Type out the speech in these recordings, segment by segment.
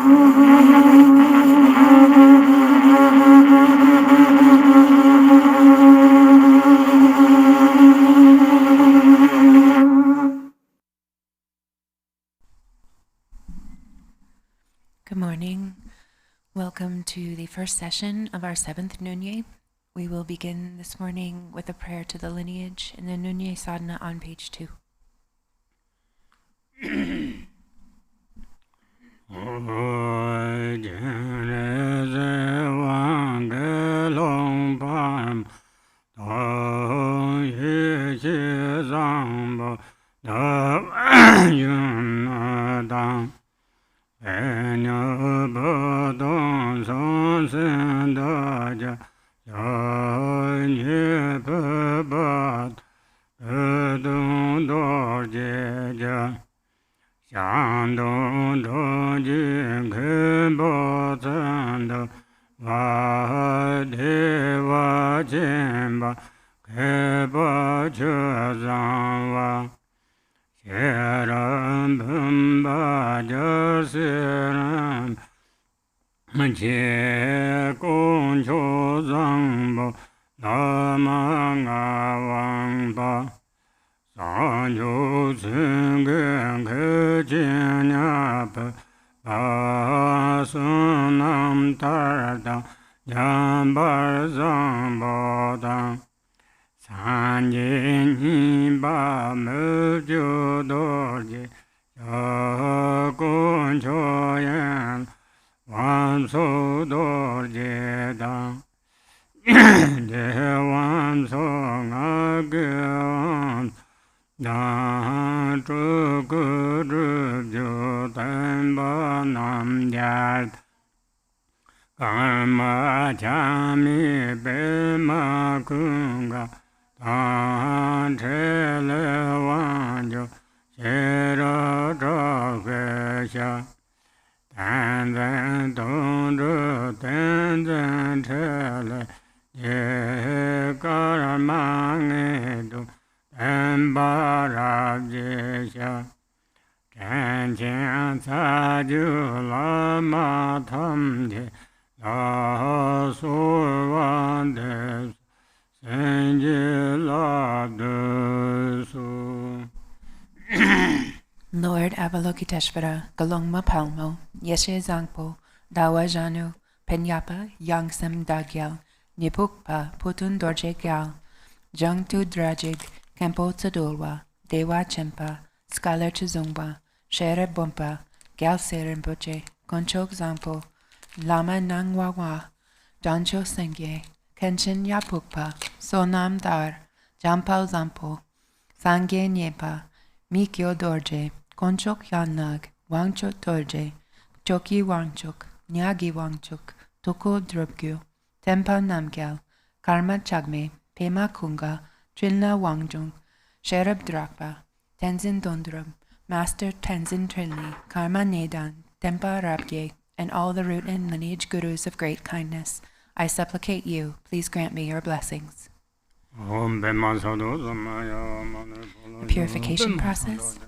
Good morning. Welcome to the first session of our 7th NyungNe. We will begin this morning with a prayer to the lineage in the NyungNe Sadhana on page 2. Lord Avalokiteshvara, Galongma Palmo, Yeshe Zangpo, Dawa Janu, Penyapa, Yangsam Dagyal, Nipukpa, Putun Dorje Gyal, Jangtu Drajig, Kempo Tsadulwa, Dewa Chempa, Scholar Chizungwa, Shere Bumpa, Gyal Serenpoche, Konchok Zangpo, Lama Nangwawa, Jancho Sengye, Kenshin Yapukpa, Sonam Dar, Jampal Zampo, Sangye Nyepa, Mikyo Dorje, Konchok Yannag, Wangchok Dorje, Choki Wangchok, Nyagi Wangchok, Toko Drubgyu, Tempa Namgyal, Karma Chagme, Pema Kunga, Trilna Wangjung, Sherab Drakpa, Tenzin Dondrub, Master Tenzin Trilni, Karma Nedan, Tempa Rabgye, and all the root and lineage gurus of great kindness, I supplicate you, please grant me your blessings. The purification process.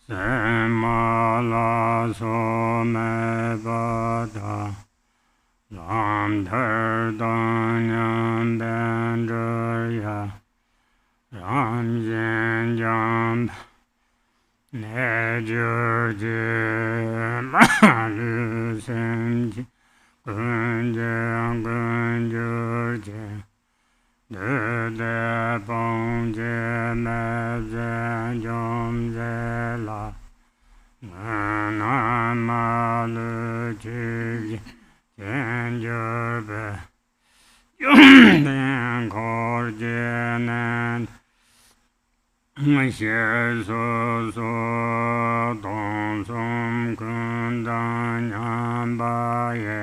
Semala some bada Lam Terdanyam Bendraya Ram Yen Jam Nejurje Malusenji Gunjurje De Bonje Meze Jomzela Namaluji Jenjurbe Yumden Korjenan Xie Dong Som Kundan Baye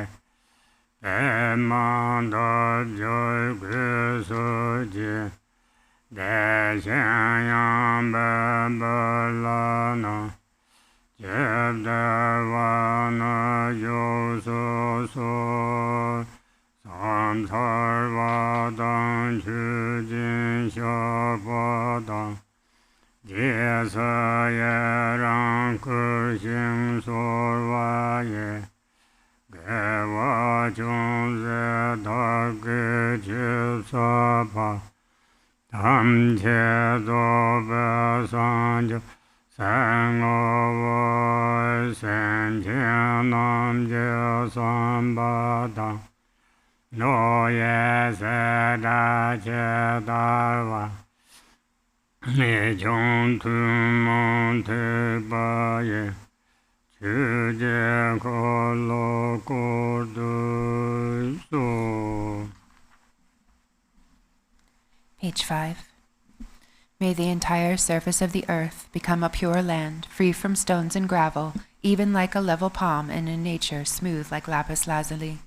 Emanda Joy Gusuji Deshan Babalana Jebdavana Yoso Samsarvadan Chujin Shapadan Jesayaran Kurshin Sorvaye Geva Chunze Dagge Chipsapa Tam Chezo Besanjo Sangovo Senjenam Jesambada No Yeseda Chedawa Nechon Tumonte Baye Chuje Kolo Kodu So. Page 5. May the entire surface of the earth become a pure land, free from stones and gravel, even like a level palm, and in nature smooth like lapis lazuli.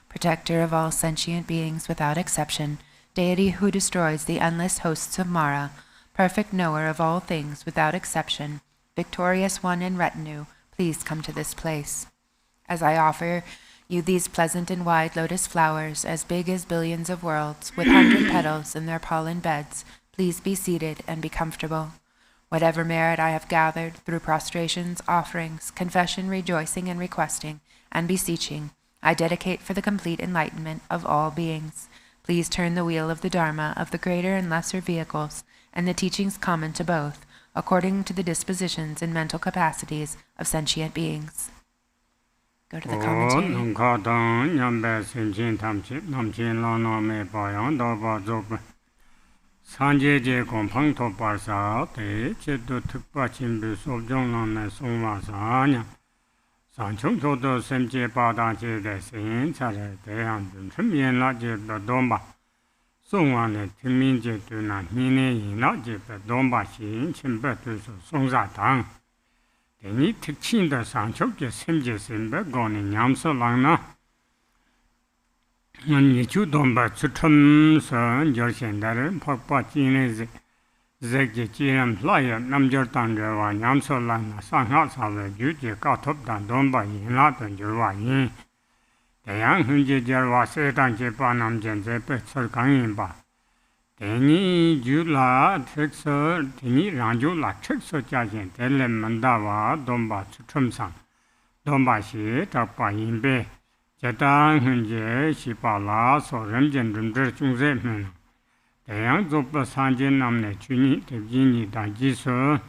Protector of all sentient beings without exception, deity who destroys the endless hosts of Mara, perfect knower of all things without exception, victorious one and retinue, please come to this place. As I offer you these pleasant and wide lotus flowers, as big as billions of worlds, with 100 petals in their pollen beds, please be seated and be comfortable. Whatever merit I have gathered through prostrations, offerings, confession, rejoicing, and requesting, and beseeching, I dedicate for the complete enlightenment of all beings. Please turn the wheel of the Dharma of the greater and lesser vehicles, and the teachings common to both, according to the dispositions and mental capacities of sentient beings. Go to the commentary. Sanjeje Kompang to Parsa, Te Chetu Tukpa Chimbu Sobjong Ne Soma Sanya, Sanchung Toto Semche Pada Che de Sin, Sare, Dehan, Trimian Laje, the Domba, Songwan, the Timin Jetuna, Nine, Laje, the Domba Shin, Chimbetu, Songza Tang. They need to chin the Sanchok, the Semje Simba, gone in Yamso Langna. Nichu Domba Sutum Sun, Gershen Darren, Papa Chine Zeki Chiram Flyer, Namjor Tandra, Yamso Lana, Sanhat Save, Juji, got up than Domba in Latin, Jurwa Yin. The young Hunji Jarwa Setan Japanam Jense Sarkangimba. Teni Jula, Trixer, Teni Ranjula, Trixer Jajan, Tele Mandawa, Domba Sutum San, Domba Shi, Tapa Yimbe. Jatang Hunje, Shipala, so Remjan Rumder Chungzeman. The young Zopa Sanjin Namne Chuni, Tejini, Danjiso,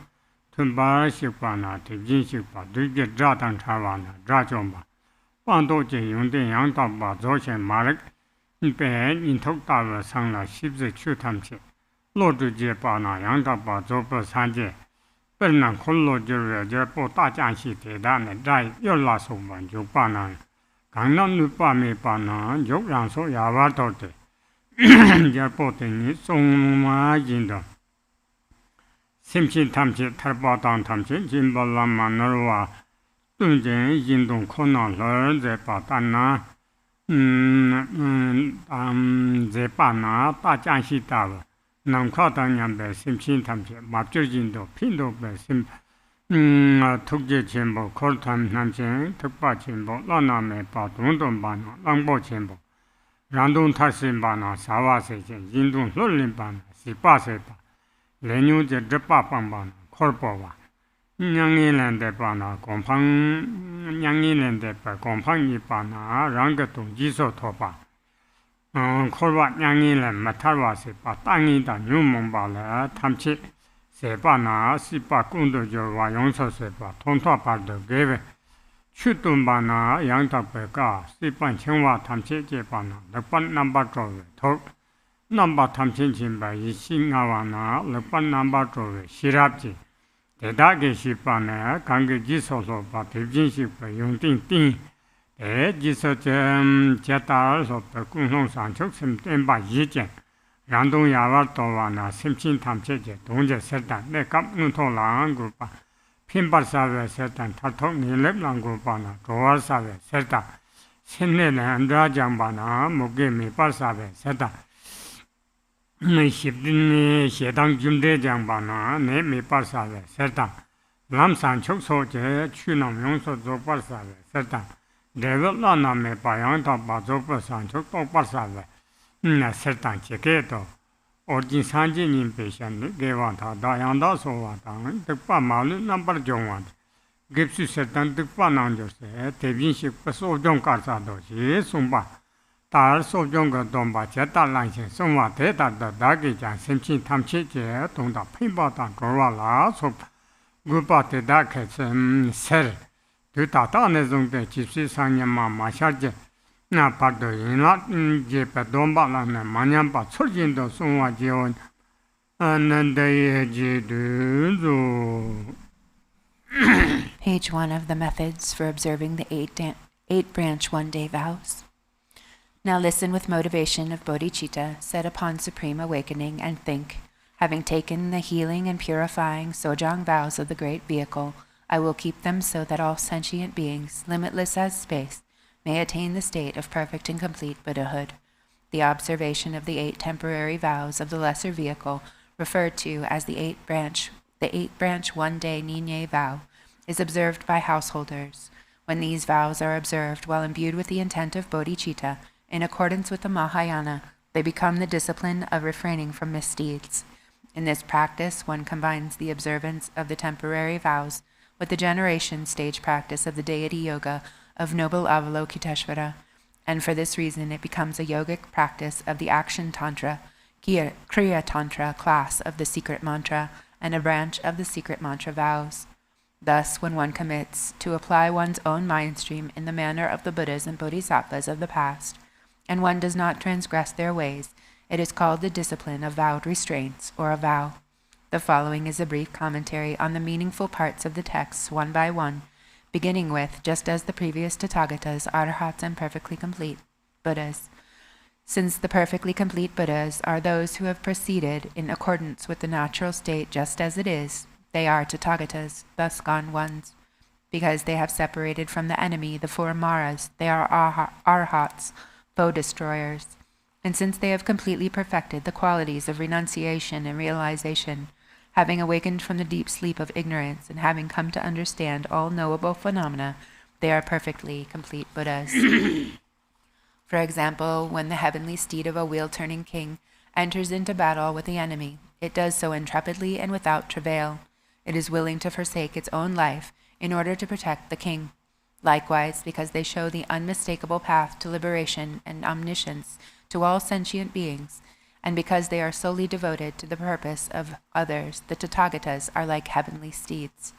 Tumba Shipana, Tejin Shipa, Duke Jatan Tawana, Drajomba. Pandoje Yunde Yang Taba, Zoshan Marek, Bed in Toktawa Sangla, Ships the Chutamche, Lord Jepana, Yang Taba, Zopa Sanje, Bernan Kolo Jura, Jepo Tajanshi, Tedan, Dai, your last one, Jopana. Gangnam Lupa me pana, Jok Ranso Yavatote, Japotini, Songma Jindo. Simchi Tamchi, Tarbatan Tamchi, Dzambhala Manarwa, Dunjin, Jindon Kona, the Patana, Zepana, Tajanshi Tower, Namkatanyambe, Simchi Tamchi, Maturjindo, Pindo, Sim. Tukje Chimbo, Kortam Namchen, Tukpa Chimbo, Lana Mepa, Dundon Bana, Langbo Chimbo, Randun Tassim Bana, Sawa Sechen, Jindun Lulim Bana, Sipa Sepa, Lenu de Drapa Pambana, Korpova, NyungNe lende pana kompang NyungNe lende pa kompang ni pana ranga tung jiso thopa korwa NyungNe le matarwa se pa tangi da nyumong ba le tamchi se pa na si pa kundo jo wa yongso se pa tontwa pa de geve chutun ba na yang ta pe ka si pan chengwa tamchi je pa na lepan number tro thok number tamchi chin ba yi sin nga wa na lepan number tro shirap ji 대다게 시판에 관계 지소소 바 대진식 용띵띵 지소점 제다서 공동상 적심 땜바 이제 란동야와 도와나 심친 탐체제 동제 설단 내 감눈토랑 그바 핀바사베 설단 탈통 니렙랑 그바나 도와사베 설단 신내는 안다장바나 목게 미바사베 설단 십든이 시당 준대장바나 내 미빠사베 설당 람산 촉소제 추남 용소 조빠사베 설당 레벨라나메 바양타 바조빠산 촉도빠사베 나 설당 제게도 어진 산진님 배션을 개wan타 다양다 소와당 득바마르 넘버 정원 깁수 설당 득바난조세 대빈식 소정 가사도시 송바 다을 소정과 동바 제달랑신 성화 대다다 다기장 심친 탐치제 동다 핀바다 거와라 소 구바테다 개선 셀 두다다네 정도 집시 상념마 마샤제 나 파도 인라 제페 동바라네 마냠바 철진도 성화 지원 안난데예 지두조 Page 1 of the methods for observing the eight branch one-day vows. Now listen with motivation of bodhicitta set upon supreme awakening and think, having taken the healing and purifying sojang vows of the great vehicle, I will keep them so that all sentient beings, limitless as space, may attain the state of perfect and complete Buddhahood. The observation of the 8 temporary vows of the lesser vehicle, referred to as the eight branch one-day NyungNe vow, is observed by householders. When these vows are observed while imbued with the intent of bodhicitta, in accordance with the Mahayana, they become the discipline of refraining from misdeeds. In this practice, one combines the observance of the temporary vows with the generation stage practice of the deity yoga of noble Avalokiteshvara, and for this reason it becomes a yogic practice of the action tantra, kriya tantra class of the secret mantra, and a branch of the secret mantra vows. Thus, when one commits to apply one's own mind stream in the manner of the Buddhas and Bodhisattvas of the past, and one does not transgress their ways, it is called the discipline of vowed restraints, or a vow. The following is a brief commentary on the meaningful parts of the texts one by one, beginning with, just as the previous Tathagatas, Arhats, and perfectly complete Buddhas. Since the perfectly complete Buddhas are those who have proceeded in accordance with the natural state just as it is, they are Tathagatas, thus gone ones. Because they have separated from the enemy, the 4 Maras, they are Arhats, foe destroyers. And since they have completely perfected the qualities of renunciation and realization, having awakened from the deep sleep of ignorance and having come to understand all knowable phenomena, they are perfectly complete Buddhas. For example, when the heavenly steed of a wheel-turning king enters into battle with the enemy, it does so intrepidly and without travail. It is willing to forsake its own life in order to protect the king. Likewise, because they show the unmistakable path to liberation and omniscience to all sentient beings, and because they are solely devoted to the purpose of others, the Tathagatas are like heavenly steeds.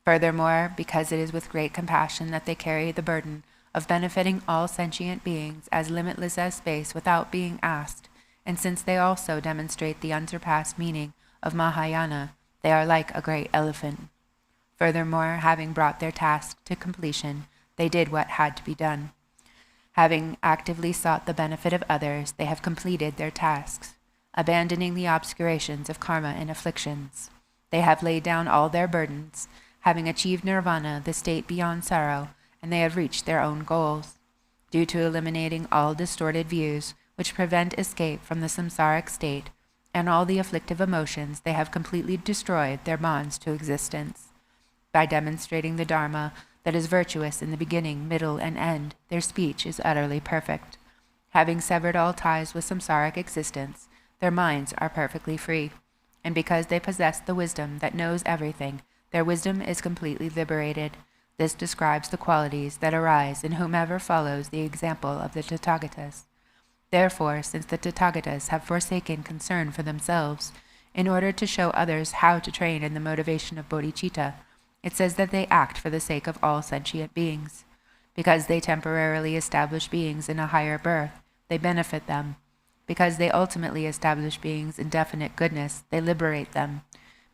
Furthermore, because it is with great compassion that they carry the burden of benefiting all sentient beings as limitless as space without being asked, and since they also demonstrate the unsurpassed meaning of Mahayana, they are like a great elephant. Furthermore, having brought their task to completion, they did what had to be done. Having actively sought the benefit of others, they have completed their tasks, abandoning the obscurations of karma and afflictions. They have laid down all their burdens, having achieved nirvana, the state beyond sorrow, and they have reached their own goals. Due to eliminating all distorted views which prevent escape from the samsaric state and all the afflictive emotions, they have completely destroyed their bonds to existence. By demonstrating the Dharma that is virtuous in the beginning, middle, and end, their speech is utterly perfect. Having severed all ties with samsaric existence, their minds are perfectly free, and because they possess the wisdom that knows everything, Their wisdom is completely liberated. This describes the qualities that arise in whomever follows the example of the Tathagatas. Therefore, since the Tathagatas have forsaken concern for themselves, in order to show others how to train in the motivation of bodhicitta, it says that they act for the sake of all sentient beings. Because they temporarily establish beings in a higher birth, they benefit them. Because they ultimately establish beings in definite goodness, they liberate them.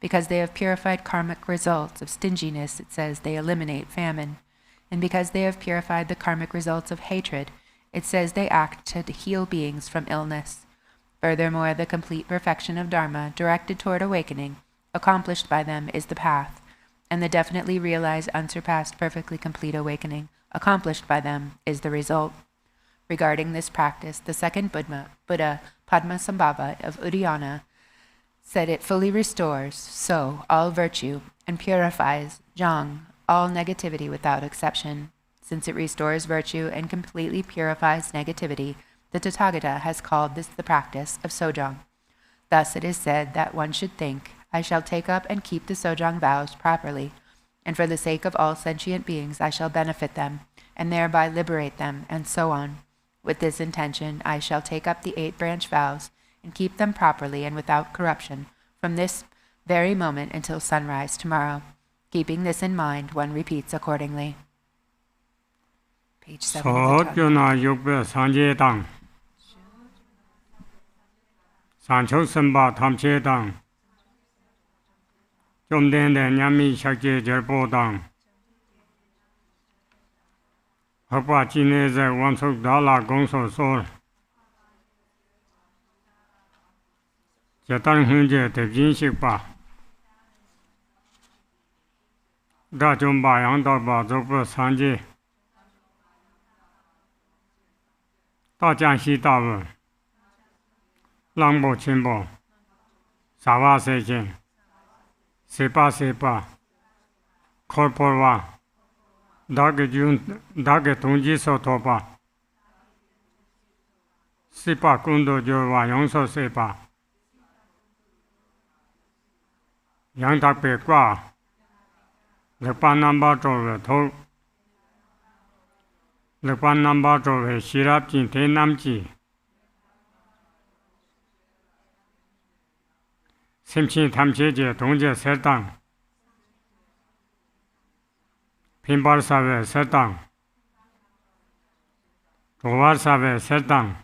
Because they have purified karmic results of stinginess, it says they eliminate famine. And because they have purified the karmic results of hatred, it says they act to heal beings from illness. Furthermore, the complete perfection of Dharma directed toward awakening, accomplished by them, is the path, and the definitely realized, unsurpassed, perfectly complete awakening, accomplished by them, is the result. Regarding this practice, the second Buddha, Padmasambhava of Udayana, said it fully restores, so, all virtue, and purifies, Jang, all negativity without exception. Since it restores virtue and completely purifies negativity, the Tathagata has called this the practice of Sojang. Thus it is said that one should think, I shall take up and keep the Sojang vows properly, and for the sake of all sentient beings I shall benefit them, and thereby liberate them, and so on. With this intention I shall take up the 8 branch vows, and keep them properly and without corruption, from this very moment until sunrise tomorrow. Keeping this in mind, one repeats accordingly. Page 7 of the Sojana Yukbe Sanje Dang Sancho Semba Tamche Dang Jomden de Nyami Shakje Jerbo Dang Hapa Chine Ze Wansuk Dala Gongso Sol Jatan Hunje Tebjin Shikpa Da Jomba Yang Daba Zokbe Sanje Da Jiangxi Dawe Langbo Qinbo Sawa Sechen Sepa Sepa Korporwa Dage Tongji Sotopa Sipa Kundo Jorwa Yongso Sepa Yang Dakpe Kwa Lekpa Namba Zhowe To Lekpa Namba Zhowe Shirab Jin Te Namji Simchin Tamche Je Dongje Serdang Pimbar Sawe Serdang Dowar Sawe Serdang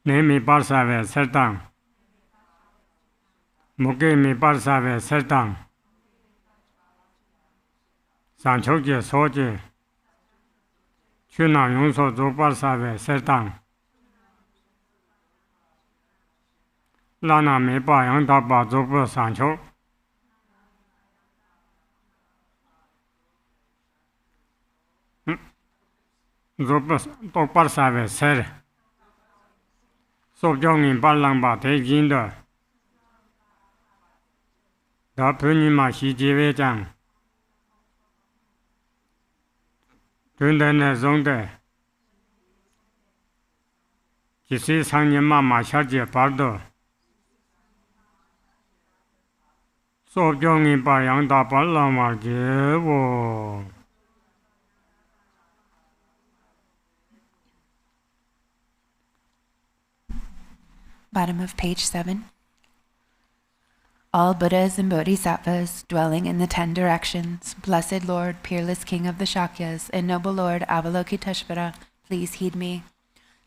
Nemi Bar Sawe Serdang Muke Mi Bar Sawe Serdang Sanchokje Soje Chuna Yongso Zobar Sawe Serdang Lana Meba Yang Daba Zobar Sanchok Zobar Tokbar Sawe Ser Sobjongin Barlangba Te Jindo Da BuNima Xi Jiwe Jang Dundane Zongde Jisi Sangyama Ma Sharje Bardo Sobjongin Bar Yang Daba Lama Jewo Bottom of page 7. All Buddhas and Bodhisattvas dwelling in the 10 directions, blessed Lord, peerless King of the Shakyas, and noble Lord Avalokiteshvara, please heed me.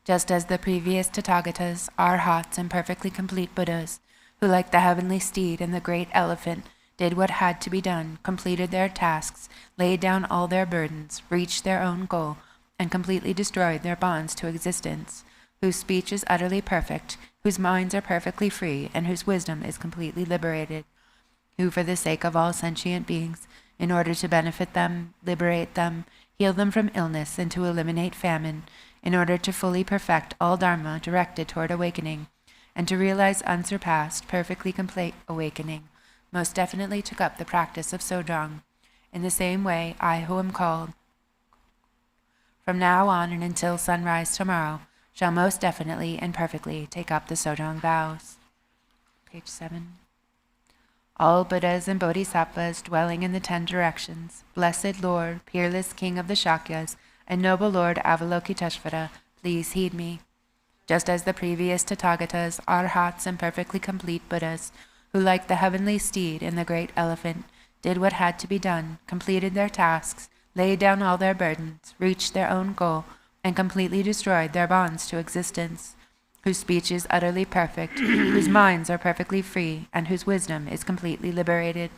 Just as the previous Tathagatas, Arhats, and perfectly complete Buddhas, who like the heavenly steed and the great elephant, did what had to be done, completed their tasks, laid down all their burdens, reached their own goal, and completely destroyed their bonds to existence, whose speech is utterly perfect, whose minds are perfectly free, and whose wisdom is completely liberated, who for the sake of all sentient beings, in order to benefit them, liberate them, heal them from illness, and to eliminate famine, in order to fully perfect all Dharma directed toward awakening, and to realize unsurpassed, perfectly complete awakening, most definitely took up the practice of Sojang. In the same way, I who am called, from now on and until sunrise tomorrow, shall most definitely and perfectly take up the Sojang vows. Page 7. all Buddhas and Bodhisattvas dwelling in the 10 directions, blessed Lord, peerless King of the Shakyas, and noble Lord Avalokiteshvara, please heed me. Just as the previous Tathagatas, Arhats, and perfectly complete Buddhas, who like the heavenly steed and the great elephant, did what had to be done, completed their tasks, laid down all their burdens, reached their own goal, and completely destroyed their bonds to existence, whose speech is utterly perfect, whose minds are perfectly free, and whose wisdom is completely liberated,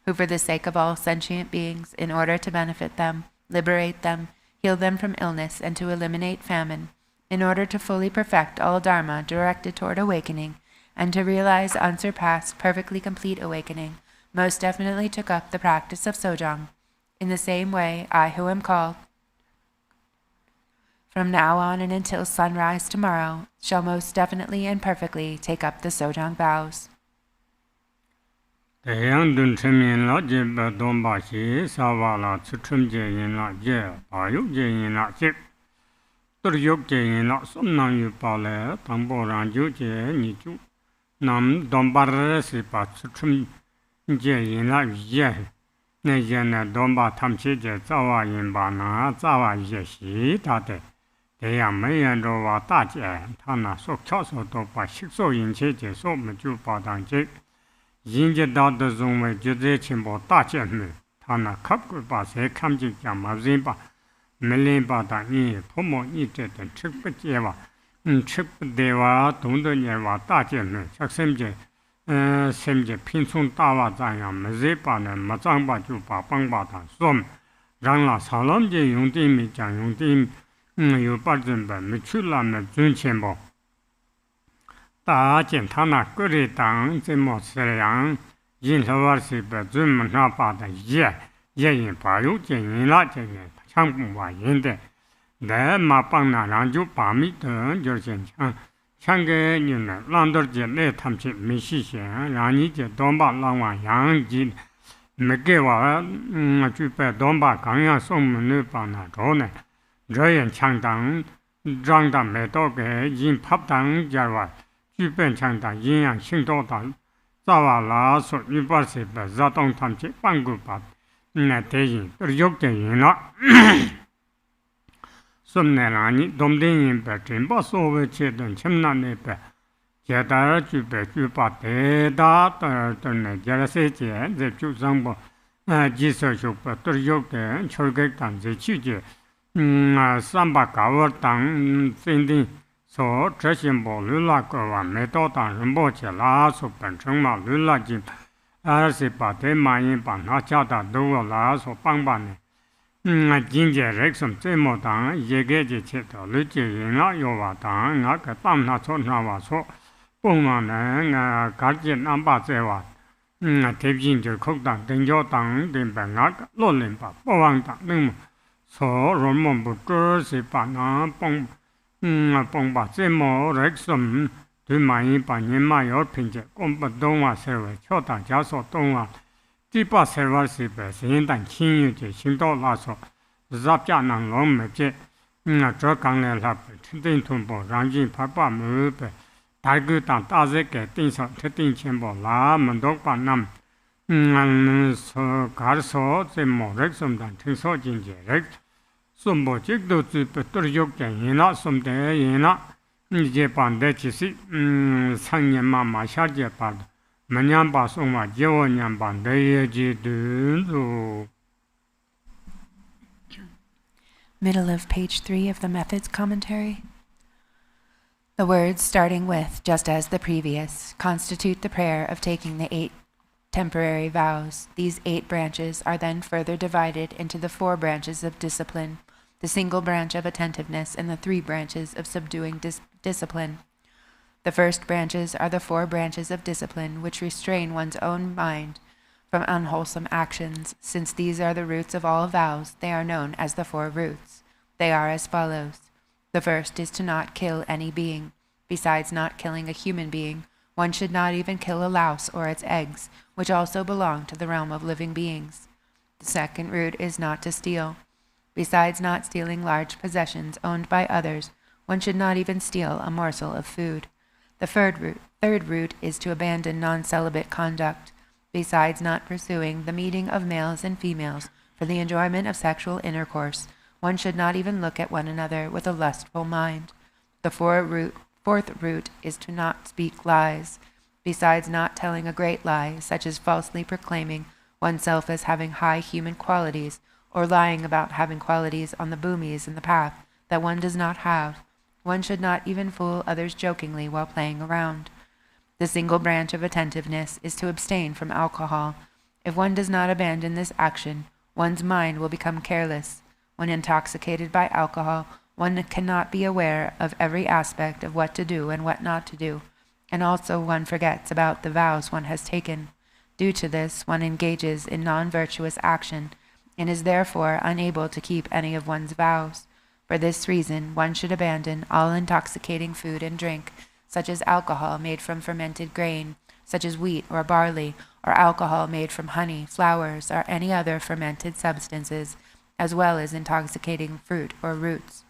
who for the sake of all sentient beings, in order to benefit them, liberate them, heal them from illness, and to eliminate famine, in order to fully perfect all dharma directed toward awakening, and to realize unsurpassed, perfectly complete awakening, most definitely took up the practice of Sojang. In the same way, I who am called, from now on and until sunrise tomorrow, shall most definitely and perfectly take up the Sojang vows. Yang dun chemin la je ba don ba shi sa wa la chu chum je yin la je ba yu je yin la je tur yok je yin la som nang yu pa le tang bo ran ju je ni ju nam don ba re si pa chu chum je yin la je ne je ne don ba tham chi je za wa yin ba na za wa ye shi ta de de yang me yan ro wa da je ta na so chao so do ba xi so yin che je so me ju ba dang je yin je da de zong wei je zhe qin bo da jian me ta na kap gu ba se kam ji jiang ma zin ba me lin ba da yin po mo yi zhe de chi bu jie wa chi bu de wa dong de ye wa da jian me xiak sem je pin cong da wa zang yang me zhe ba ne ma zang ba ju ba bang ba da som rang la sa lam je yong di mi jiang yong di yu ba zhen ba me chu la me zun qian bo大见他那个人当怎么是样？因他ว่า是不怎么那把的也因把有见人了，这个强不话人的，那嘛帮那人就把米的就是强个人呢，让到这来他们去没实现，让你这当把让我养鸡，没给我就把当把刚要送门那帮那着呢，这样强当让他没到个人拍当家话。剧本强大，营养性多大，早晚拉说一般是不热动他们去半个把，那电影都有电影了。说那让你懂电影不真把所谓阶段чем那那不，阶段剧本就把得大的那家世界在就上不，技术就不都有的，全给当在去的，三把高尔当真的。说这些毛驴那个话没到当人毛去拉说本身嘛驴那就是把这马人把那家的都拉说帮帮呢，今天人生这么当一个就去到驴就人了有话当那个当那说那话说，不嘛呢赶紧安把这话，特别就口当等着当等把那个老人把不忘当那么说人们不只是把那帮。帮把这么热什对满意把人嘛有凭借，公不动啊社会，敲大家说动啊，第八社会是不现代亲友的行到那说，咱家能弄没这，这刚来了不，特定同胞让人怕把没不，大个当大热给定上特定钱包啦，门都把那，说搞说这么热什么的，听说经济热。什么这都是不都有经验了，什么的人了，你这办的其实常年嘛下节办的，明年把送嘛，9年办的也就都。Middle of page 3 of the Methods Commentary. The words starting with, just as the previous, constitute the prayer of taking the 8 temporary vows. These 8 branches are then further divided into the 4 branches of discipline, the single branch of attentiveness, and the 3 branches of subduing discipline. The first branches are the 4 branches of discipline which restrain one's own mind from unwholesome actions. Since these are the roots of all vows, they are known as the 4 roots. They are as follows. The first is to not kill any being. Besides not killing a human being, one should not even kill a louse or its eggs, which also belong to the realm of living beings. The second root is not to steal. Besides not stealing large possessions owned by others, one should not even steal a morsel of food. The third root is to abandon non-celibate conduct. besides not pursuing the meeting of males and females for the enjoyment of sexual intercourse. One should not even look at one another with a lustful mind. The fourth root is to not speak lies, besides not telling a great lie, such as falsely proclaiming oneself as having high human qualities, or lying about having qualities on the bhumis in the path that one does not have. One should not even fool others jokingly while playing around. The single branch of attentiveness is to abstain from alcohol. If one does not abandon this action, one's mind will become careless. When intoxicated by alcohol, one cannot be aware of every aspect of what to do and what not to do, and also one forgets about the vows one has taken. Due to this, one engages in non-virtuous action, and is therefore unable to keep any of one's vows. For this reason, one should abandon all intoxicating food and drink, such as alcohol made from fermented grain, such as wheat or barley, or alcohol made from honey, flowers, or any other fermented substances, as well as intoxicating fruit or roots.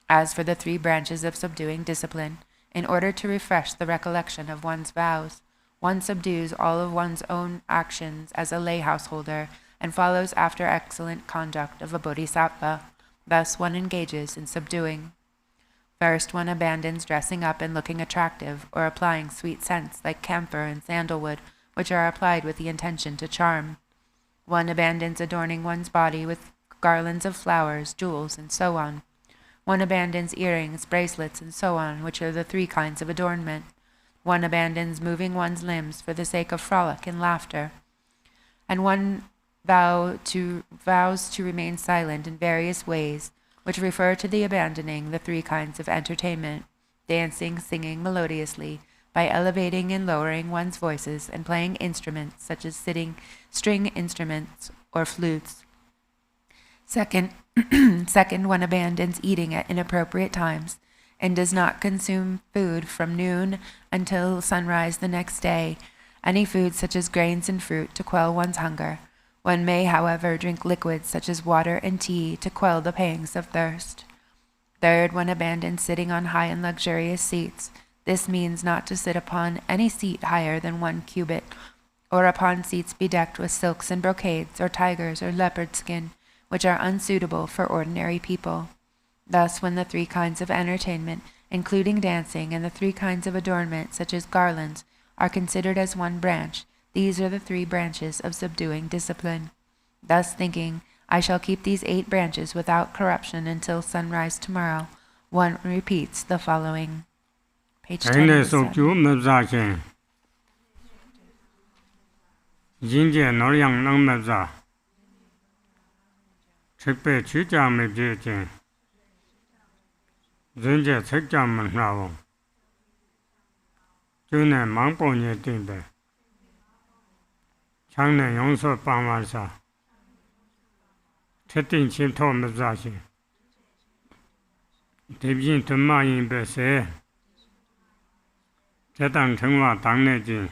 As for the 3 branches of subduing discipline, in order to refresh the recollection of one's vows, one subdues all of one's own actions as a lay householder, and follows after excellent conduct of a bodhisattva. Thus one engages in subduing. First, one abandons dressing up and looking attractive, or applying sweet scents like camphor and sandalwood, which are applied with the intention to charm. One abandons adorning one's body with garlands of flowers, jewels, and so on. One abandons earrings, bracelets, and so on, which are the 3 kinds of adornment. One abandons moving one's limbs for the sake of frolic and laughter. And one vows to remain silent in various ways, which refer to the abandoning the 3 kinds of entertainment: dancing, singing melodiously, by elevating and lowering one's voices, and playing instruments such as string instruments or flutes. Second, one abandons eating at inappropriate times, and does not consume food from noon until sunrise the next day, any food such as grains and fruit to quell one's hunger. One may, however, drink liquids such as water and tea to quell the pangs of thirst. Third, one abandons sitting on high and luxurious seats. This means not to sit upon any seat higher than 1 cubit, or upon seats bedecked with silks and brocades, or tigers or leopard skin, which are unsuitable for ordinary people. Thus, when the 3 kinds of entertainment, including dancing, and the 3 kinds of adornment, such as garlands, are considered as 1 branch, these are the 3 branches of subduing discipline. Thus thinking, I shall keep these 8 branches without corruption until sunrise tomorrow, one repeats the following. Page 10. Changne Yongso Pangwarsa Chetin Chimto Mzashi Dibjin Tuma Yin Bese Chetan Chengwa Tangne Jin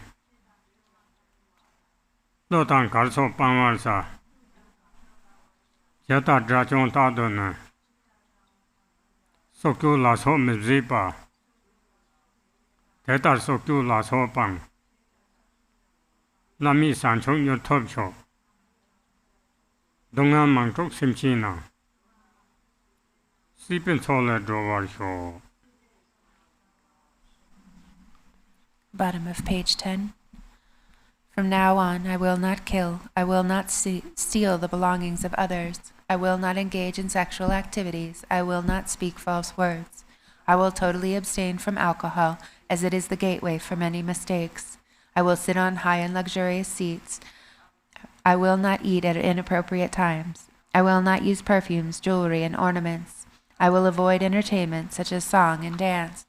Lotan Garso Pangwarsa Cheta Drachon Tadona Sokyu Laso Mzipa Teta Sokyu Laso Pang Lami Sanchok Yo Top Chok Dongan Mangchok Simchina Sipin Sole Drovar Show. Bottom of page 10. From now on, I will not kill, I will not steal the belongings of others, I will not engage in sexual activities, I will not speak false words. I will totally abstain from alcohol, as it is the gateway for many mistakes. I will sit on high and luxurious seats. I will not eat at inappropriate times. I will not use perfumes, jewelry, and ornaments. I will avoid entertainment such as song and dance.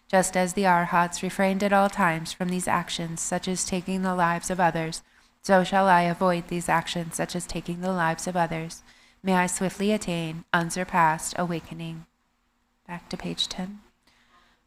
Just as the Arhats refrained at all times from these actions, such as taking the lives of others, so shall I avoid these actions, such as taking the lives of others. May I swiftly attain unsurpassed awakening. Back to page 10.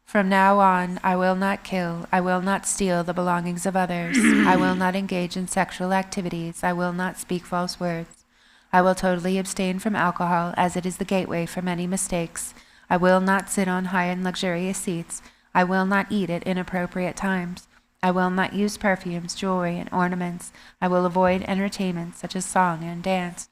From now on, I will not kill, I will not steal the belongings of others, I will not engage in sexual activities, I will not speak false words. I will totally abstain from alcohol, as it is the gateway for many mistakes. I will not sit on high and luxurious seats, I will not eat at inappropriate times, I will not use perfumes, jewelry, and ornaments. I will avoid entertainments such as song and dance.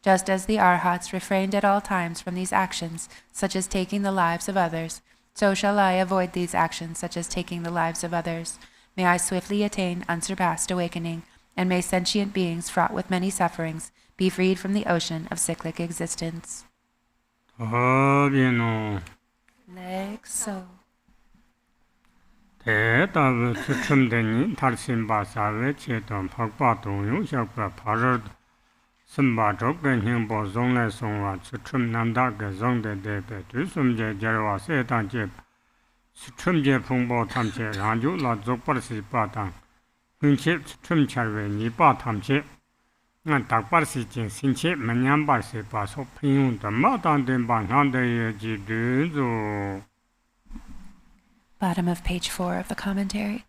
Just as the Arhats refrained at all times from these actions, such as taking the lives of others, so shall I avoid these actions such as taking the lives of others. May I swiftly attain unsurpassed awakening, and may sentient beings fraught with many sufferings be freed from the ocean of cyclic existence. Like so. 대답을 수첨되니 탈신바사의 제동 박바 동용 혁바 발을 선바적의 행보 종래 송와 수첨 남다의 종대 대배 두숨제 제와 세단제 수첨제 풍보 탐체 라주라 족버시 바당 흔치 수첨 차외 니바 탐체 난 닭버시 진 신체 만년바시 바소 평용도 마단된 방한대의 지르조. Bottom of page 4 of the commentary.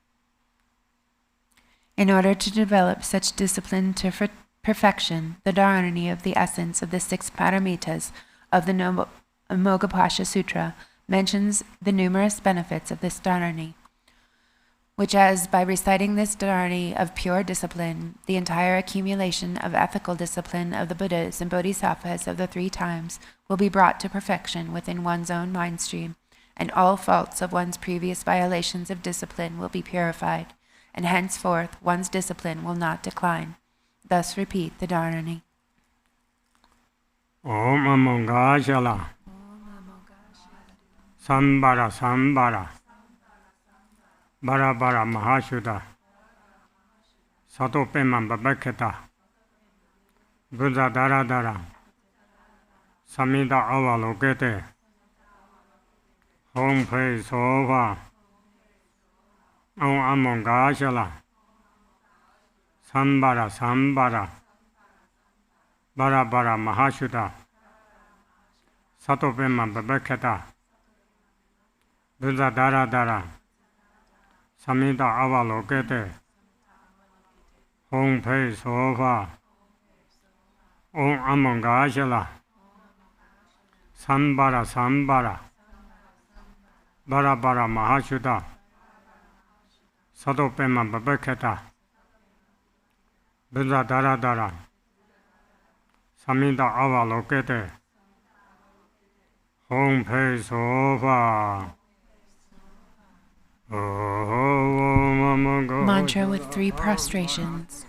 In order to develop such discipline to perfection, the dharani of the essence of the 6 paramitas of the Mogapasha Sutra mentions the numerous benefits of this dharani, which as by reciting this dharani of pure discipline, the entire accumulation of ethical discipline of the Buddhas and Bodhisattvas of the 3 times will be brought to perfection within one's own mind stream, and all faults of one's previous violations of discipline will be purified, and henceforth one's discipline will not decline. Thus repeat the dharani. Om Amongajala Sambara Sambara Bara Bara Mahashuddha Sato Peman Babaketa Buddha Dara Dara Samida Avalokete Hong Pei Sofa Om Amongajala Sambara Sambara Bara Bara Mahashuddha Sato Peman Babaketa Buddha Dara Dara Samida Avalokete Hong Pei Sofa Om Amongajala Sambara Sambara Bara Bara Mahashuddha Sato Peman Babaketa Buddha Dara Dara Samida Avalokete Hong Pei Sofa. Mantra with 3 prostrations.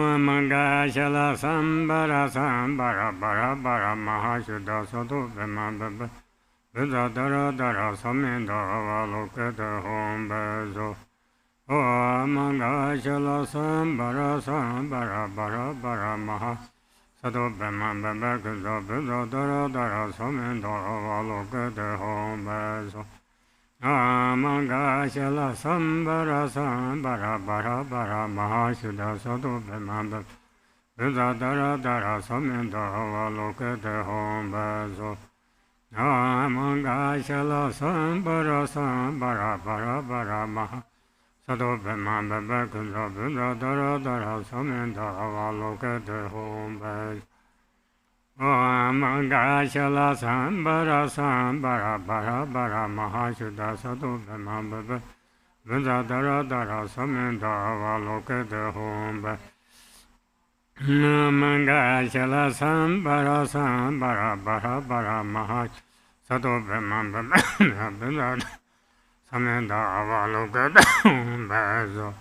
Mangashala Sambara Sambara Bara Bara Mahashuddha Sato Pemanda Buddha Dara Dara Samenda Avaloketa Hom Bezo O Mangashala Sambara Sambara Bara Bara Maha Sato Pemanda Buddha Dara Dara Samenda Avaloketa Hom Bezo Amangashala Sambara Sambara Bara Bara Mahashuddha Sato Pemanda Dara Dara Samendava Lokata Home Bazo Namanga Shala Sambara Sambara Bara Bara Maha Sado Bemamba Bakunda Dara Dara Samendava Lokata Home Bazo Namanga Shala Sambara Sambara Bara Bara Maha Shuddha Sado Bemamba Dara Dara Samendava Lokata Home Bazo Namanga Shala Sambara Sambara Bara Bara Maha Sado Bemamba Samenda Avalokada Bazo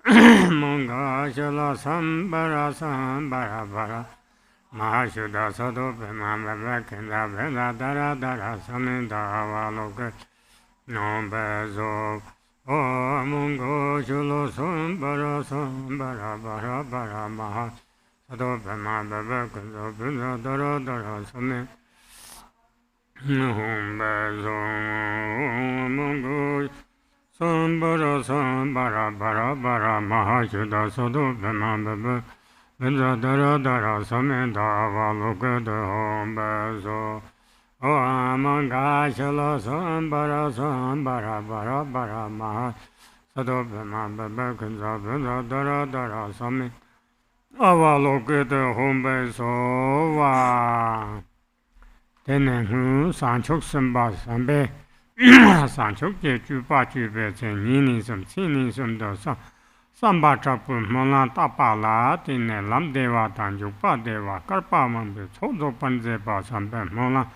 Manga Shala Sambara Sambara Bara Maha Shuddha Sado Bemamba Bakenda Benda Dara Dara Samenda Avalokada No Bazo O Mungo Shala Sambara Sambara Bara Bara Maha Sado Bemamba Bakenda Benda Dara Dara Samenda Hum Bazo Mungo Sambara Sambara Bara Bara Maha Shuddha Sado Bemamba Benda Dara Dara Samenda Avalokada Hum Bazo O Amanga Shala Sambara Sambara Bara Bara Maha Sado Bemamba Bakenda Benda Dara Dara Samenda Avalokada Hum Bazo Va Tenen Sanchok Samba Sambe Sanchok Je Juba Jube Chen Nini Sum Sini Sum Do Samba Chapu Mola Tapa La Tine Lam Deva Tan Juba Deva Karpa Mambe Chodo Panze Ba Sambe Mola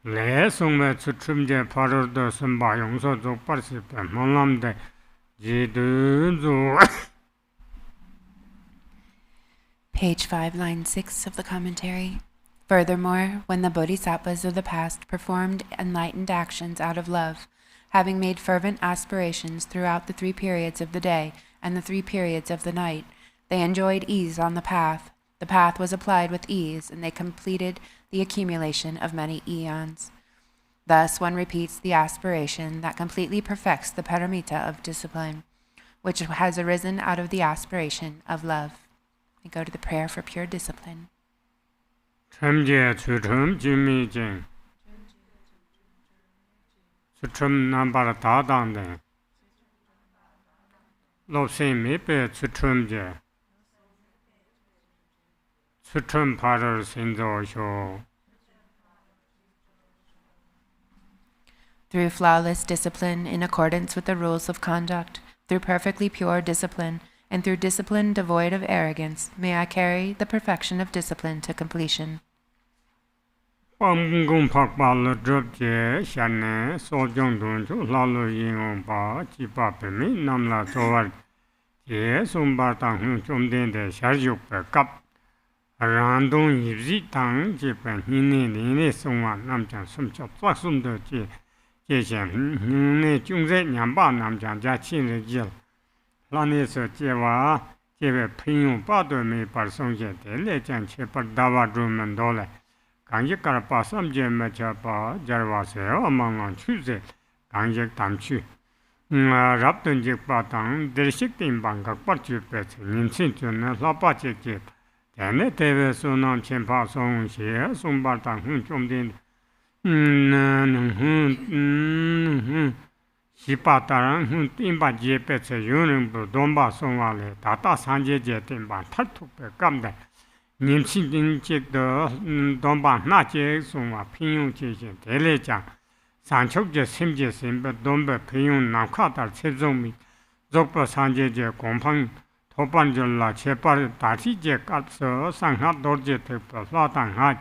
Le Sungme Chutrum Je Parur Do Samba Yongso Zo Parsipe Molam De Jidu Zo Page 5, line 6 of the commentary. Furthermore, when the bodhisattvas of the past performed enlightened actions out of love, having made fervent aspirations throughout the 3 periods of the day and the 3 periods of the night, they enjoyed ease on the path. The path was applied with ease, and they completed the accumulation of many eons. Thus one repeats the aspiration that completely perfects the paramita of discipline, which has arisen out of the aspiration of love. We go to the prayer for pure discipline. Chamje Chutrum Jimmy Jing Chutrum Nambara Tadande Lopsin Mipe Chutrum Je Chutrum Parar Sinzo Sho Through flawless discipline in accordance with the rules of conduct, through perfectly pure discipline, and through discipline devoid of arrogance, may I carry the perfection of discipline to completion. Panggung Pakbal Drupje Shane Sojong Dunju Lalu Yingong Ba Jipa Pemi Namla Zowar Je Sumbar Tang Hung Chomden De Sharjuk Pe Kap Randong Yibzi Tang Jipa Hine Line Sungwa Namchan Sumchap Tsaksum De Je Shen Ne Jungze Nyamba Namchan Ja Chin Le Jil Lani Se Jewa Jebe Pinyong Ba Do Me Par Song Je De Le Jan Che Par Dawa Drumen Dole Gangjik Karpa Samje Mechapa Jarvase Amangan Chuse Gangjik Tamchu Rapton Jikpa Tang Dershik Timbang Kakpar Chupet Ninsin Chun Lapa Chekip Tene Teve Sunam Chempa Song Shea Sumbar Tang Hun Chomdin Shipa Tarang Hun Timba Jepet Yuning Domba Songwale Tata Sanje Jetimba Tartupe Kamda Nimsin Chik the Domba Nache Suma Pinyon Chishin Teleja Sanchok Je Simje Simba Domba Pinyon Namkata Chezumi Zokpa Sanje Je Kompang Topanjola Chepar Tati Je Katso Sanghat Dorje Tepa Latang Hai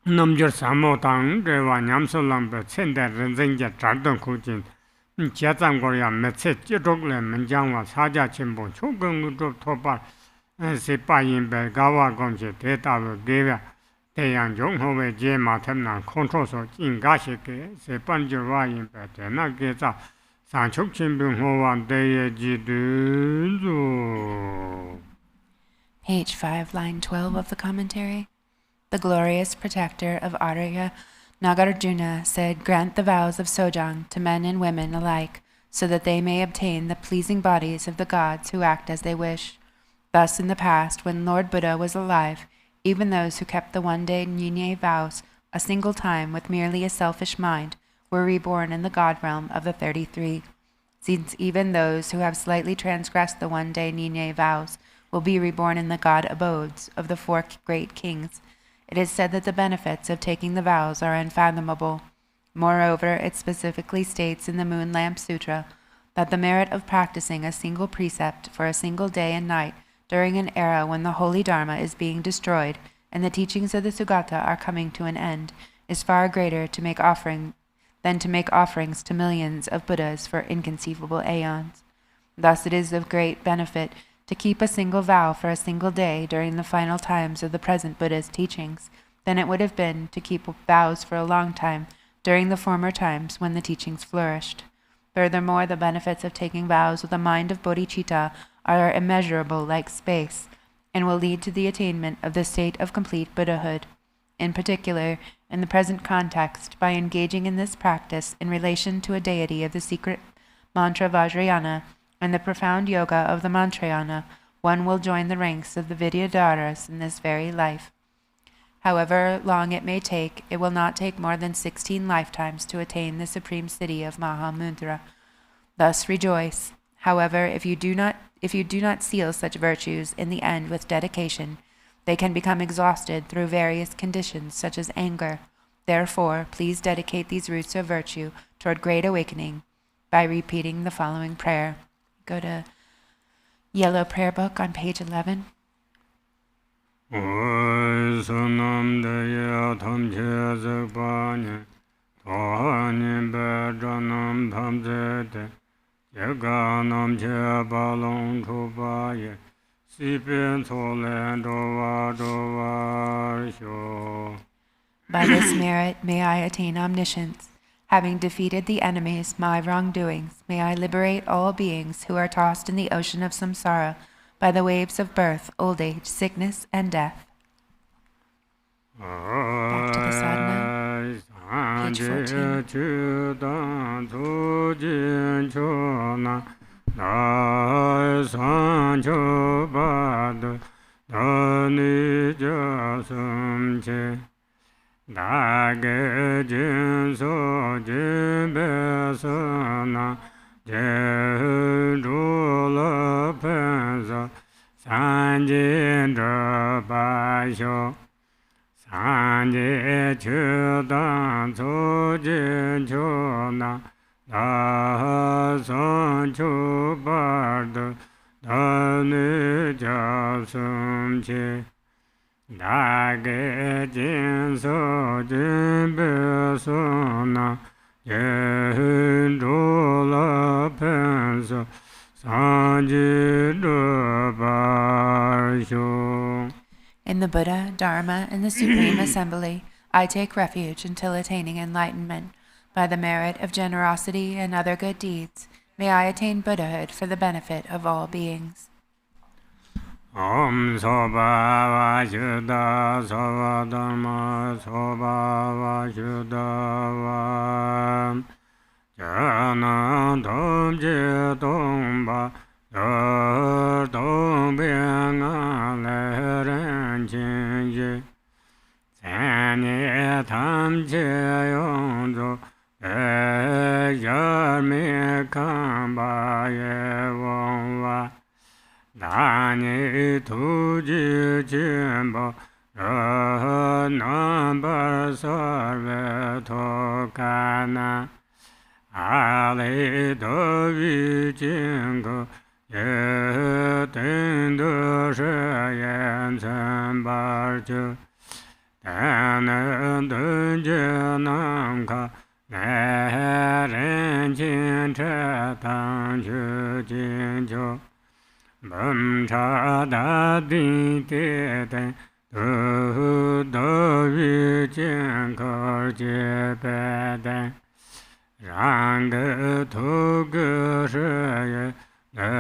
Namjur Samo Tang Rewa Nyamsolambe Senda Renzenja Chardon Kujin Chiazang Goria Metset Jedokle Menjangwa Saja Chimbo Chogung Topar Sipayin Be Gawa Gomche Teta Geva Teyang Jong Hove Je Matemna Control So Jin Gashike Sipanjurwayin Be Tena Geza Sanchok Chimbung Hovan Deye Jidu. Page 5, line 12 of the commentary. The glorious protector of Arya Nagarjuna said, "Grant the vows of Sojang to men and women alike, so that they may obtain the pleasing bodies of the gods who act as they wish." Thus, in the past, when Lord Buddha was alive, even those who kept the one-day NyungNe vows a single time with merely a selfish mind were reborn in the God realm of the 33, since even those who have slightly transgressed the one-day NyungNe vows will be reborn in the God abodes of the 4 great kings. It is said that the benefits of taking the vows are unfathomable. Moreover, it specifically states in the Moon Lamp Sutra that the merit of practicing a single precept for a single day and night during an era when the holy Dharma is being destroyed and the teachings of the Sugata are coming to an end is far greater than to make offerings to millions of Buddhas for inconceivable aeons. Thus it is of great benefit to keep a single vow for a single day during the final times of the present Buddha's teachings than it would have been to keep vows for a long time during the former times when the teachings flourished. Furthermore, the benefits of taking vows with a mind of bodhicitta are immeasurable like space, and will lead to the attainment of the state of complete Buddhahood. In particular, in the present context, by engaging in this practice in relation to a deity of the secret mantra Vajrayana and the profound yoga of the Mantrayana, one will join the ranks of the Vidyadharas in this very life. However long it may take, it will not take more than 16 lifetimes to attain the supreme city of Mahamudra. Thus rejoice. However, if you do not seal such virtues in the end with dedication, they can become exhausted through various conditions such as anger. Therefore, please dedicate these roots of virtue toward great awakening by repeating the following prayer. Go to Yellow Prayer Book on page 11. By this merit may I attain omniscience. Having defeated the enemies, my wrongdoings, may I liberate all beings who are tossed in the ocean of samsara by the waves of birth, old age, sickness, and death. Back to the sadhana, page 14. Dāgē jīn sō jīn bē sō nā jē rū lō pēn sō sān jīn rō bā shō sān jī chū dāng sō jīn chō nā dā sōn chū bā dō dā nī jā sōm chī Dāgē jīn sō jīn bē sō nā jē rū lō pēn sō sān jī rū bā shō. In the Buddha, Dharma, and the Supreme Assembly, I take refuge until attaining enlightenment. By the merit of generosity and other good deeds, may I attain Buddhahood for the benefit of all beings. Om Soba Vashuddha Soba Dharma Soba Vashuddha Jana Tom Je Tom Ba Yor Tom Bien Le Ren Chin Ji San Ye Tam Je Yong Zo Yar Mi Kan Ba Ye Wong Wa Dāni tūjī jīmbā rā nāmbā sārvē tōkāna ālī dōvī jīngā yé tīndū shēyēn sāmbār chū dāna dūjī nāṁ nē rēn jīn chē tāṁ chū jīn chū Bam cha da di te ten du do vi jian ko jie pe den rang ge tu ge shi ye de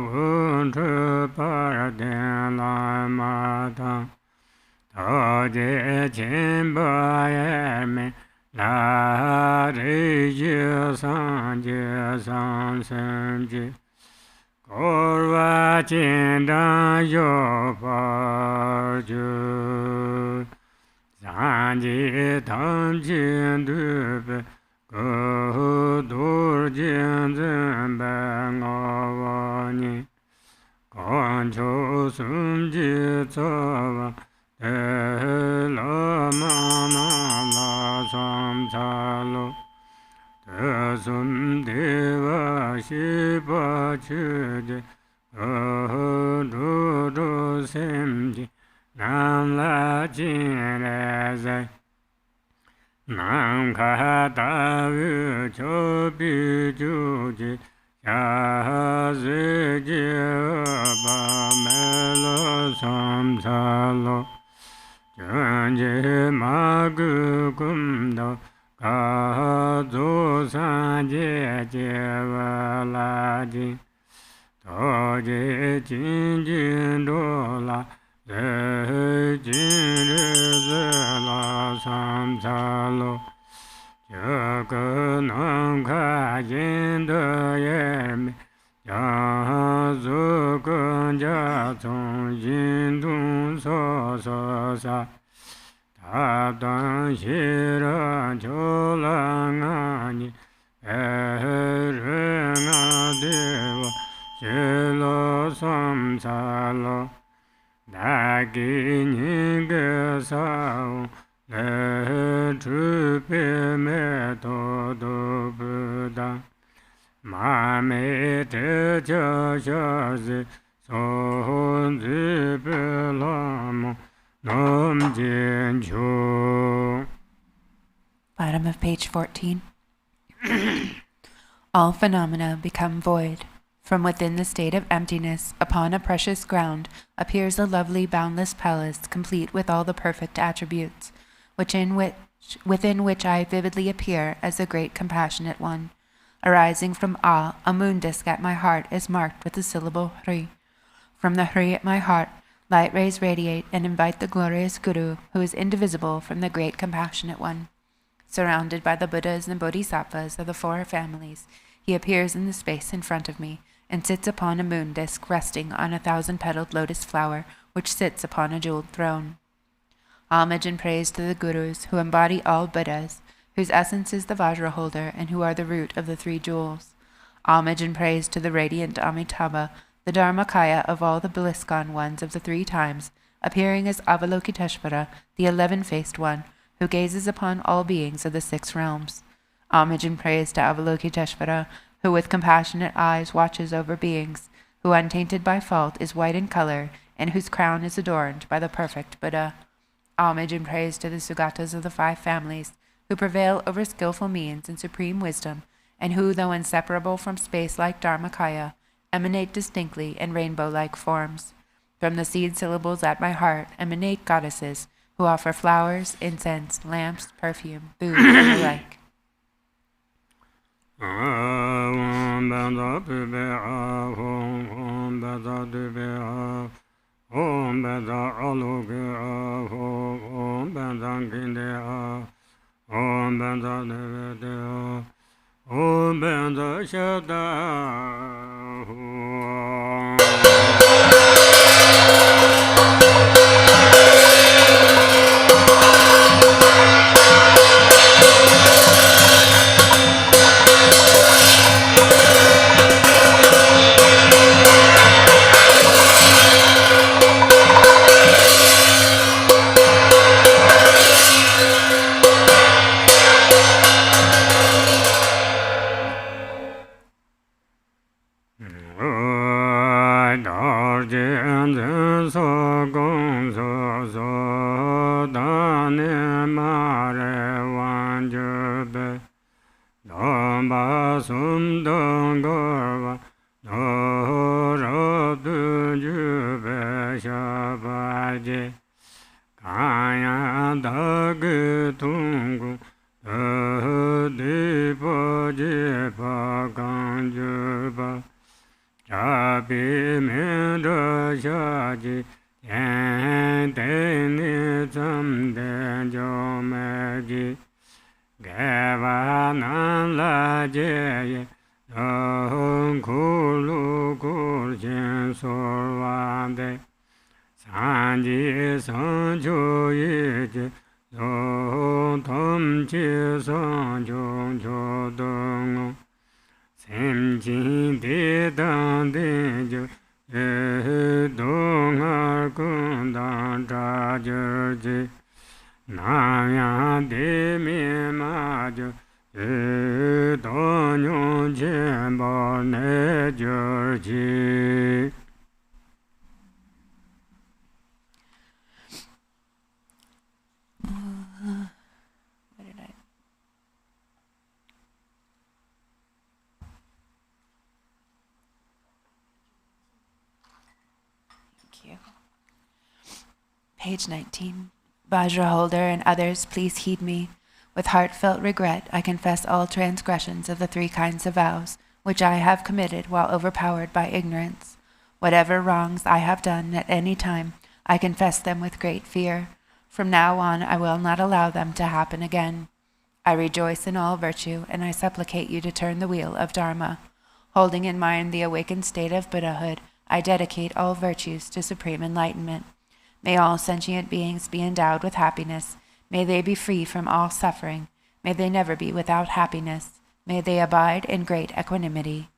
wu zhi pa dian la ma tang to jie qin ba ye me la ri ji sang jie sang sen ji Korva Chinda Yoparju Sanji Tamjin Dube Godur Jinzen Bangavani Concho Sumji Tsava Lama La Samsalo Sum Deva Shiva Chuje Duru Semji Nam La Jinrezai Nam Kata Vu Chobi Juji Yazi Ba Melo Samsalo Janje Magu Kumdo Kazo Sanje Jevalaji Toje Jinjin Dola Zejin Zela Samsalo Jaganam Kajen De Yermi Yazu Kunja Tong Jindun So So Sa Tabdan Shiran Cholangani Erena Deva Shilo Samsalo Dagi Nyinga Sao Le Trupe Metodo Buddha Mame Te Chashazi Son Zibelamo Nom Jinchu. Bottom of page 14. All phenomena become void. From within the state of emptiness, upon a precious ground, appears a lovely boundless palace, complete with all the perfect attributes, within which I vividly appear as the great compassionate one. Arising from A moon disk at my heart is marked with the syllable Hri. From the Hri at my heart, light rays radiate and invite the glorious Guru, who is indivisible from the great compassionate one. Surrounded by the Buddhas and Bodhisattvas of the four families, he appears in the space in front of me, and sits upon a moon disk resting on a 1,000-petaled lotus flower, which sits upon a jeweled throne. Homage and praise to the Gurus, who embody all Buddhas, whose essence is the Vajra holder, and who are the root of the 3 jewels. Homage and praise to the radiant Amitabha, the Dharmakaya of all the bliss-gone ones of the 3 times, appearing as Avalokiteshvara, the 11-faced one, who gazes upon all beings of the 6 realms. Homage and praise to Avalokiteshvara, who with compassionate eyes watches over beings, who untainted by fault is white in color, and whose crown is adorned by the perfect Buddha. Homage and praise to the Sugatas of the 5 families, who prevail over skillful means and supreme wisdom, and who, though inseparable from space like Dharmakaya, emanate distinctly in rainbow-like forms. From the seed syllables at my heart emanate goddesses, who offer flowers, incense, lamps, perfume, food, and the like. Om Banda Aloge Om Banda Ginde Om Banda Nevede Om Banda Shada Kulu Kurchen Sorvande Sanji Sanjo Yeje Tom Chi Sanjong Chodong Semjin De Dan De Dong Ar Kundan Tra Jerje Naya De Mi Ma Jo Donyon Jembo Ne Jerje. Where did I? Thank you. Page 19. Vajra holder and others, please heed me. With heartfelt regret, I confess all transgressions of the three kinds of vows, which I have committed while overpowered by ignorance. Whatever wrongs I have done at any time, I confess them with great fear. From now on, I will not allow them to happen again. I rejoice in all virtue, and I supplicate you to turn the wheel of Dharma. Holding in mind the awakened state of Buddhahood, I dedicate all virtues to supreme enlightenment. May all sentient beings be endowed with happiness. May they be free from all suffering. May they never be without happiness. May they abide in great equanimity.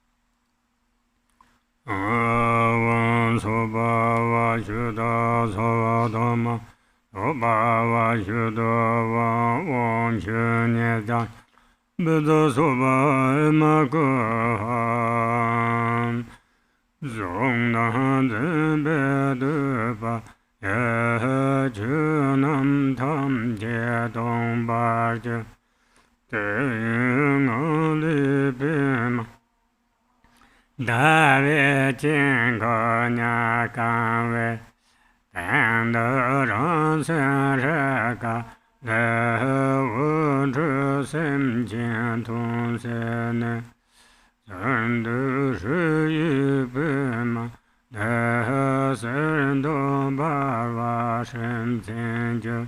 Junam Tam Je Dong Bar Je Teng Ali Bim Da Ve Jing Ko Nya Kan Ve Dan De Ran Sen Re Ka Le Wu Zhi Sim Jin Tong Se Ne Zhen Du Shi Yi Bim Da Sen Do Bar Va Shen Zhen Je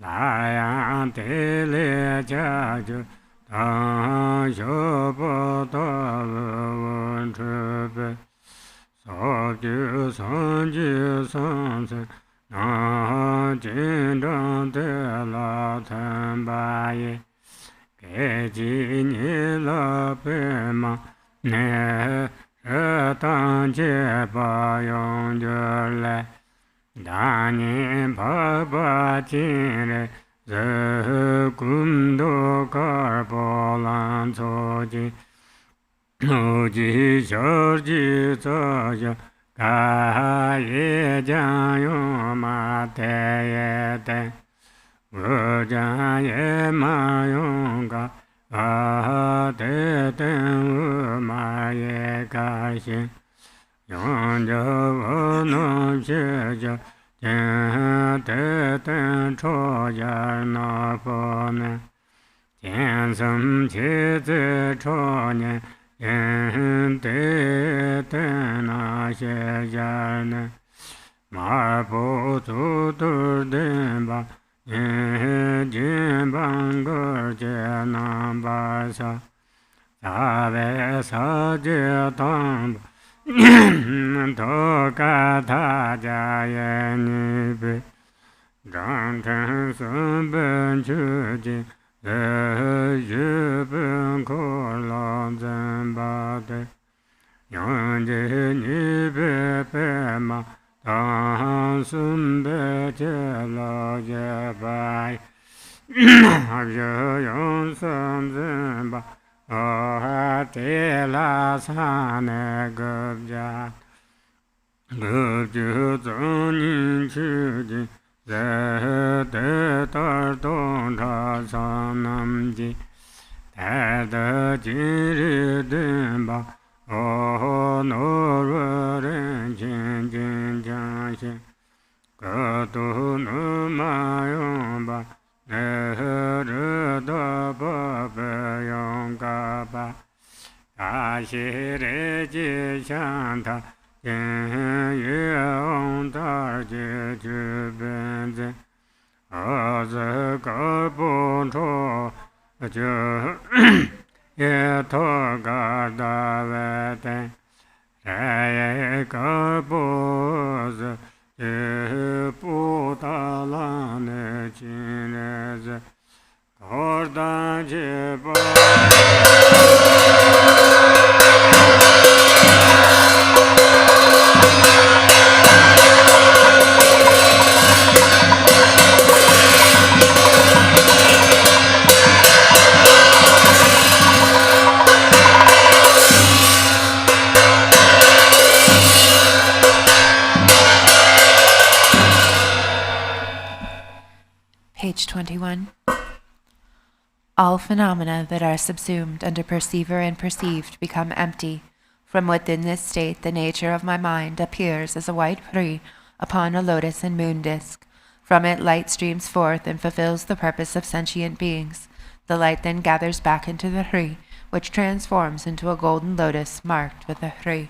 La Yang De Le Jia Je Dang Xiu Bo Da Wen Zhi Bei So Ju San Ji San Se Na Jin Zhang De La Ten Ba Ye Ge Ji Ni La Bei Ma Ne Tang Jie Ba Yong Je Lai Da Nian Pa Ba Jin Re Ze Gun Do Kar Bo Lan Co Ji Nu Ji Xiao Ji Za Ya Ga Ye Jiang Yong Ma Te Ye Den Wu Jiang Ye Ma Yong Ga Ga De Den Wu Ma Ye Ga Xin Yong Je Wu Nu Xie Je Jian De Den Cho Ya Na Po Ne Jian Sum Qi Zi Cho Nian Yin De Den Na Xie Ya Ne Ma Bu Tu Tu Den Ba Yin Jin Bang Ge Jie Nan Ba Sa Sa Wei Sa Jie Tang Ba Do Ka Ta Jia Ye Ni Bei Zhang Chen Sun Ben Chu Jin Ze Yu Ben Ko Lan Zhen Ba De Yang Ji Ni Bei Bei Ma Dang Sun Bei Jie La Jie Bai Ye Yong San Zhen Ba Ha Te La Sa Ne Gup Jia Gup Ju Zong Nin Chu Jin Ze De Tar Dong Cha San Nam Ji Tai De Jin Ri Den Ba O No Ru Ren Jin Jin Jiang Xin Ge Du Nu Ma Yong Ba Ne Ri Da Ba Bei Yong Ga Ba Ga Xi Re Ji Xiang Ta Yin Yue Ong Dar Ji Ju Ben Zhen A Zi Ge Bu Cho Ju ye toga da vete ye kabos ye putalane chineze orda jeba. Page 21. All phenomena that are subsumed under perceiver and perceived become empty. From within this state the nature of my mind appears as a white Hri upon a lotus and moon disk. From it light streams forth and fulfills the purpose of sentient beings. The light then gathers back into the Hri, which transforms into a golden lotus marked with a Hri.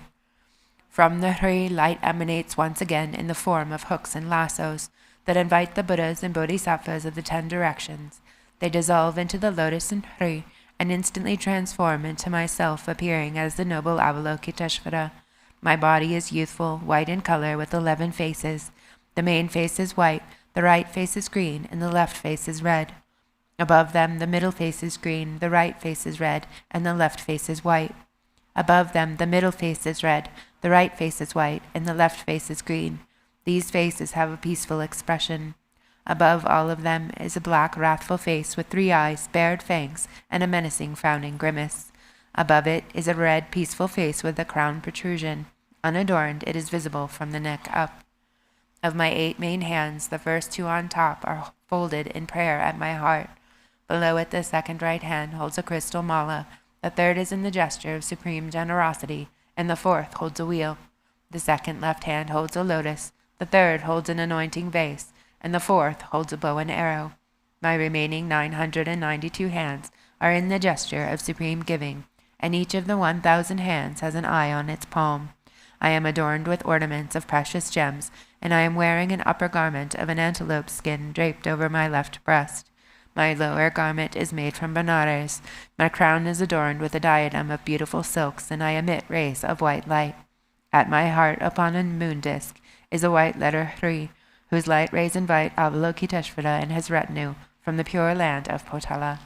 From the Hri, light emanates once again in the form of hooks and lassos that invite the Buddhas and Bodhisattvas of the 10 directions. They dissolve into the lotus and Hri and instantly transform into myself, appearing as the noble Avalokiteshvara. My body is youthful, white in color, with 11 faces. The main face is white, the right face is green, and the left face is red. Above them, the middle face is green, the right face is red, and the left face is white. Above them, the middle face is red, the right face is white, and the left face is green. These faces have a peaceful expression. Above all of them is a black, wrathful face with 3 eyes, bared fangs, and a menacing, frowning grimace. Above it is a red, peaceful face with a crown protrusion. Unadorned, it is visible from the neck up. Of my 8 main hands, the first 2 on top are folded in prayer at my heart. Below it, the second right hand holds a crystal mala, the third is in the gesture of supreme generosity, and the fourth holds a wheel. The second left hand holds a lotus, the third holds an anointing vase, and the fourth holds a bow and arrow. My remaining 992 hands are in the gesture of supreme giving, and each of the 1,000 hands has an eye on its palm. I am adorned with ornaments of precious gems, and I am wearing an upper garment of an antelope skin draped over my left breast. My lower garment is made from Benares. My crown is adorned with a diadem of beautiful silks, and I emit rays of white light. At my heart, upon a moon disk, is a white letter Hri, whose light rays invite Avalokiteshvara and his retinue from the pure land of Potala.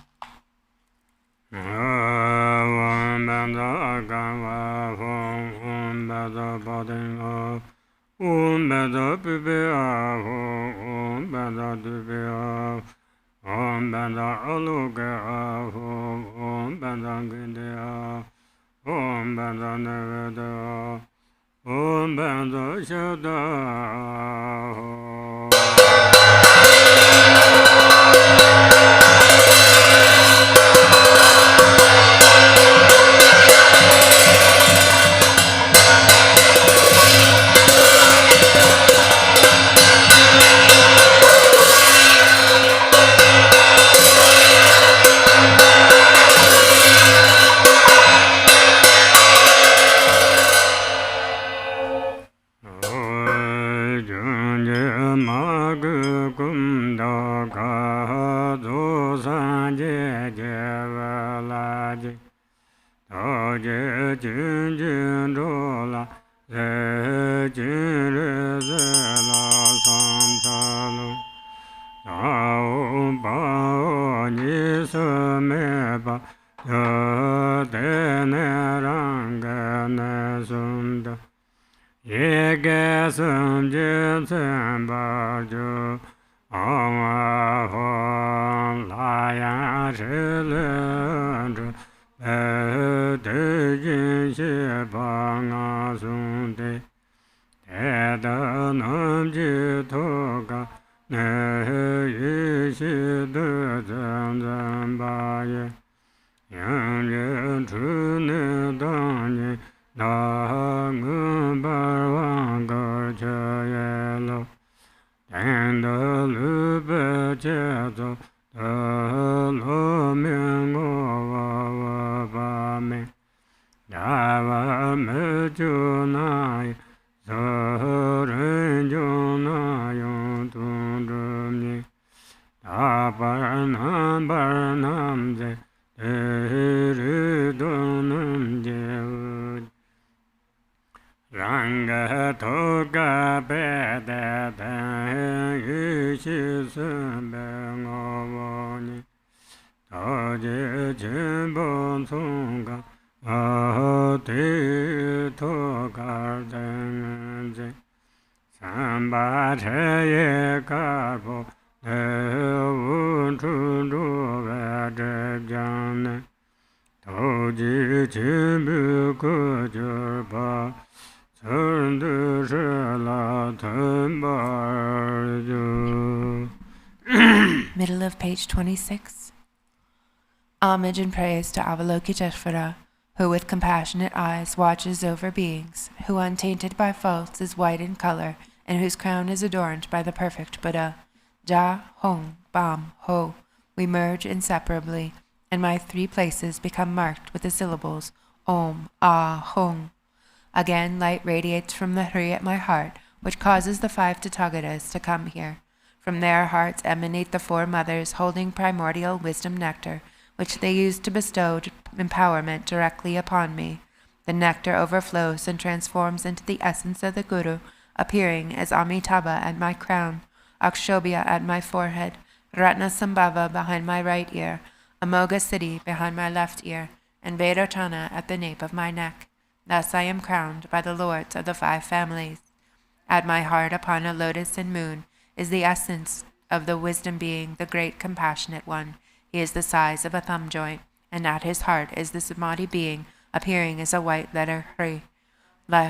Ranga Toga Beda Yishi Sumbe Toji Jimbon Sunga Ati Toga Denze Samba Cheye Karpo Devu Chundu Vedjane Toji Jimbu Kujurba Middle of page 26. Homage and praise to Avalokiteshvara, who with compassionate eyes watches over beings, who untainted by faults is white in color, and whose crown is adorned by the perfect Buddha. Ja, Hong, Bam, Ho, we merge inseparably, and my 3 places become marked with the syllables Om, Ah, Hong. Again, light radiates from the Hri at my heart, which causes the 5 Tathagatas to come here. From their hearts emanate the 4 mothers holding primordial wisdom nectar, which they use to bestow empowerment directly upon me. The nectar overflows and transforms into the essence of the Guru, appearing as Amitabha at my crown, Akshobhya at my forehead, Ratna Sambhava behind my right ear, Amoga Siddhi behind my left ear, and Vedotana at the nape of my neck. Thus I am crowned by the lords of the 5 families. At my heart upon a lotus and moon is the essence of the wisdom being, the great compassionate one. He is the size of a thumb joint, and at his heart is the samadhi being, appearing as a white letter Hri.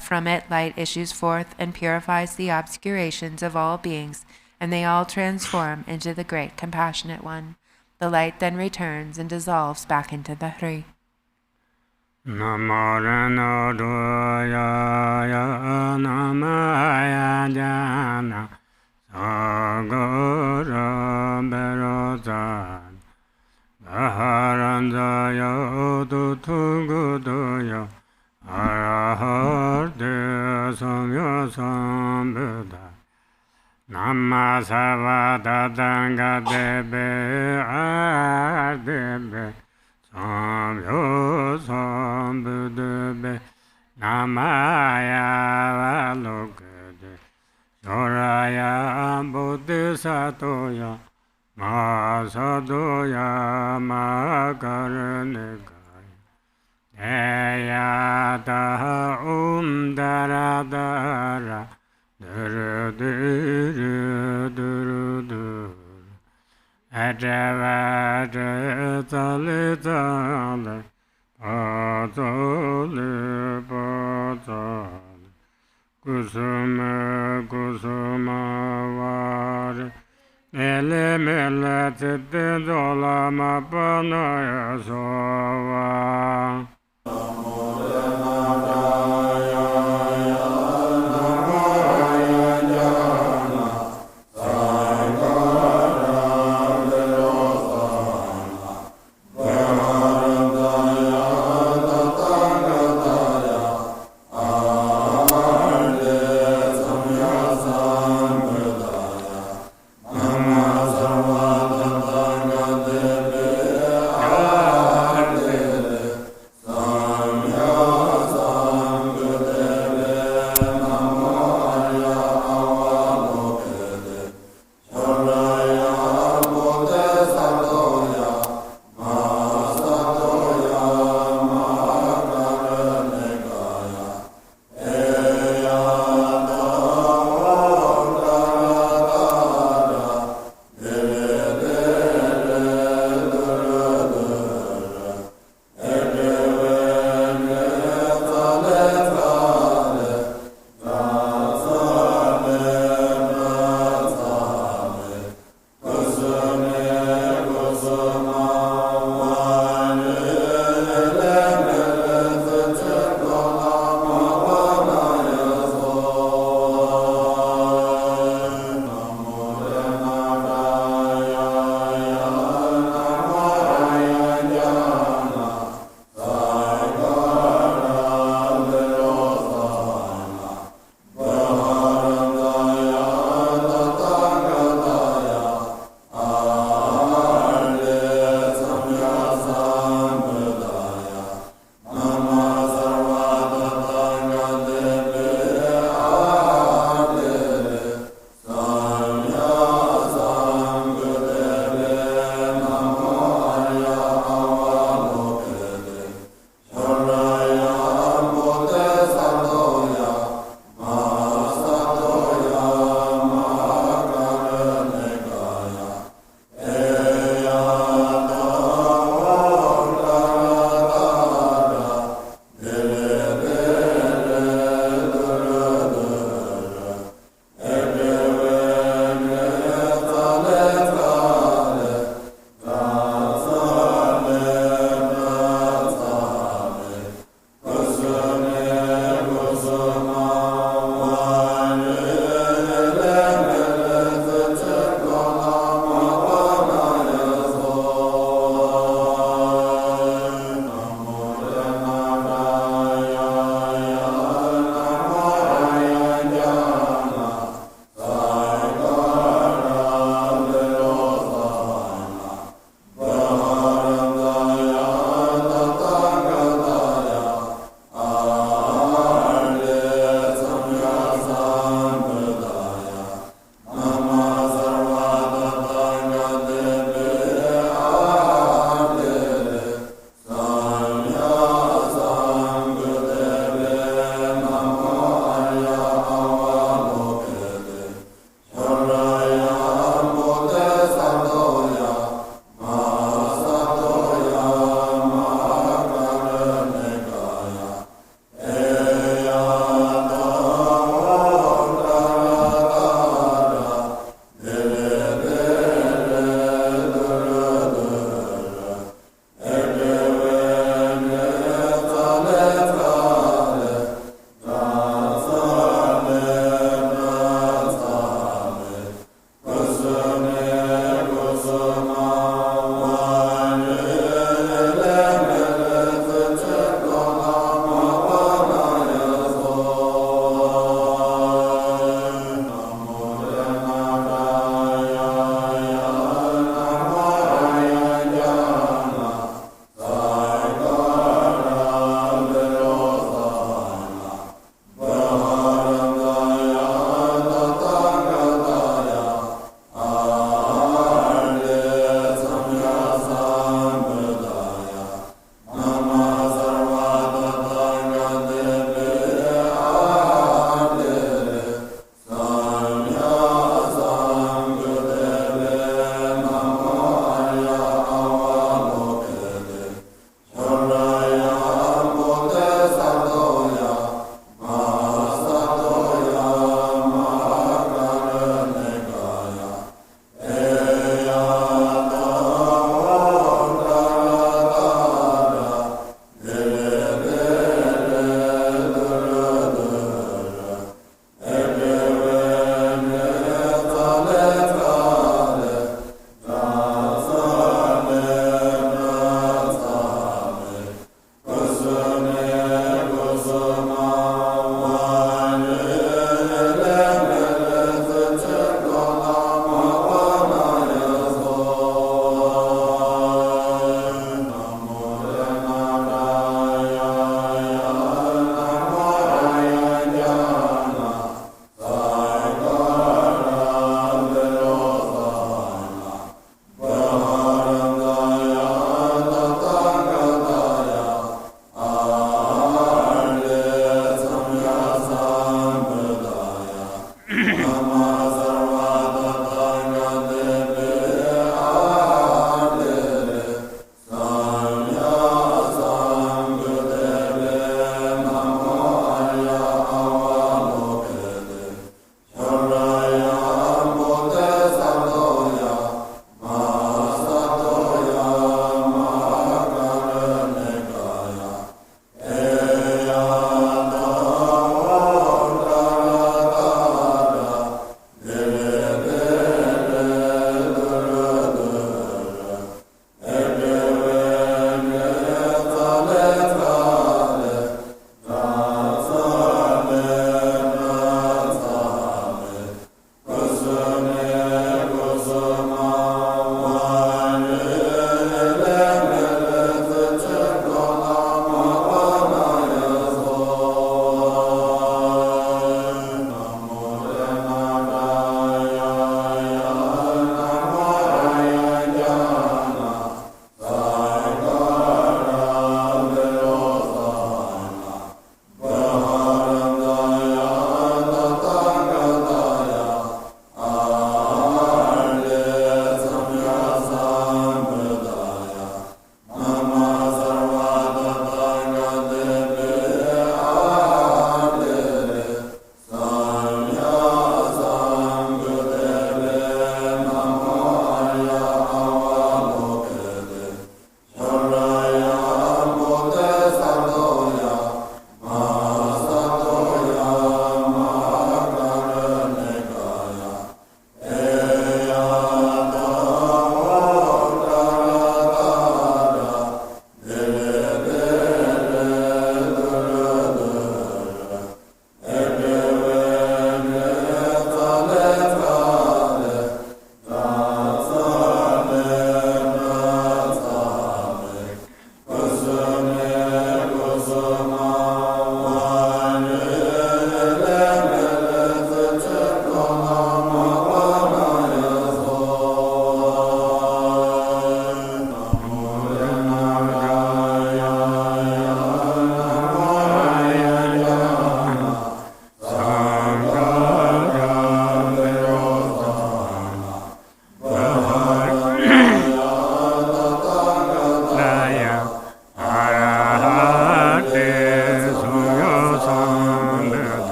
From it light issues forth and purifies the obscurations of all beings, and they all transform into the great compassionate one. The light then returns and dissolves back into the Hri. Namarana Doya Namaya Jana Sagara Berozan Baharanjaya Ututugudoya Araharte Samya Sambuddha Namasavada Danga Debe Ardebe Samyo Sambuddha Namaya Valokade Yoraya Bodhisatoya Masadoya Makaranegaya Deyata Daradara Duru Duru Duru Duru Ajavada Talitale Patale Patale Kusuma Kusuma Vare Ele Mela Tete Dola Mapanaya Sova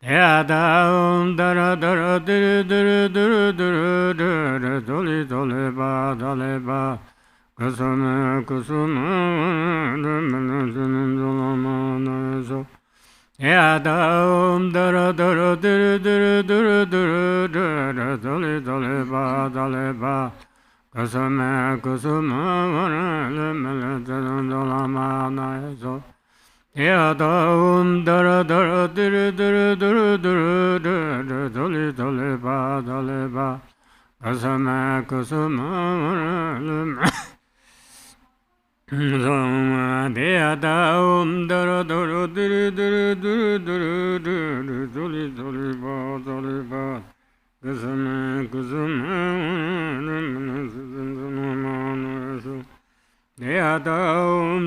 Deada dara dara diri diri diri diri diri doli doli ba doli ba kusuma kusuma so Deada dara dara diri diri diri diri diri doli doli ba doli ba kusuma kusuma so Yada dara dara diri diri diri diri diri doli doli ba doli ba kusuma kusuma Zoma deyada dara dara diri diri diri diri diri doli doli ba doli ba kusuma kusuma Deyada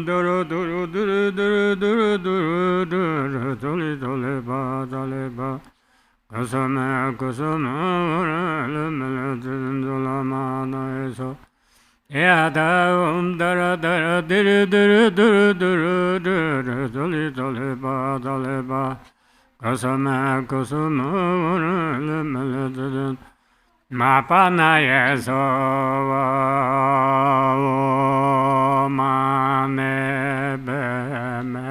dara dara diri diri diri diri diri doli doli ba doli ba kusuma kusuma Yada dara dara diri diri diri diri diri doli doli ba doli ba kusuma kusuma Mapana yeso mane be me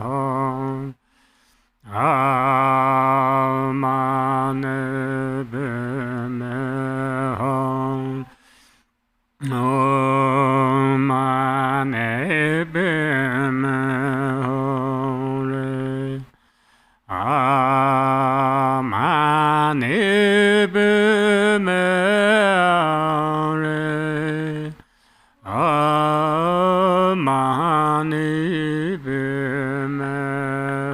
hon mane be me hon mane be me hon mane be me mani be me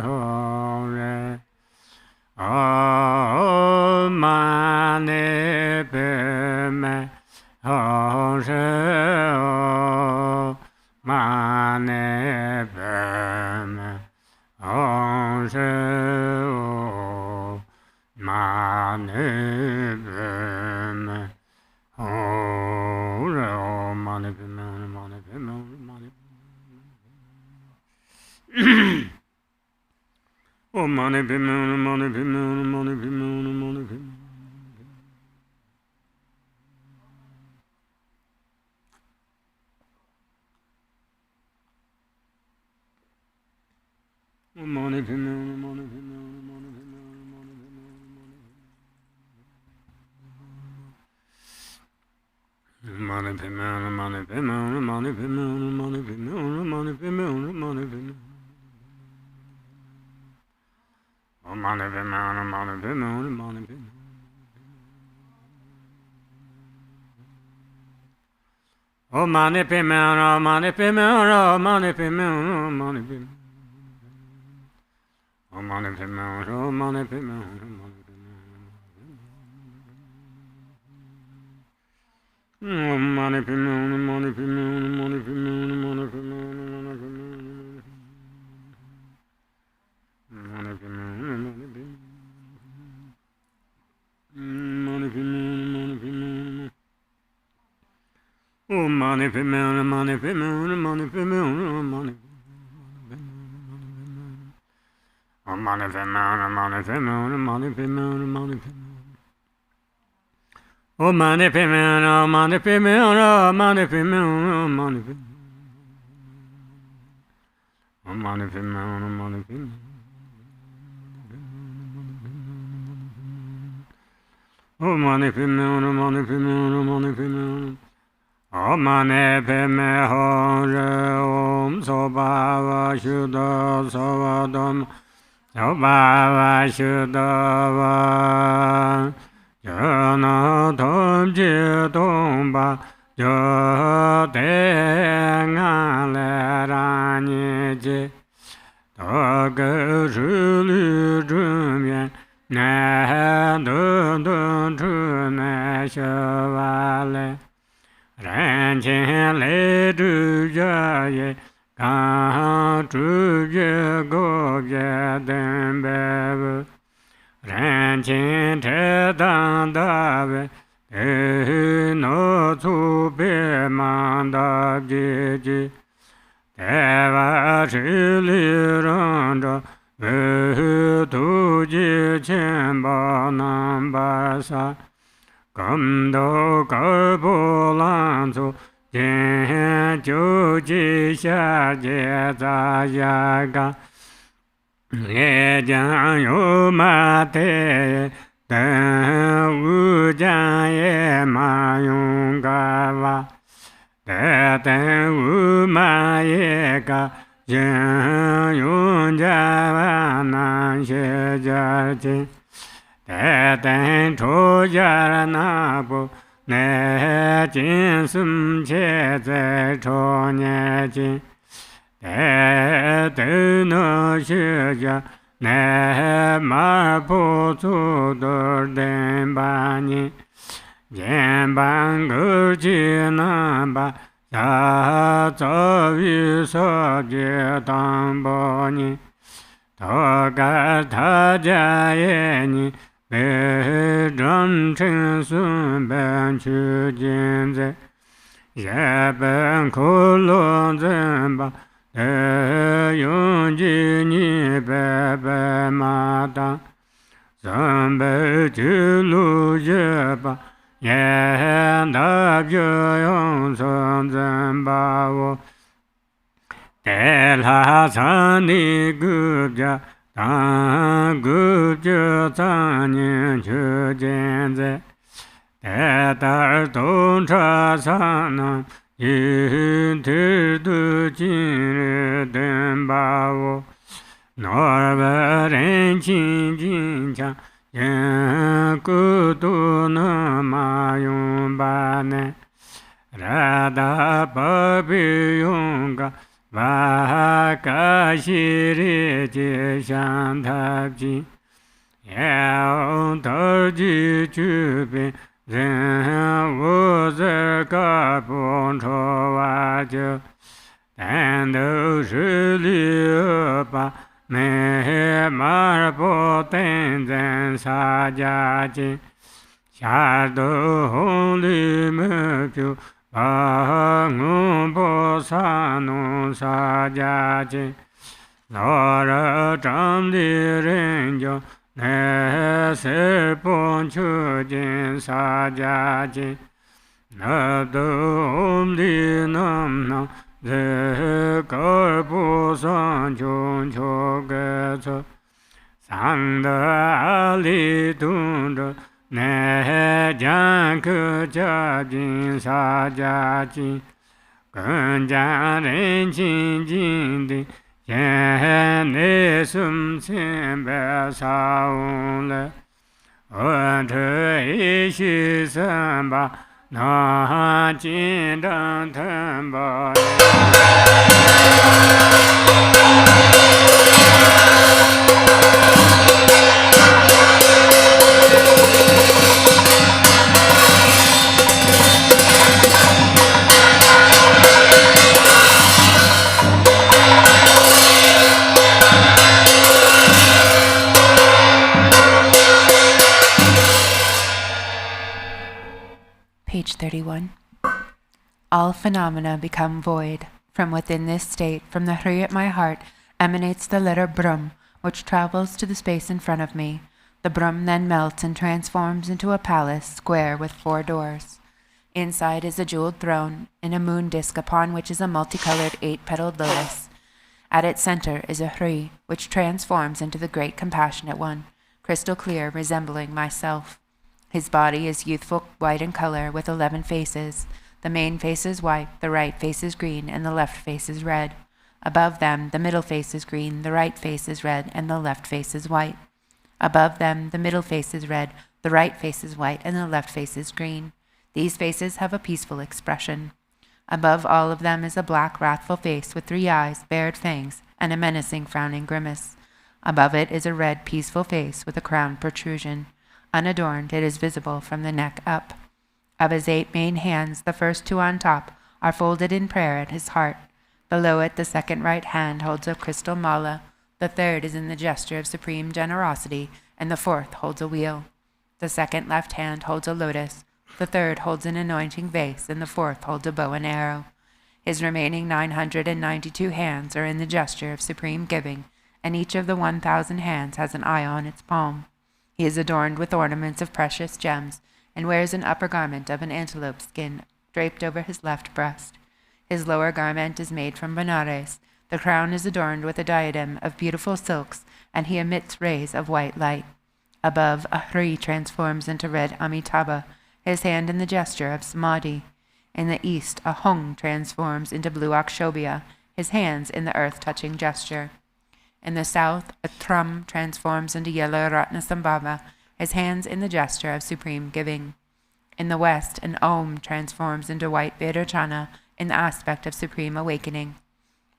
hore mani be me hore mani be me hore mani be me hore mani be me mani be me mani Oh, money be moon, money be moon, money be moon, money be moon. Oh, money be moon, money be moon, money be moon, money be moon, money be moon, money be moon, money be moon, money be moon, money be moon, money be moon. Oh, money be moon, money be moon, money be moon. Oh, money be moon, oh, money be moon, oh, money be moon, oh, money be moon. Oh, money be moon, oh, money be moon, oh, money be moon. Oh, money be moon, money be moon, money be moon, money be moon, money be moon. Money be moon, money be moon. Money be moon, money be moon. Oh, money be moon, money be moon, money be moon, money. Oh, money be moon, money be moon, money be moon, money be moon. Oh, money be moon, oh, money be moon, oh, money be moon, oh, money be moon. Oh, money be moon, money be moon. Oh, money be moon, money be moon, money be moon. Oh, money be me hore om sobhava shuddha savadam sobhava shuddha jana tham je tomba jate ngale ranye je taga shuli jumyen na dun dun chune shavale ran chen le du ja ye ka tu je go je den be ran chen te dan da be e no tu be man da ji ji te va chi li ran da be tu ji chenpa namba sa kamdo karpo lanzo jen ju ji xia jie za ya ga ye jiang yu ma te den wu jiang ye ma yong ga wa de den wu ma ye ga yin yong jia wa nan xie jia jin de den chu jia na bu ne jin sum che zai chu nie jin de de no xie jia ne ma bu zu de den ba ni yan ban ge ji na ba ya zhe yu se jie dang bo ni ta ga ta jia ye ni bei zhang chen sun ben qu jin zai ye ben ku lu zhen ba de yong ji ni bei bei ma dang zhen bei ji lu ye ba ye da ju yong sun zhen ba wo de la san ni gu jia dang gu ju zang nian qu jian zai de da dong cha san nan yin ti du jin ri den ba wo nor ba ren qin jin chang yin gu du na ma yong ba ne ra da ba bi yong ga va ga xi ri ji xiang ta ji ye de ji ju bin ren wu zi ga bu chu wa jiu dan de shi li ba me ma bu den zhen sa jia jin xia de hong li me piu ba ngu bo sa nu sa jia jin lo re zhang li ren jiu ne se pon chu jin sa jia jin ne de om li nam nam ze ge bu san chung chu ge ce sang de a li dun zhe ne jiang ke jia jin sa jia jin gen jia ren qin jin di yan ne sum qian bei sa wu le wen te yi xi san ba na jin dang ten ba Page 31. All phenomena become void. From within this state, from the Hri at my heart, emanates the letter Brahm, which travels to the space in front of me. The Brahm then melts and transforms into a palace, square with 4 doors. Inside is a jeweled throne, in a moon disk upon which is a multicolored 8-petaled lotus. At its center is a Hri, which transforms into the great compassionate one, crystal clear, resembling myself. His body is youthful white in color, with 11 faces. The main face is white, the right face is green, and the left face is red. Above them, the middle face is green, the right face is red, and the left face is white. Above them, the middle face is red, the right face is white, and the left face is green. These faces have a peaceful expression. Above all of them is a black, wrathful face with 3 eyes, bared fangs, and a menacing, frowning grimace. Above it is a red, peaceful face with a crowned protrusion. Unadorned, it is visible from the neck up. Of his 8 main hands, the first 2 on top are folded in prayer at his heart. Below it, the second right hand holds a crystal mala, the third is in the gesture of supreme generosity, and the fourth holds a wheel. The second left hand holds a lotus, the third holds an anointing vase, and the fourth holds a bow and arrow. His remaining 992 hands are in the gesture of supreme giving, and each of the 1,000 hands has an eye on its palm. He is adorned with ornaments of precious gems, and wears an upper garment of an antelope skin draped over his left breast. His lower garment is made from Benares. The crown is adorned with a diadem of beautiful silks, and he emits rays of white light. Above, a Hri transforms into red Amitabha, his hand in the gesture of Samadhi. In the east, a Hong transforms into blue Akshobhya, his hands in the earth-touching gesture. In the south, a Thrum transforms into yellow Ratnasambhava, his hands in the gesture of supreme giving. In the west, an Om transforms into white Vedarchana in the aspect of supreme awakening.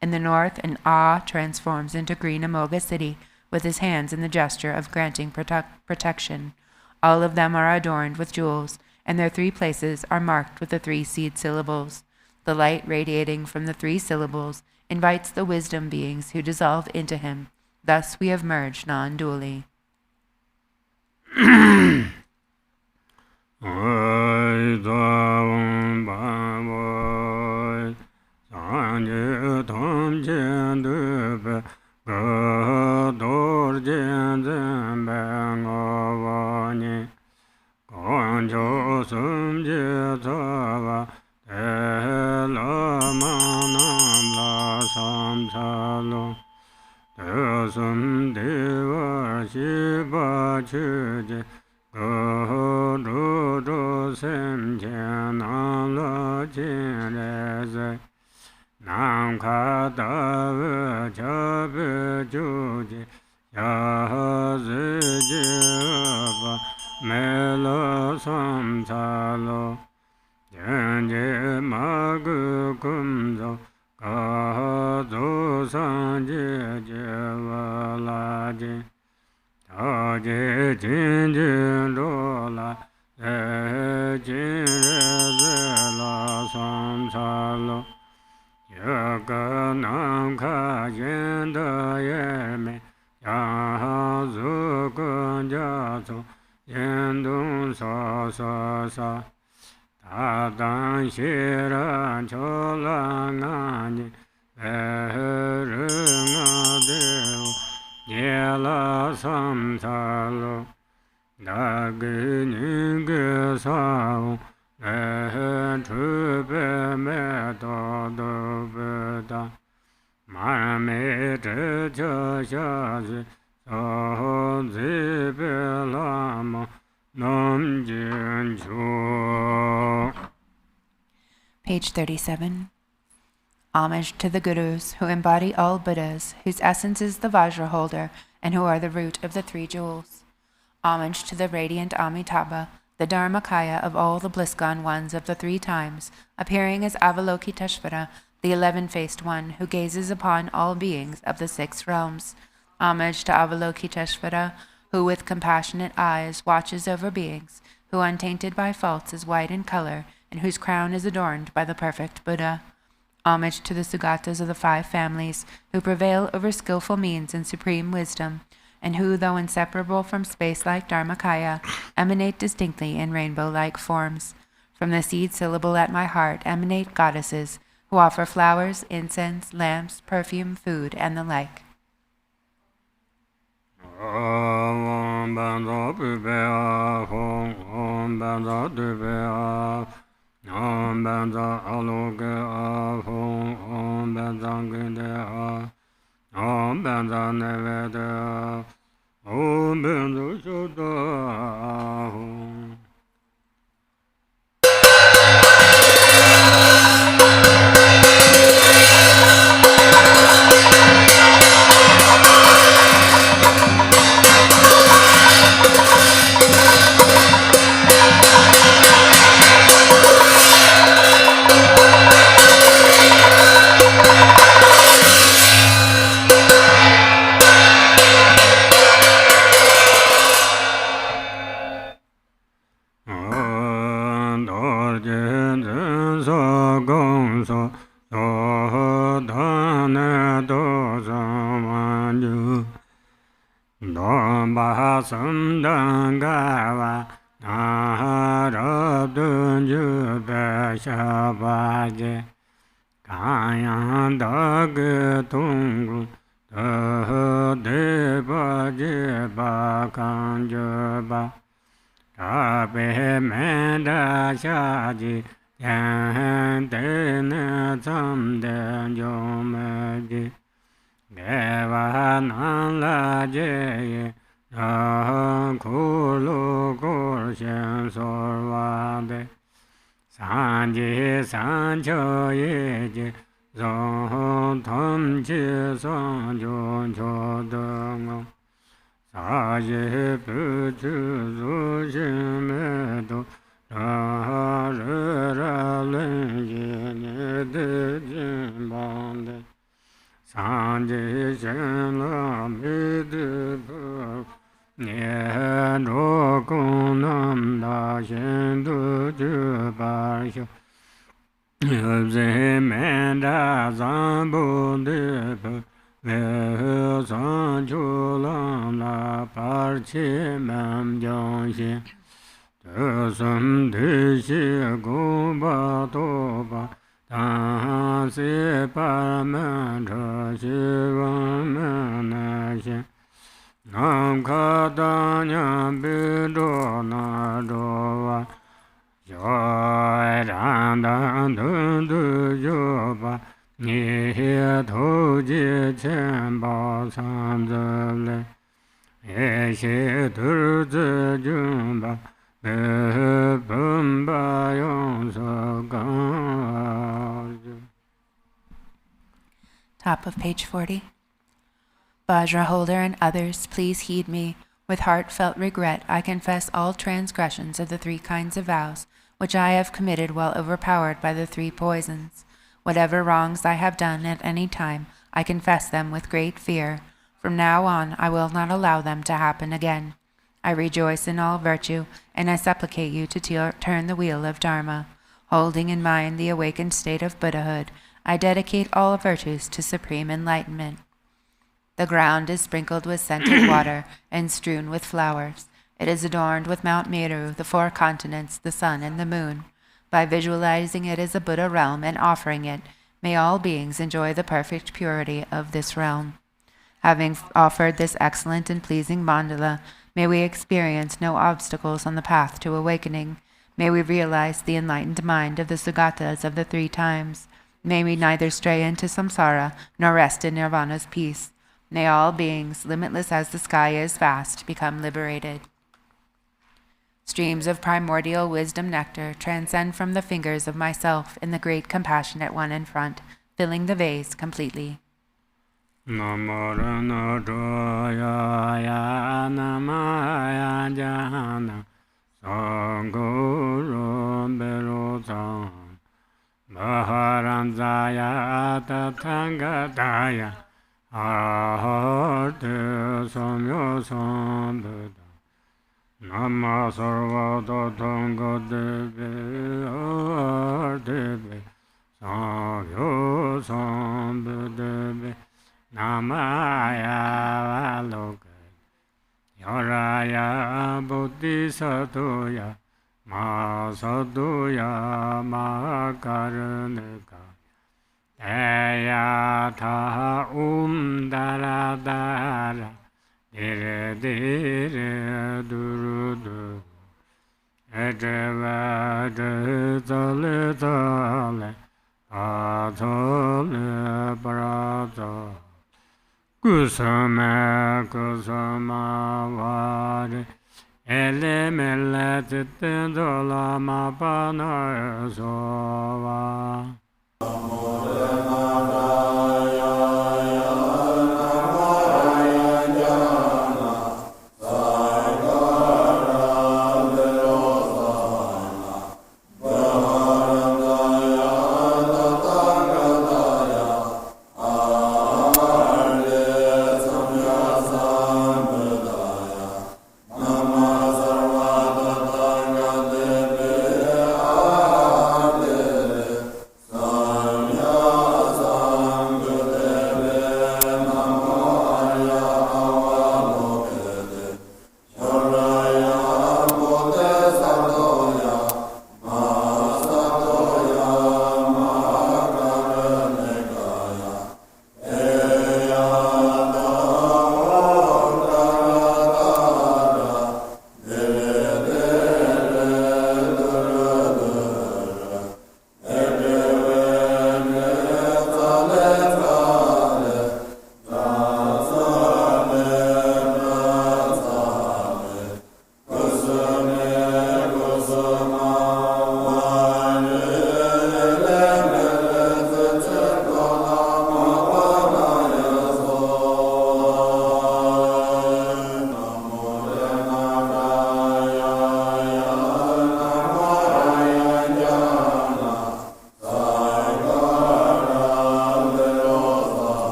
In the north, an Ah transforms into green Amoga city, with his hands in the gesture of granting protection. All of them are adorned with jewels, and their 3 places are marked with the 3 seed syllables. The light radiating from the 3 syllables invites the wisdom beings who dissolve into him. Thus we have merged non-dually. Page 37. Homage to the Gurus, who embody all Buddhas, whose essence is the Vajra holder, and who are the root of the 3 jewels. Homage to the radiant Amitabha, the Dharmakaya of all the bliss-gone ones of the 3 times, appearing as Avalokiteshvara, the 11-faced one, who gazes upon all beings of the 6 realms. Homage to Avalokiteshvara, who with compassionate eyes watches over beings, who untainted by faults is white in color, and whose crown is adorned by the perfect Buddha. Homage to the Sugatas of the 5 families, who prevail over skillful means and supreme wisdom, and who, though inseparable from space-like Dharmakaya, emanate distinctly in rainbow-like forms. From the seed syllable at my heart emanate goddesses, who offer flowers, incense, lamps, perfume, food, and the like. deba jeba kanjaba tabe menda shaji yan dene zamden yomeji deva nan la jeye na kulu kurshen sorvade sanji sancho yeji zong tom chi song jun cho dong sa ye bu chu zu xin me do ra re ra len ye ne de jin bang de san ji shen la me de bu nie ro gong nam da xian du ju ba xiu zhe men da zang bu de bu ve san chu lang la par chi mam jiang xin de sun de xi gu ba do ba dan si pa men zhe xi wan men na xin nam ka da nyam bi do na do wa ran dan dun du yo ba ni he tou ji qian bao san zi le ye xie du zi jun ba be bun ba yong se gang. Top of page 40. Vajra holder and others, please heed me. With heartfelt regret, I confess all transgressions of the three kinds of vows, which I have committed while overpowered by the three poisons. Whatever wrongs I have done at any time, I confess them with great fear. From now on, I will not allow them to happen again. I rejoice in all virtue, and I supplicate you to turn the wheel of Dharma. Holding in mind the awakened state of Buddhahood, I dedicate all virtues to supreme enlightenment. The ground is sprinkled with scented water and strewn with flowers. It is adorned with Mount Meru, the four continents, the sun, and the moon. By visualizing it as a Buddha realm and offering it, may all beings enjoy the perfect purity of this realm. Having offered this excellent and pleasing mandala, may we experience no obstacles on the path to awakening. May we realize the enlightened mind of the Sagatas of the three times. May we neither stray into samsara nor rest in nirvana's peace. May all beings, limitless as the sky is vast, become liberated. Streams of primordial wisdom nectar transcend from the fingers of myself in the great compassionate one in front, filling the vase completely. Namo rana joya ya namaya jana sangoro bero sang maharanzaya tathangataya aharte samyo sambuddha Nama sarva tathanga deve ardeve samyo sambuddha Namaya Valoka Yaraya Bodhisattva Masadoya Makarnika Ayatha Daradara Dire Dire Durudu Edeva Dale Dale Atole Parata Kusama kusama vare ele mele tete lama pana sova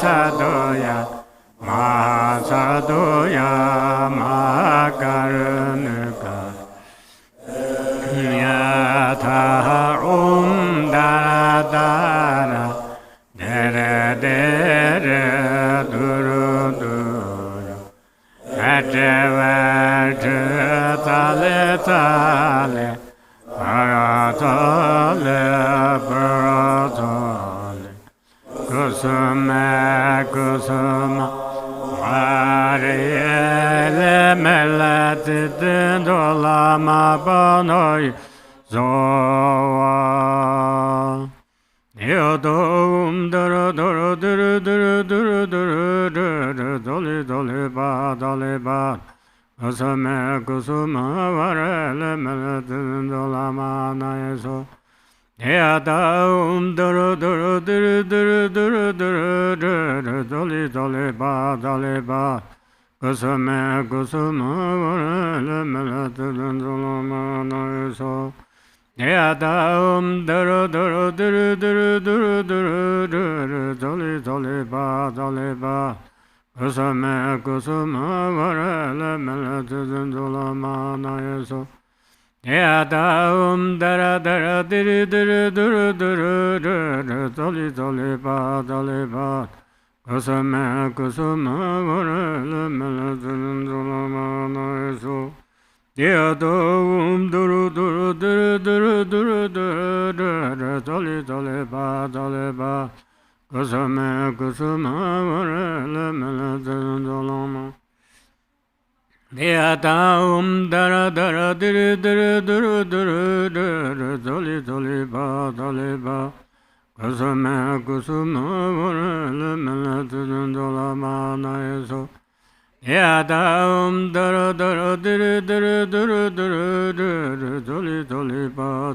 sadoya ma sadoya ma karunika yatha dara dara dere dere duru duru atavata tale tale paratale paratale kusuma kusuma varele melati Lama BuNima Yodom dara dara dara dara dara dara dara dole dole ba asame kusuma varele melati Lama naeso Yadom dara dara dara dara dara dara dara dole dole ba kusame kusuma varele melati Lama naeso Yadam dara dara dara dara dara dara dara dole dole ba kusame kusuma varele melati Lama naeso Yadam dara dara dara dara dara dara dara dole dole ba kusame kusuma varele melati Lama naeso Yadam dara dara dara dara dara dara dole dole ba kusame kusuma varele melati Lama Yadam dara dara dara dara dara dara dara dole dole ba kusame kusuma varele melati Lama naeso Yadam dara dara dara dara dara dara dara dole dole ba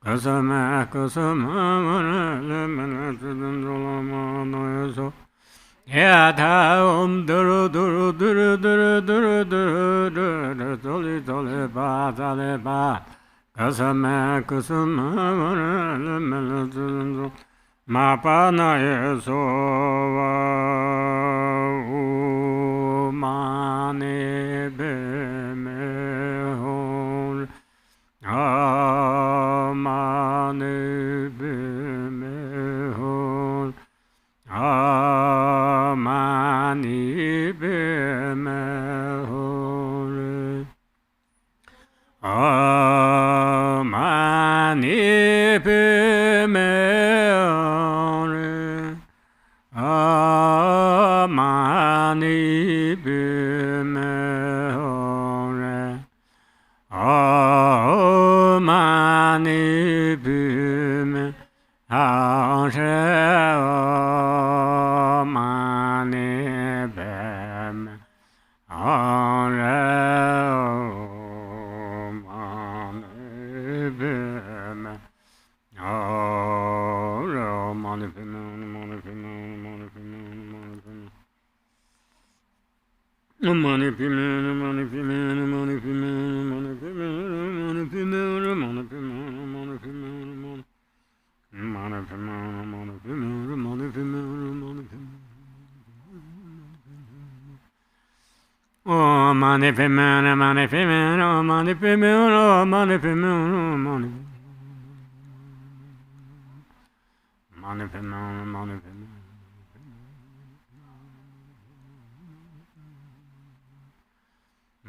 kusame kusuma varele melati Lama naeso Yadam dara dara dara dara dara dara dara dole dole ba kusame kusuma varele melati Ma pa na yeso va ma ne be me hon ma ne be me hon ma ne be me hon ma ne be me Mani bime hore, oh mani bime hore, oh mani bime hore, oh mani bime hore, oh mani bime. Money pimana, money pimana, money pimana, money pimana, money pimana, money pimana, money pimana, money pimana, money pimana, money pimana, money pimana. Oh, money pimana, money pimana, money pimana, money pimana, money. Money pimana, money pimana.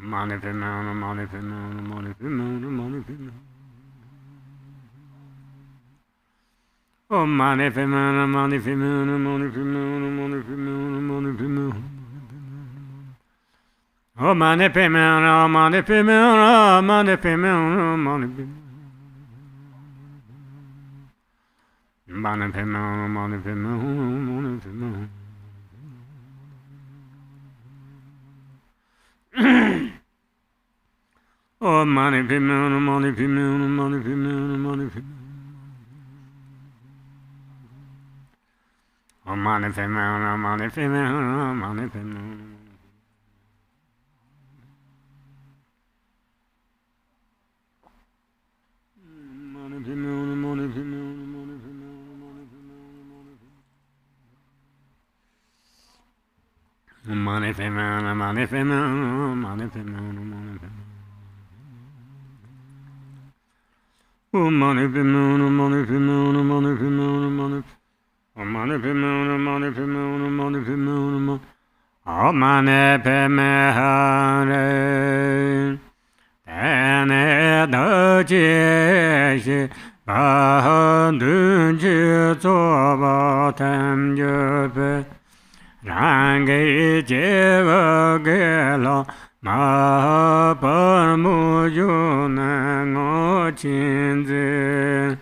Money pimana, money pimana, money pimana, money pimana. Oh, money pimana, money pimana, money pimana, money pimana, money pimana. Oh, money pimana, money pimana, money pimana, money pimana. Money pimana, money pimana, money pimana. Oh, money pimana, money pimana, money pimana, money pimana. Oh, money pimana, money pimana, money pimana. Money pimana, money pimana, money pimana, money pimana, money pimana. Money female, money female, money female, money female. Money female, money female, money female, money. Money female, money female, money female. Oh, money female. Tane da jie shi ba dun ji zuo ba tam je pe. Rang ge jie wa ge la ma pa mu ju na ngo qin zi.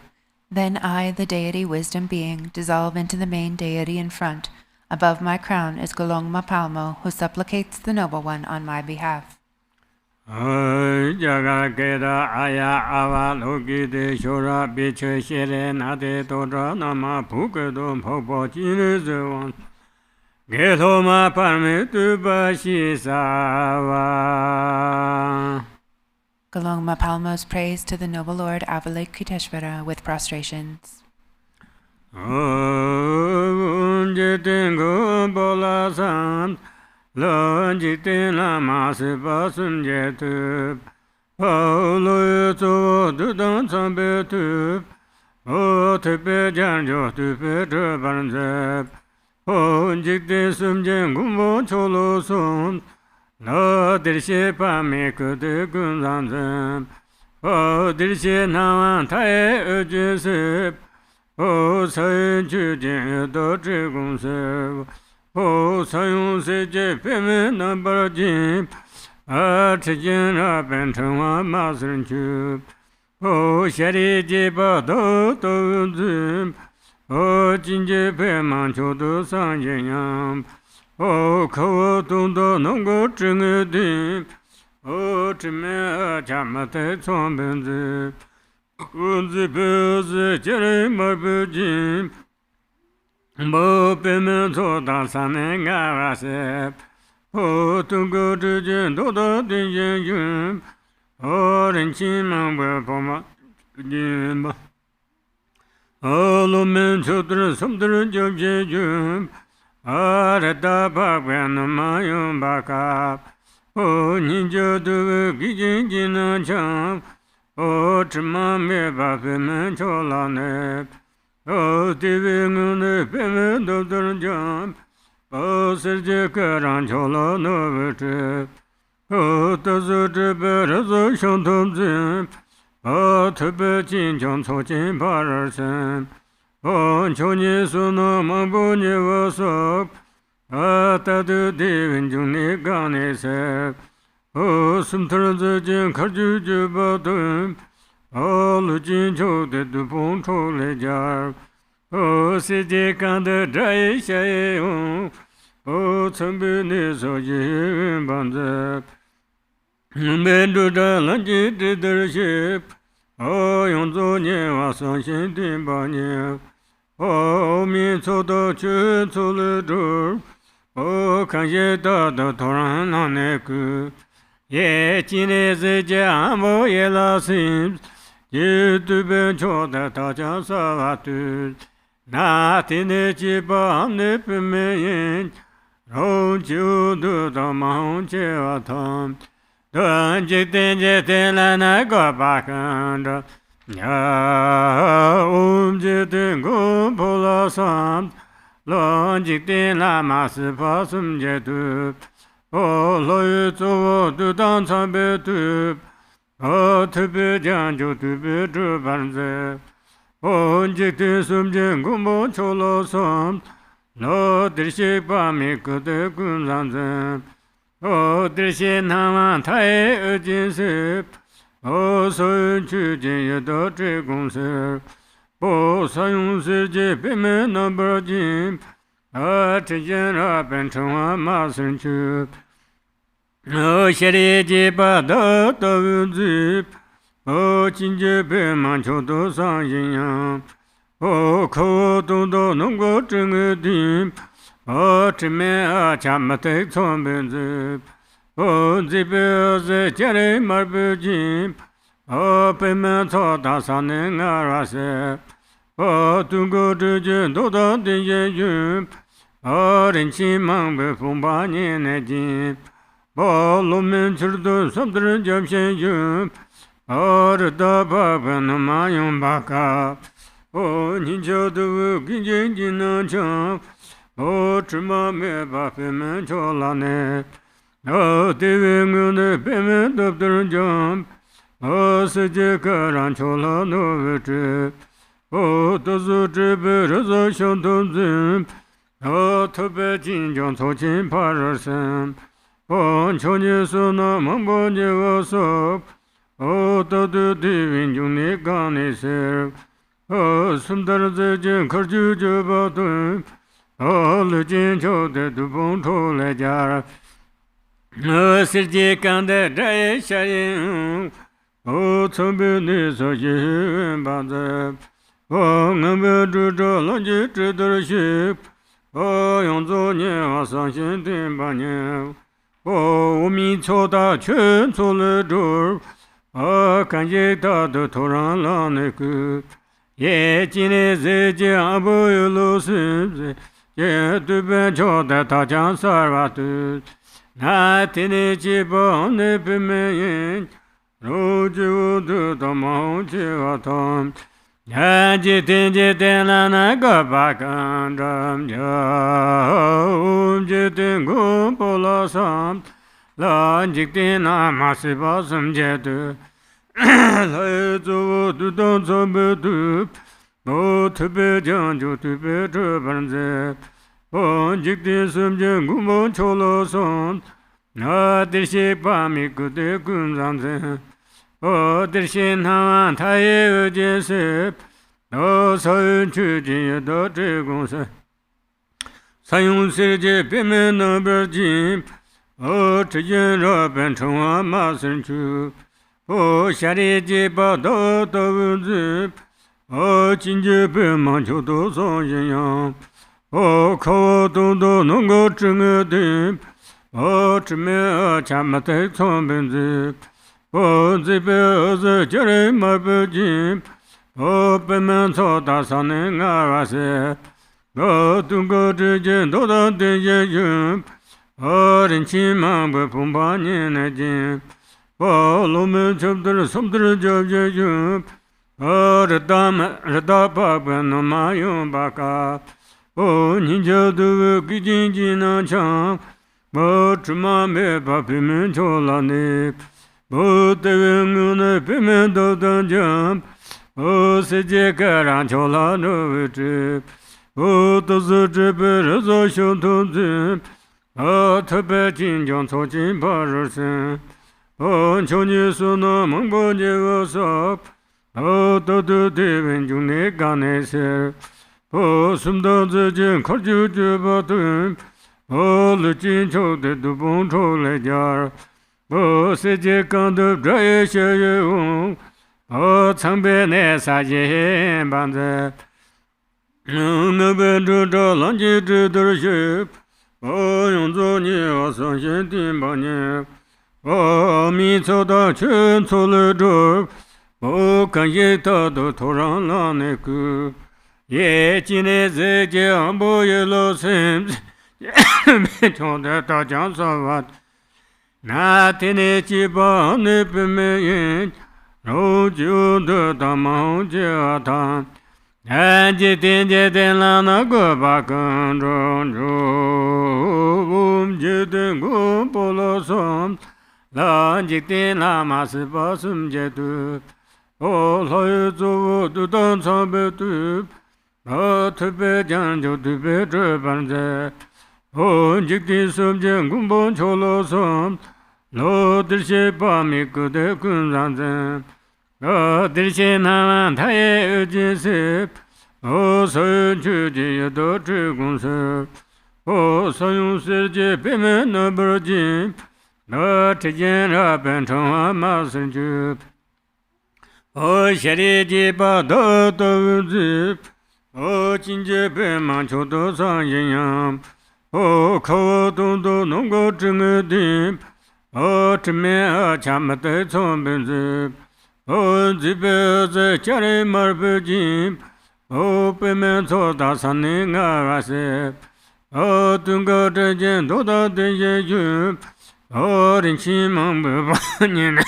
Then I, the deity wisdom being, dissolve into the main deity in front. Above my crown is Golong Mapalmo, who supplicates the Noble One on my behalf. Jaga Geda Aya Ava Loki de Shora Biche Shere Nade Dodra Nama Pukedom Popo Chinizuan Getoma Parme Tuba Shisawa. Golong Mapalmo's praise to the Noble Lord Avalokiteshvara with prostrations. Om Jitengo Bola Sant Lon Jitin Lama Sipa Sum Jetub Paulo Yuzo Dudan Sambe Tub O Tepe Janjo Tupe Tuban Zep O Jitin Sum Jen Gumbo Cholo Sum Lo Dirshe Pame Kude Gunzan Zep O Dirshe Nawan Tae Ujisip O Sayin Chujin Do Chigum Sep O Sayun Seje Peme Nambar Jim A Chijin Raben Chungwa Masrin Chub O Shari Jiba Do Do Zim O Jinje Peman Chodo Sanjin Yam O Kawa Tundo Nongo Chingi Dim O Chime Chamate Chomben Zip O Zipe Zi Jere Marbu Jim Bo Peme Choda Sanen Garasep O Tungo Jin Dodo Din Yum O Rinchin Mangwe Poma Jimba O Lumen Chodra Sumdra Jobje Jum Arata Pagwan Mayum Bakap O Ninja Du Gijin Jina Cham O Chima Meba Peme Chola Nep O Diving Peme Dodor Jam O Serje Karan Chola Novete O Tazu Berazo Shantom Zim O Tebe Chin Chon Chochin Pararsen O Choni Suno Mambo Nevasop O Tadu Divin Juni Gani Sep O Sumtranze Jin Karju Jubatum O Lujin Chode Dupon Chole Jar O Sije Kanda Drai Shayon O Tsambi Niso Yin Banzep Mendu Da Lanji Didership O Yonzo Nyewa Sanshin Timba Nye O Min Sodo Chu Tsule Dur O Kanje Da Da Toran Naneku Ye Chine Zije Amo Ye La Sims Ye Tube Choda Tajan Savatu Na Tine Chiba Amne Pime Yin Ron Chu Du Da Mahon Chewa Tam Don Jiten Jiten Lana Gopakanda Ya Jiten Go Pola Sam Lon Jiten Lama Sipa Sum Jetu O Lo Yuzo Du Dan Sambe Tu O Tupe Janjo Tupe Tuban Ze O Jiten Sum Jen Gumbo Cholo Sam Lo Dirshik Pami Kude Kunzan Ze O Dirshe Nama Tae Ujin Sip O Soyun Chujin Yado Chigum Sip O Sayun Sije Pime Nambar Jim A Chijin Raben Chungwa Masrin Chup O Shari Jiba Do Do Zip O Chinje Pima Chodo Sanjin Yam O Ko Do Do Nungo Chingi Dim O Chime A Chamate Chomben Zip O Zipe Ze Jere Marbu Jim O Pime Choda Sanen Garasep O Tungo Jujin Dodo Din Yum Orin chi mang be fung ba ni ne jin. Bo lu min chur du sam tru jab shen yu. Or da ba ba na ma yung ba ka. O ni cho du kin jin jin na chang. O chi ma me ba fe men cho la ne. O te we ngu ne pe men dap tru jam. O se je ka ran cho la no ve tre. O to su tre be ra za shang tong zin. O to be jin jong to chin pa ra sen. O cho ni su na mang bo ni wa so. O to du di win jung ni ga ni se. O sum dar ze jin kar ju ju ba tu. O lu jin cho de du bong to le ja. O sir ji kan de dra ye sha yin. O tsum be ni so yi ba ze. O ngam be zhu zhe lang ji zhi de shi. O yong zu ni wa sang xin din ba ni. O wu mi cho da chen cho le zhu. O kan ji da de to ran la ne ku. Ye jin ne zi ji a bu yu lu si zi. Ye du ben cho da ta jiang sa wa tu. Na ti ni ji bo ne pe me yin. Ru ji wu du da ma ji wa tong. Ya ji ten la na ga ba kan ram ya. Ji ten gu po la sam. La ji ten na ma si ba sam je tu. La zu wu du dong zong be tu. O tu be jiang ju tu be zhe ban ze. O ji ten sam je gu mo cho lo sam. Na dir shi pa mi gu de gun zang ze. O dir shi na wan ta ye u je se. O sa yun chu jin ye da zhe gong se. Sa yung se je pe me na ber jin. O chi yin ra ben chong wa ma sen chu. O sha ri ji ba da da wen zi. O jin je pe ma chu do song yin yang. O ka wa dong do nong go zheng e dim. O zhi me a cha ma te cong ben zi. O zi pe e zi jia ri ma pe jin. O pe men cho da sa ne nga wa se. O dung go zhi jin do da de ye yun. O rin chi mang pe fung pa ni ne jin. O lu men chub dar som dar jab ye yun. O ri da pa pe no ma yung ba ka. O ni ja du ki jin jin na chang. O chi ma me pa pe men cho la ne. O te we ngu ne pe men do dan jam. O se je ka ran cho la no we tre. O to su tre pe ra za shang tong zin. O to pe jin jong cho jin pa ra sen. O cho ni su na mang bo ni wa sa. O to du di wen jung ni ga ne se. O sum da zi jin kar ju ju ba tu. O lu jin cho de du bong cho le ja. O se je kan de dra ye she ye wong. O chang be ne sa ye ban ze. Ne ben zhu zha lang ji zhi de shi. O yong zu ni wa sang xin din ba ni. O mi cho da chen cho le zhu. O kan ye da de to ran la ne ku. Ye jin ne zi ji an bo ye lo sim. Me chong de da jiang sa wa. Na ti ne ji ba ne pe me yin. Ru ju de da ma ji a ta. Ya ji ten la na go ba kan zhong zhu. Ji ten gu po lo som. La ji ten la ma si ba sum je tu. O la yu zu wu du dan sa be tu. O tu be jiang ju tu be zhe ban ze. O ji ten sum je gu bon cho lo som. Lo dir shi pa mi gu de kun zang zen. O dir shi na wan ta ye u ji se. O sa yun chu ji ye da zhi gong se. O sa yung se je pe me na ber jin. O chi jin ra ben chong wa ma sen chu. O sha ri ji ba da da wen zi. O jin je pe ma cho do sang yin yang. O ka wa dong do nong go zheng e dim. O chi me a cha ma te cong ben zi. O zi pe zi jia ri ma pe jin. O pe men cho da san ni nga wa se. O Tunga Tajan Doda Deja Yu, O Rinchi Mambu Bani,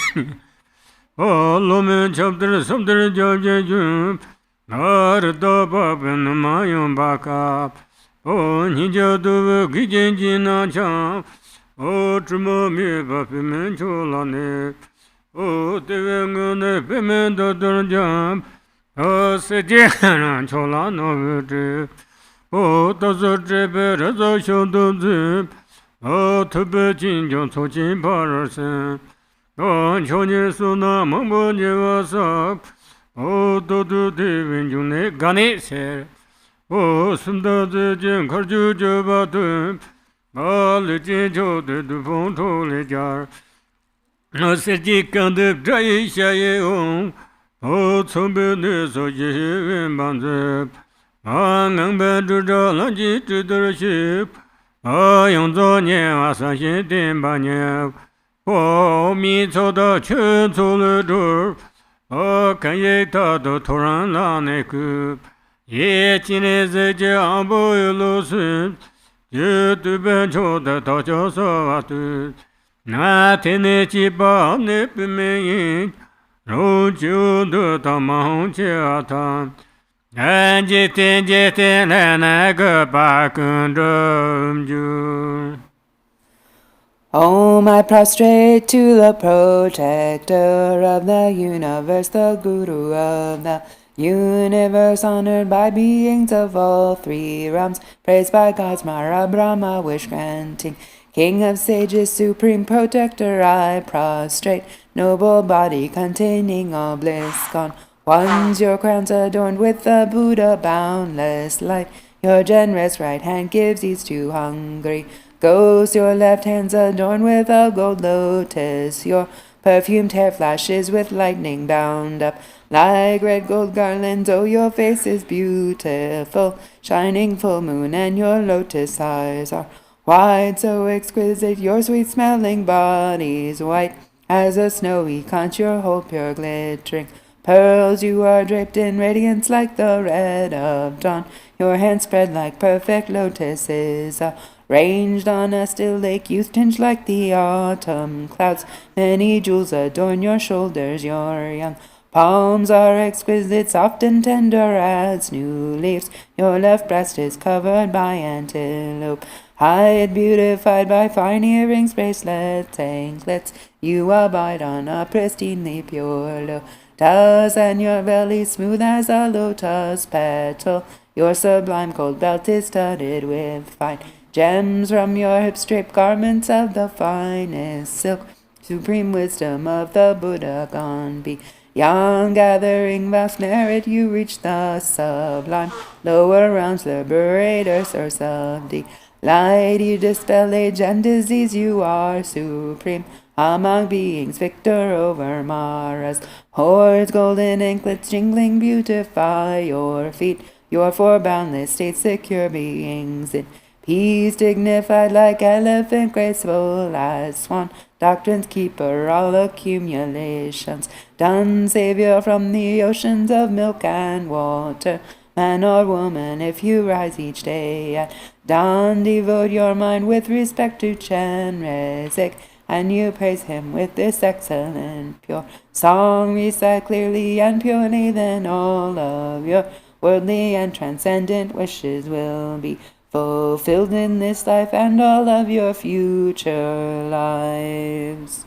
O Lumen Chapter Subter Joja Yu, Narada Baban Mayum Baka, O Nijadu Gijanjina Cham, O Truma Mi Bapimen Cholane, O Devangane Pimendo Durjam, O Sejana Cholano Vite, O Tazo Trebe Razo Shodozi, O Tube Jinjon Sojin Parasen, O Chonye Suna Mambo Nyevasa, O Dodu Devin June Gane Ser, O Sunda Jin Karju Jabatu, O Lijin Jode Dupon Tolejar, O Sejikan de Drai Shayeon, O Tsumbe Neso Yevin Banzep, Ngang Ben Zhuzo Lanji Zhidrship, Yong Zo Nian Wa San Xin Din Ba Nian, Mi Cao Da Chen Cu Le Zhu, Kan Ye Ta Do Turan La Ne Ku, Ye Qin Le Zi Jie An Bo Yu Lu Sun, Ye Tu Ben Chou Da Tao Jiao So Wa Tu, Na Ten Ne Chi Ba Ne Pi Men Yin, Ru Jiu De Ta Ma Hong Jie A Tan, Om, I prostrate to the protector of the universe, the guru of the universe, honored by beings of all three realms, praised by gods, Mara Brahma, wish granting, king of sages, supreme protector, I prostrate, noble body containing all bliss gone. Ones your crowns adorned with the Buddha boundless light. Your generous right hand gives ease to hungry ghosts. Your left hand's adorned with a gold lotus. Your perfumed hair flashes with lightning bound up like red gold garlands. Oh, your face is beautiful, shining full moon, and your lotus eyes are wide, so exquisite. Your sweet smelling body's white as a snowy conch, your whole pure glittering pearls. You are draped in radiance like the red of dawn. Your hands spread like perfect lotuses, arranged on a still lake, youth tinged like the autumn clouds. Many jewels adorn your shoulders, your young palms are exquisite, soft and tender as new leaves. Your left breast is covered by antelope hide, beautified by fine earrings, bracelets, anklets. You abide on a pristinely pure lotus, and your belly smooth as a lotus petal. Your sublime gold belt is studded with fine gems. From your hips draped garments of the finest silk. Supreme wisdom of the Buddha gone beyond, gathering vast merit, you reach the sublime lower realms, liberator, source of delight. You dispel age and disease, you are supreme among beings, victor over Mara's hordes. Golden anklets jingling beautify your feet. Your four boundless states, secure beings in peace, dignified like elephant, graceful as swan. Doctrine's keeper, all accumulations done, savior from the oceans of milk and water. Man or woman, if you rise each day at dawn, devote your mind with respect to Chenrezig, and you praise him with this excellent pure song. Recite clearly and purely, then all of your worldly and transcendent wishes will be fulfilled in this life and all of your future lives.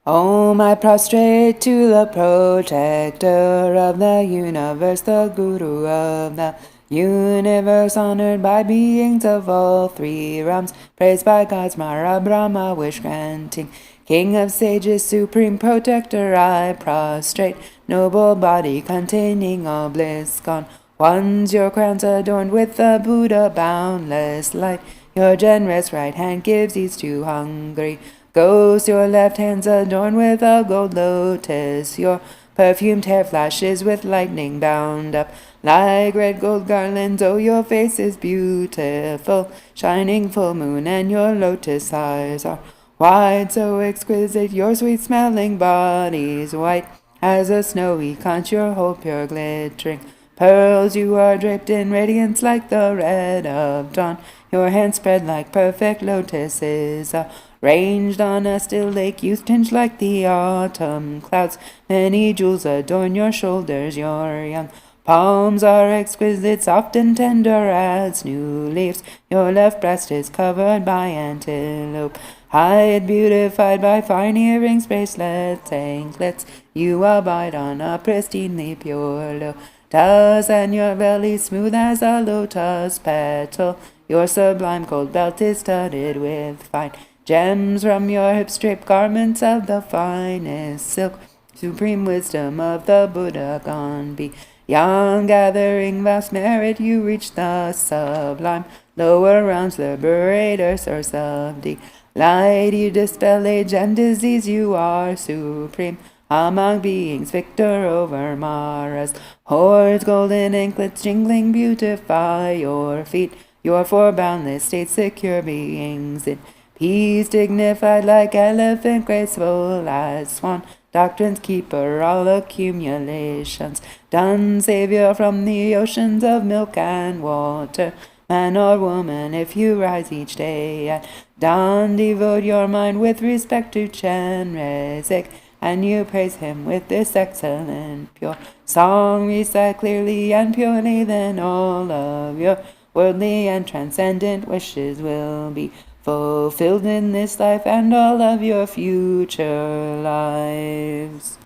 Om, I prostrate to the protector of the universe, the guru of the universe, honored by beings of all three realms, praised by gods, Mara Brahma, wish granting, king of sages, supreme protector, I prostrate, noble body containing all bliss gone. Ones your crowns adorned with the Buddha boundless light. Your generous right hand gives ease to hungry ghosts. Your left hand's adorned with a gold lotus. Your perfumed hair flashes with lightning bound up like red gold garlands. Oh, your face is beautiful, shining full moon, and your lotus eyes are wide, so exquisite. Your sweet smelling body's white as a snowy conch, your whole pure glittering Pearls you are draped in radiance like the red of dawn. Your hands spread like perfect lotuses, ranged on a still lake, youth tinged like the autumn clouds. Many jewels adorn your shoulders, your young palms are exquisite, soft and tender as new leaves. Your left breast is covered by antelope, hide beautified by fine earrings, bracelets, anklets. You abide on a pristinely pure lotus, and your belly smooth as a lotus petal. Your sublime gold belt is studded with fine gems from your hips, draped garments of the finest silk. Supreme wisdom of the Buddha gone beyond, gathering vast merit, you reach the sublime. Lower realms, liberator, source of delight. You dispel age and disease, you are supreme among beings, victor over Mara's hordes. Golden anklets jingling beautify your feet. Your four boundless states, secure beings in peace, dignified like elephant, graceful as swan. Doctrine's keeper, all accumulations done, savior from the oceans of milk and water. Man or woman, if you rise each day at dawn, devote your mind with respect to Chenrezig, and you praise him with this excellent pure song. Recite clearly and purely, then all of your worldly and transcendent wishes will be fulfilled in this life and all of your future lives.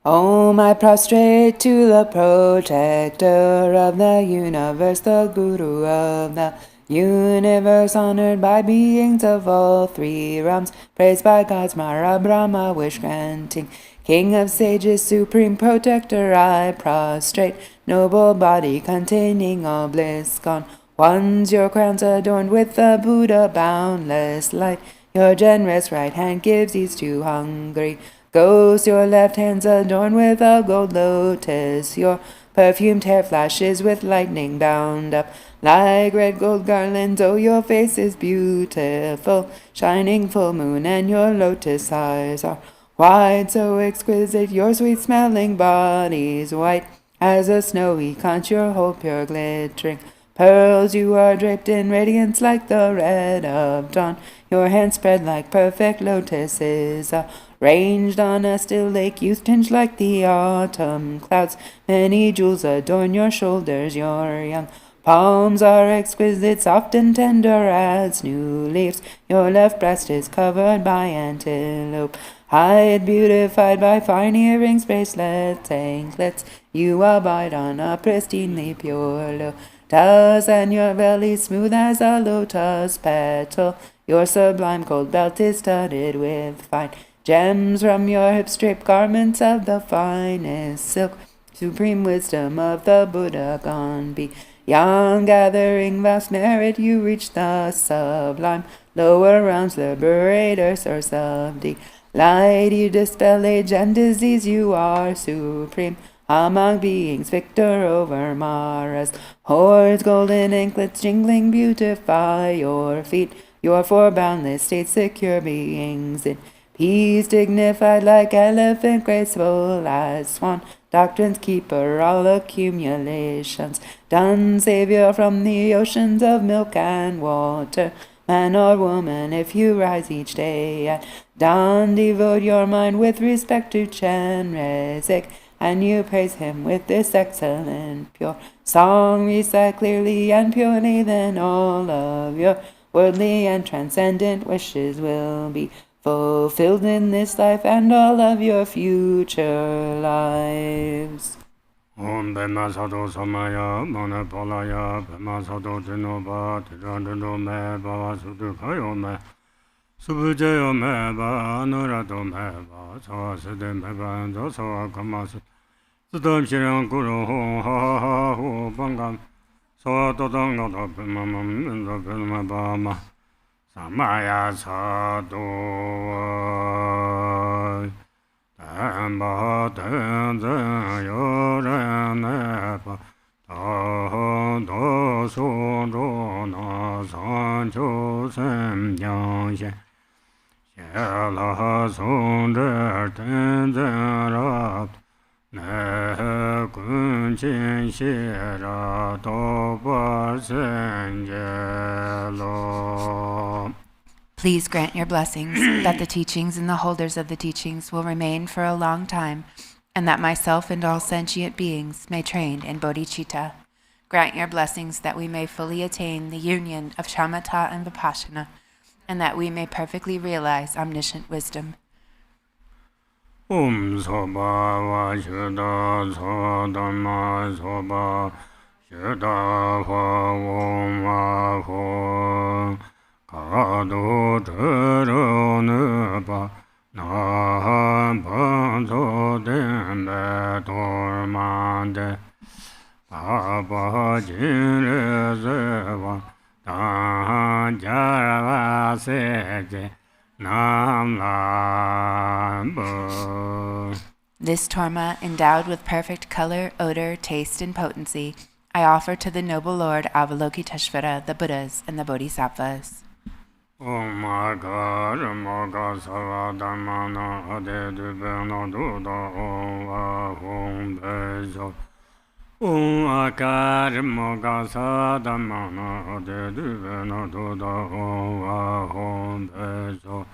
I prostrate to the protector of the universe, the guru of the universe, honored by beings of all three realms, praised by gods, Mara, Brahma, wish-granting, king of sages, supreme protector. I prostrate, noble body containing all bliss gone ones, your crowns adorned with the Buddha boundless light. Your generous right hand gives ease to hungry ghosts, your left hand's adorned with a gold lotus. Your perfumed hair flashes with lightning bound up like red gold garlands. Oh, your face is beautiful, shining full moon, and your lotus eyes are wide, so exquisite. Your sweet-smelling body's white as a snowy conch, your whole pure glittering pearls. You are draped in radiance like the red of dawn. Your hands spread like perfect lotuses, ranged on a still lake, youth tinged like the autumn clouds. Many jewels adorn your shoulders, your young palms are exquisite, soft and tender as new leaves. Your left breast is covered by antelope, hide beautified by fine earrings, bracelets, anklets. You abide on a pristinely pure lotus, and your belly smooth as a lotus petal. Your sublime gold belt is studded with fine gems from your hips, draped garments of the finest silk. Supreme wisdom of the Buddha gone beyond, gathering vast merit, you reach the sublime. Lower realms, liberator, source of delight. You dispel age and disease, you are supreme among beings, victor over Mara's hordes. Golden anklets jingling beautify your feet. Your four boundless states, secure beings in peace, dignified like elephant, graceful as swan. Doctrine's keeper, all accumulations done, savior from the oceans of milk and water. Man or woman, if you rise each day at dawn, devote your mind with respect to Chenrezig, and you praise him with this excellent pure song. Recite clearly and purely, then all of your worldly and transcendent wishes will be fulfilled in this life and all of your future lives. Om Bema Sado Samaya, Mana Palaya, Bema Sado Tinoba, Tirandano Me, Baba Sudukayo Me, Subujayo Me, Ba, Anurado Me, Ba, Sawa Sede Me, Ba, and Sawa Kamas, Sudam Shiran Guru, Ho, Ha, Ha, Ho, Bangam, Sawa Todanga, Mamam, and the Belma Bama, Samaya Sado. Ba ten zhen yo ren ne pa ta do su zhu na san qiu sen jiang xian xie la sun zhe ten zhen ra Please grant your blessings that the teachings and the holders of the teachings will remain for a long time, and that myself and all sentient beings may train in bodhicitta. Grant your blessings that we may fully attain the union of shamatha and vipassana, and that we may perfectly realize omniscient wisdom. Soba wa shuda sodama soba shuda fa om wa ho kado chero nupa na pa so dembe tormande pa jire zeva ta jara seje. This torma, endowed with perfect color, odor, taste, and potency, I offer to the noble Lord Avalokiteshvara, the Buddhas, and the Bodhisattvas. Om Akar Moga Savadamana Ade Dubena Duda Om Bejo. Om Akar Moga Sadamana Ade Dubena Duda Om Bejo.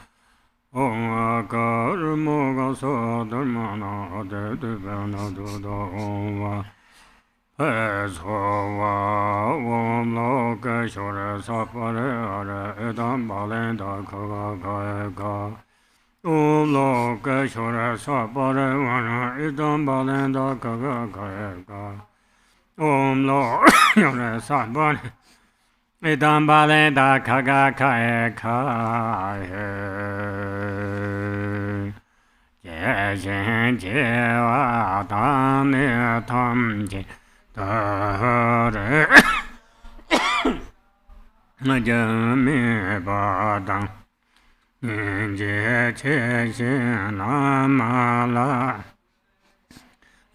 Om Akar Moga Sadamana Ade Dubena Duda Om Pesova Om Lokeshwara Sapare Are Edam Balenda Kaka Om Lokeshwara Sapare Vana Edam Balenda Kaka Om Lokeshwara Sapare Edam Balenda Kaka Jeshen Jewa Tane Tamje Tare Najame Badang Inje Cheshen Amala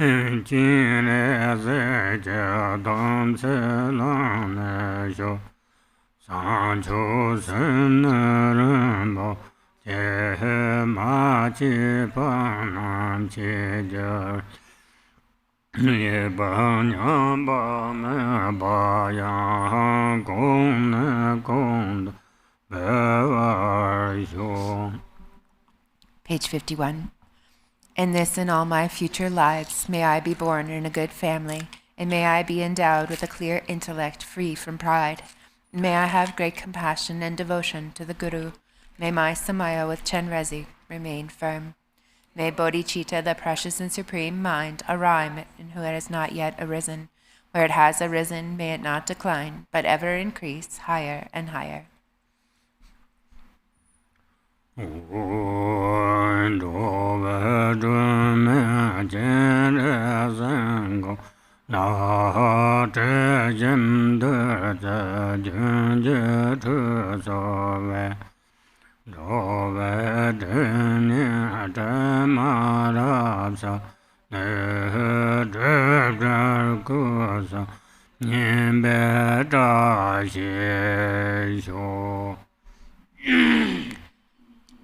Injine Zeja Dom Selane Sho Sancho Senarambo Ma Chi Panam Chi Ye ba nyam ba me ba ya gong ne gong be wa sho. Page 51. In this and all my future lives, may I be born in a good family, and may I be endowed with a clear intellect free from pride. May I have great compassion and devotion to the Guru. May my samaya with Chenrezig remain firm. May bodhicitta, the precious and supreme mind, arise in who it has not yet arisen. Where it has arisen, may it not decline, but ever increase higher and higher.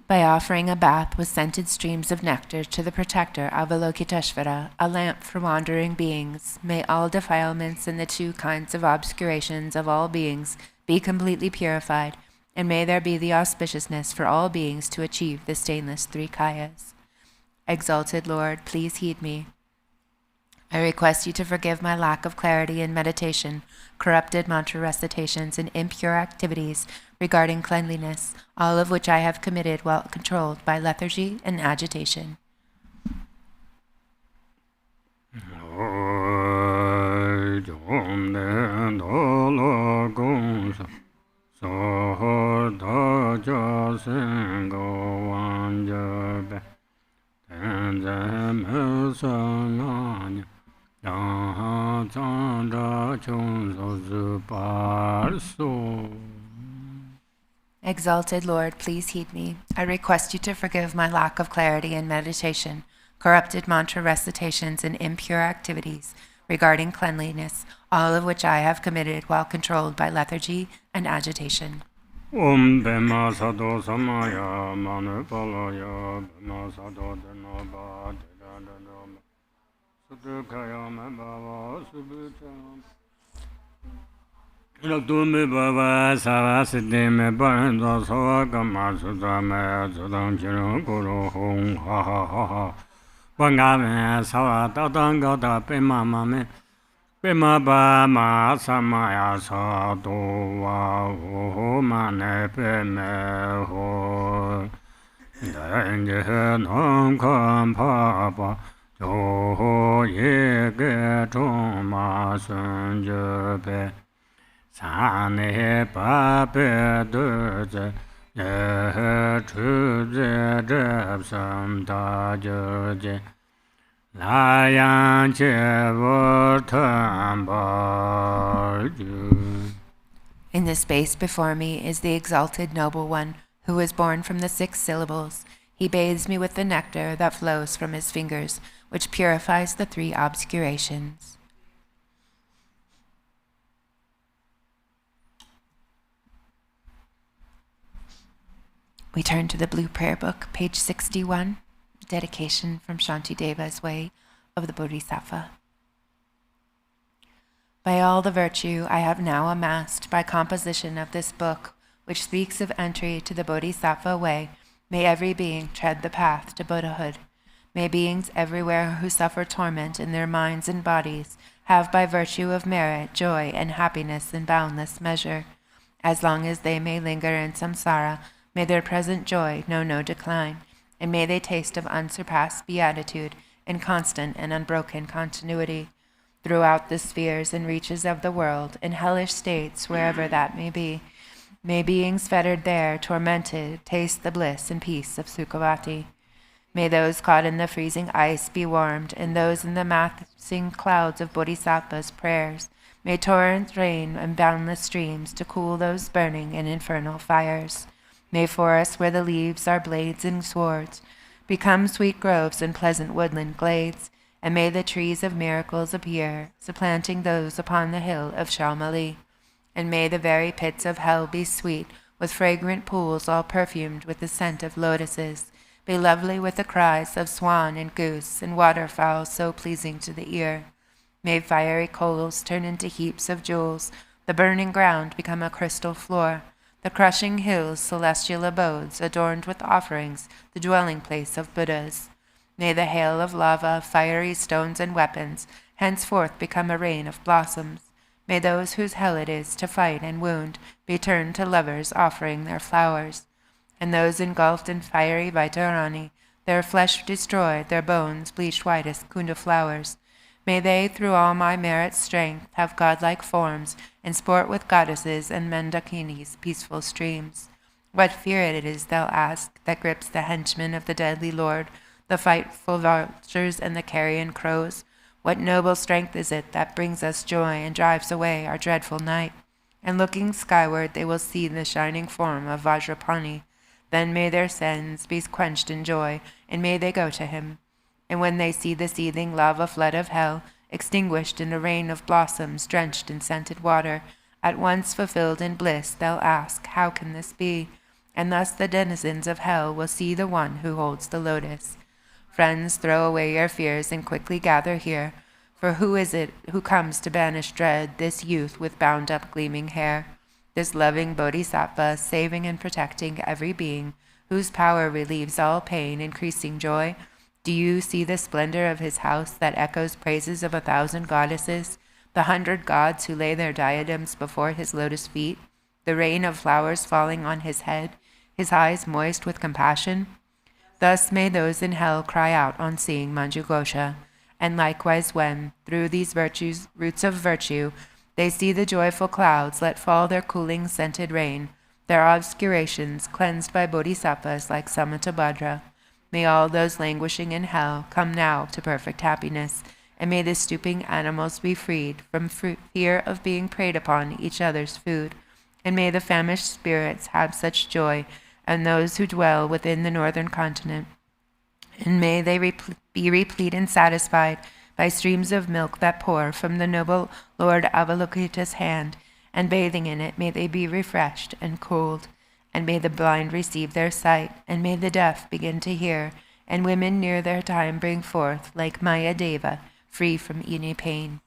By offering a bath with scented streams of nectar to the protector Avalokiteshvara, a lamp for wandering beings, may all defilements and the two kinds of obscurations of all beings be completely purified, and may there be the auspiciousness for all beings to achieve the stainless three kayas. Exalted Lord, please heed me. I request you to forgive my lack of clarity in meditation, corrupted mantra recitations, and impure activities regarding cleanliness, all of which I have committed while controlled by lethargy and agitation. Exalted Lord, please heed me. I request you to forgive my lack of clarity in meditation, corrupted mantra recitations, and impure activities regarding cleanliness, all of which I have committed while controlled by lethargy and agitation. Om Bema Sado Samaya Manu Palaya Bema Sado Dhanaba Sudukayama Baba Subutam Lakdumi Baba Sava Siddhime Baranda Savakama Sudame Sudam Chiru Guru Hong Ha Ha Ha Ha Bangame Sava Tatangata Pema Mame Pema Bama Samaya Sadova Ho Mane Peme Ho Danje Nam Kam Papa Jo Ye Ge Choma Sun Je Pe Sane Pa Pe De Je Ye Chu Je Je Sam Da Je Je La Yang Che Wo Tam Ba Ju. In the space before me is the exalted noble one who was born from the 6 syllables. He bathes me with the nectar that flows from his fingers, which purifies the 3 obscurations. We turn to the Blue Prayer Book, page 61, dedication from Shantideva's Way of the Bodhisattva. By all the virtue I have now amassed by composition of this book, which speaks of entry to the Bodhisattva way, may every being tread the path to Buddhahood. May beings everywhere who suffer torment in their minds and bodies have by virtue of merit joy and happiness in boundless measure. As long as they may linger in samsara, may their present joy know no decline, and may they taste of unsurpassed beatitude in constant and unbroken continuity. Throughout the spheres and reaches of the world, in hellish states wherever that may be, may beings fettered there, tormented, taste the bliss and peace of Sukhavati. May those caught in the freezing ice be warmed, and those in the massing clouds of Bodhisattva's prayers. May torrents rain and boundless streams to cool those burning in infernal fires. May forests where the leaves are blades and swords become sweet groves and pleasant woodland glades, and may the trees of miracles appear, supplanting those upon the hill of Shamali. And may the very pits of hell be sweet, with fragrant pools all perfumed with the scent of lotuses, be lovely with the cries of swan and goose, and waterfowl so pleasing to the ear. May fiery coals turn into heaps of jewels, the burning ground become a crystal floor, the crushing hills celestial abodes, adorned with offerings, the dwelling place of Buddhas. May the hail of lava, fiery stones and weapons, henceforth become a rain of blossoms. May those whose hell it is to fight and wound be turned to lovers offering their flowers. And those engulfed in fiery Vaitarani, their flesh destroyed, their bones bleached white as kunda flowers. May they, through all my merit's strength, have godlike forms, and sport with goddesses and Mandakinis' peaceful streams. What fear it is, thou ask, that grips the henchmen of the deadly Lord, the frightful vultures and the carrion crows? What noble strength is it that brings us joy and drives away our dreadful night? And looking skyward they will see the shining form of Vajrapani. Then may their sins be quenched in joy, and may they go to him. And when they see the seething lava flood of hell, extinguished in a rain of blossoms drenched in scented water, at once fulfilled in bliss, they'll ask, how can this be? And thus the denizens of hell will see the one who holds the lotus. Friends, throw away your fears and quickly gather here, for who is it who comes to banish dread, this youth with bound-up gleaming hair? This loving bodhisattva, saving and protecting every being, whose power relieves all pain, increasing joy? Do you see the splendor of his house that echoes praises of 1,000 goddesses, the 100 gods who lay their diadems before his lotus feet, the rain of flowers falling on his head, his eyes moist with compassion? Thus may those in hell cry out on seeing Manjughosha, and likewise when, through these roots of virtue, they see the joyful clouds let fall their cooling scented rain, their obscurations cleansed by bodhisattvas like Samantabhadra. May all those languishing in hell come now to perfect happiness, and may the stooping animals be freed from fear of being preyed upon each other's food, and may the famished spirits have such joy, and those who dwell within the northern continent, and may they be replete and satisfied by streams of milk that pour from the noble Lord Avalokita's hand, and bathing in it may they be refreshed and cooled, and may the blind receive their sight, and may the deaf begin to hear, and women near their time bring forth, like Maya Deva, free from any pain.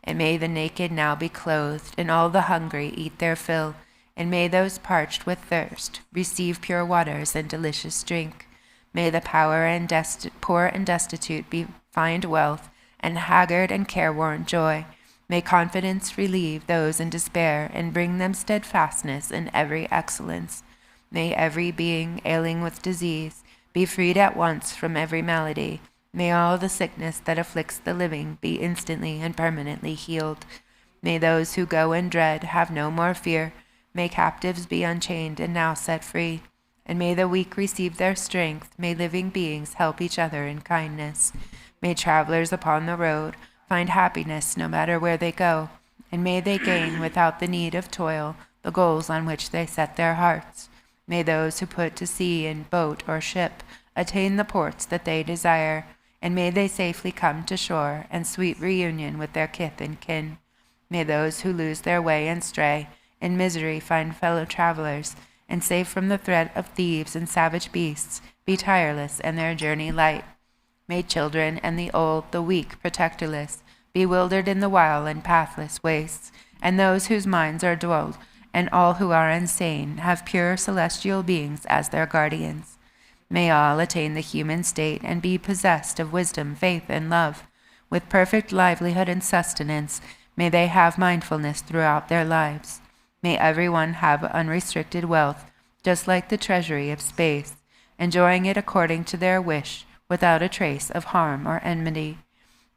And may the naked now be clothed, and all the hungry eat their fill, and may those parched with thirst receive pure waters and delicious drink. May the poor and destitute find wealth, and haggard and careworn joy. May confidence relieve those in despair, and bring them steadfastness in every excellence. May every being ailing with disease be freed at once from every malady. May all the sickness that afflicts the living be instantly and permanently healed. May those who go in dread have no more fear. May captives be unchained and now set free. And may the weak receive their strength. May living beings help each other in kindness. May travelers upon the road find happiness no matter where they go. And may they gain, without the need of toil, the goals on which they set their hearts. May those who put to sea in boat or ship attain the ports that they desire, and may they safely come to shore and sweet reunion with their kith and kin. May those who lose their way and stray in misery find fellow travelers, and safe from the threat of thieves and savage beasts be tireless and their journey light. May children and the old, the weak, protectorless, bewildered in the wild and pathless wastes, and those whose minds are dulled, and all who are insane have pure celestial beings as their guardians. May all attain the human state and be possessed of wisdom, faith, and love. With perfect livelihood and sustenance, may they have mindfulness throughout their lives. May everyone have unrestricted wealth, just like the treasury of space, enjoying it according to their wish, without a trace of harm or enmity.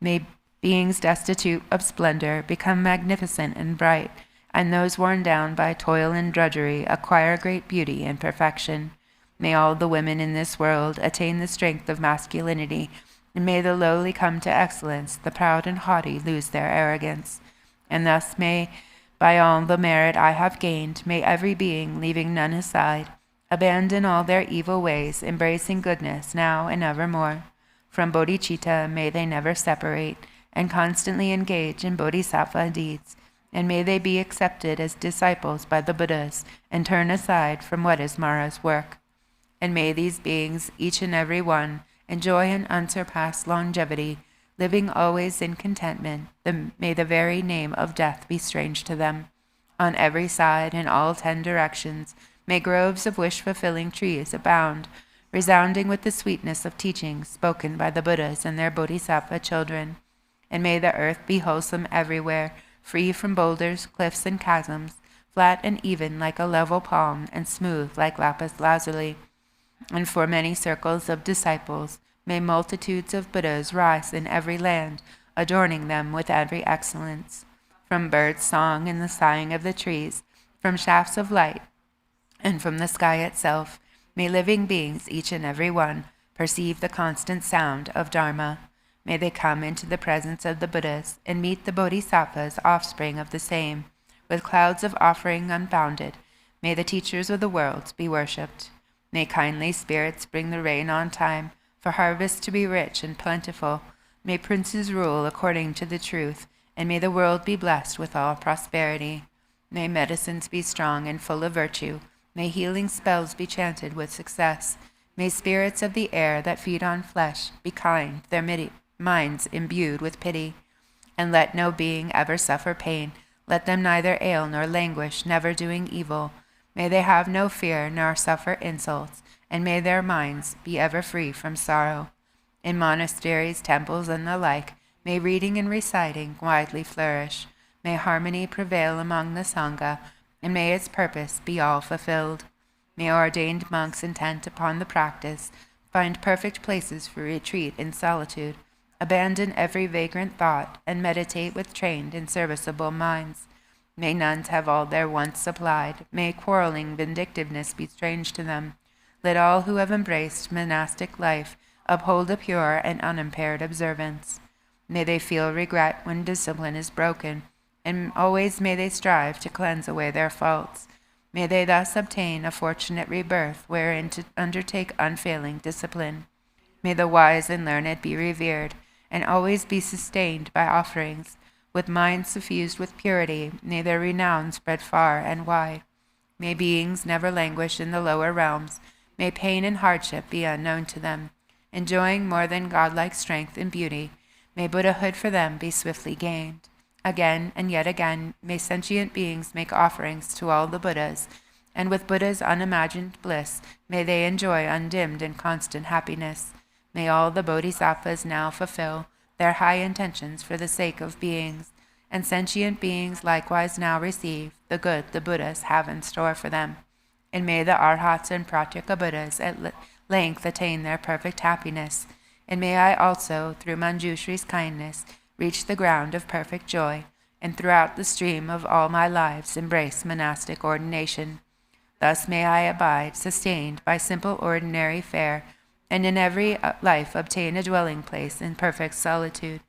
May beings destitute of splendor become magnificent and bright, and those worn down by toil and drudgery acquire great beauty and perfection. May all the women in this world attain the strength of masculinity, and may the lowly come to excellence, the proud and haughty lose their arrogance. And thus may, by all the merit I have gained, may every being, leaving none aside, abandon all their evil ways, embracing goodness now and evermore. From bodhicitta may they never separate, and constantly engage in bodhisattva deeds, and may they be accepted as disciples by the Buddhas, and turn aside from what is Mara's work. And may these beings, each and every one, enjoy an unsurpassed longevity, living always in contentment. May the very name of death be strange to them. On every side, in all 10 directions, may groves of wish-fulfilling trees abound, resounding with the sweetness of teachings spoken by the Buddhas and their bodhisattva children. And may the earth be wholesome everywhere, free from boulders, cliffs, and chasms, flat and even like a level palm, and smooth like lapis lazuli. And for many circles of disciples, may multitudes of Buddhas rise in every land, adorning them with every excellence. From birds' song and the sighing of the trees, from shafts of light, and from the sky itself, may living beings, each and every one, perceive the constant sound of Dharma. May they come into the presence of the Buddhas, and meet the Bodhisattvas, offspring of the same, with clouds of offering unbounded. May the teachers of the world be worshipped. May kindly spirits bring the rain on time, for harvests to be rich and plentiful. May princes rule according to the truth, and may the world be blessed with all prosperity. May medicines be strong and full of virtue. May healing spells be chanted with success. May spirits of the air that feed on flesh be kind, their minds imbued with pity. And let no being ever suffer pain. Let them neither ail nor languish, never doing evil. May they have no fear nor suffer insults, and may their minds be ever free from sorrow. In monasteries, temples, and the like, may reading and reciting widely flourish. May harmony prevail among the Sangha, and may its purpose be all fulfilled. May ordained monks intent upon the practice find perfect places for retreat in solitude, abandon every vagrant thought, and meditate with trained and serviceable minds. May nuns have all their wants supplied. May quarreling vindictiveness be strange to them. Let all who have embraced monastic life uphold a pure and unimpaired observance. May they feel regret when discipline is broken, and always may they strive to cleanse away their faults. May they thus obtain a fortunate rebirth wherein to undertake unfailing discipline. May the wise and learned be revered, and always be sustained by offerings. With minds suffused with purity, may their renown spread far and wide. May beings never languish in the lower realms. May pain and hardship be unknown to them. Enjoying more than godlike strength and beauty, May Buddhahood for them be swiftly gained. Again and yet again, may sentient beings make offerings to all the Buddhas, and with Buddha's unimagined bliss, may they enjoy undimmed and constant happiness. May all the Bodhisattvas now fulfill their high intentions for the sake of beings, and sentient beings likewise now receive the good the Buddhas have in store for them. And may the Arhats and Pratyeka Buddhas at length attain their perfect happiness, and may I also, through Manjushri's kindness, reach the ground of perfect joy, and throughout the stream of all my lives embrace monastic ordination. Thus may I abide, sustained by simple ordinary fare, and in every life obtain a dwelling place in perfect solitude.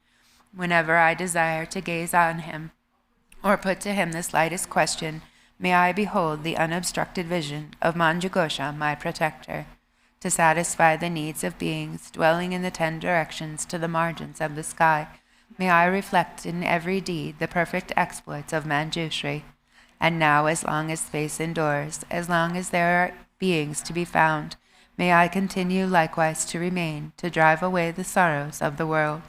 Whenever I desire to gaze on him, or put to him the slightest question, may I behold the unobstructed vision of Manjughosha, my protector. To satisfy the needs of beings dwelling in the 10 directions to the margins of the sky, may I reflect in every deed the perfect exploits of Manjushri. And now, as long as space endures, as long as there are beings to be found, may I continue likewise to remain, to drive away the sorrows of the world.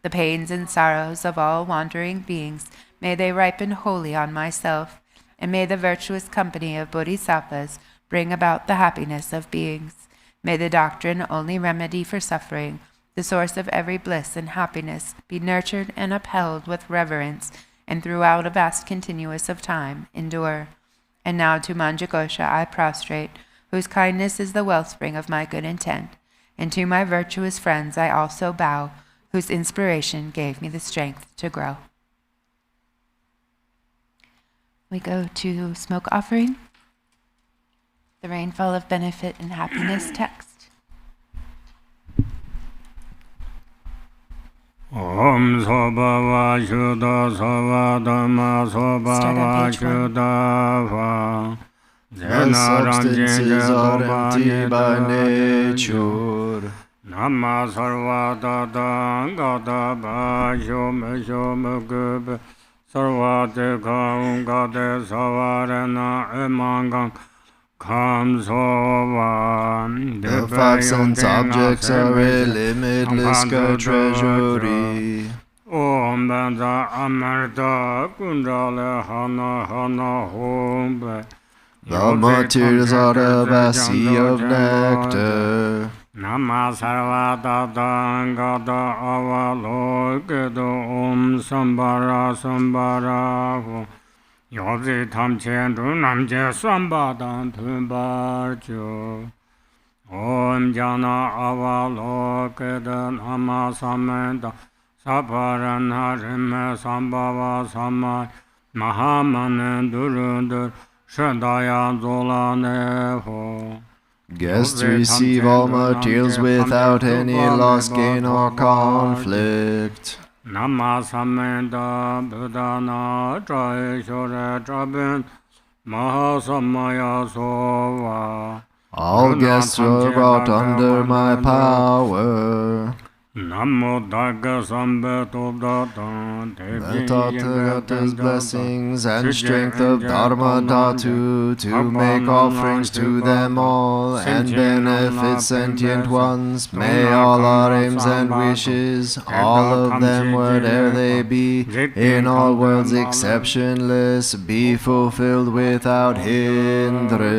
The pains and sorrows of all wandering beings, may they ripen wholly on myself, and may the virtuous company of Bodhisattvas bring about the happiness of beings. May the doctrine only remedy for suffering, the source of every bliss and happiness, be nurtured and upheld with reverence, and throughout a vast continuous of time endure. And now to Manjughosha I prostrate, whose kindness is the wellspring of my good intent, and to my virtuous friends I also bow, whose inspiration gave me the strength to grow. We go to smoke offering, the rainfall of benefit and happiness text. Om Sobhava Shuddha Sova Dhamma Sobhava Shuddha. The substances are empty by nature. Nama Sarva Dada Gada Bhashom Shom Gub Sarva Dekha Gade Savarana Emangang Kam Sova. The 5 sense objects are a limitless sky treasury. Om Banda Amarta Kundala Hana Hana Hom. The materials are a vast sea of nectar. Nama Sarva Dada Gada Avalokado Om Sambara Sambara Yobzi Tam Chen Du Namje Sambadan Tumbarjo Om Jana Avalokado Nama Samenda Saparana Rime Sambhava Samay Mahamanan Durundur Shadaya Zolaneho. Guests receive all materials without any loss, gain, or conflict. Nama Samenda Buddhana Traishore Trabin Mahasamaya Sova. All guests are brought under my power. Namo Daga Sambeto Datan. The Tathagata's blessings and strength of Dharma Dhatu to make offerings to them all and benefit sentient ones. May all our aims and wishes, all of them whatever they be, in all worlds exceptionless, be fulfilled without hindrance.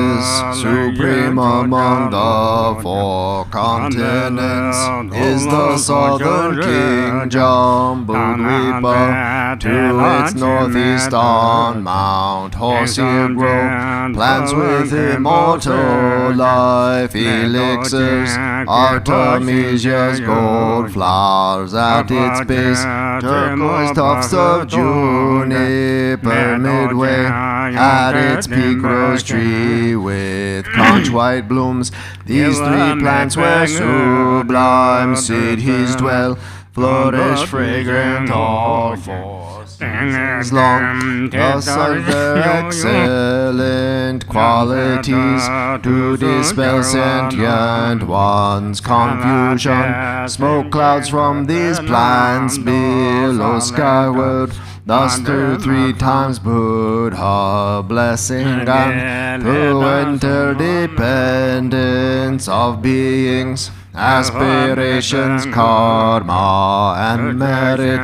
is supreme among the 4 continents, is the southern king Jambudha. To its northeast on Mount Horsea grow plants with immortal life, elixirs, Artemisia's gold flowers at its base, turquoise tufts of juniper midway, at its peak rose tree with conch white blooms. These 3 plants where sublime Siddhis dwell, flourish fragrant all 4 seasons long. Thus are their excellent qualities to dispel sentient one's confusion. Smoke clouds from these plants billow skyward, thus through 3 times Buddha blessing, and through interdependence of beings, aspirations, karma, and merit,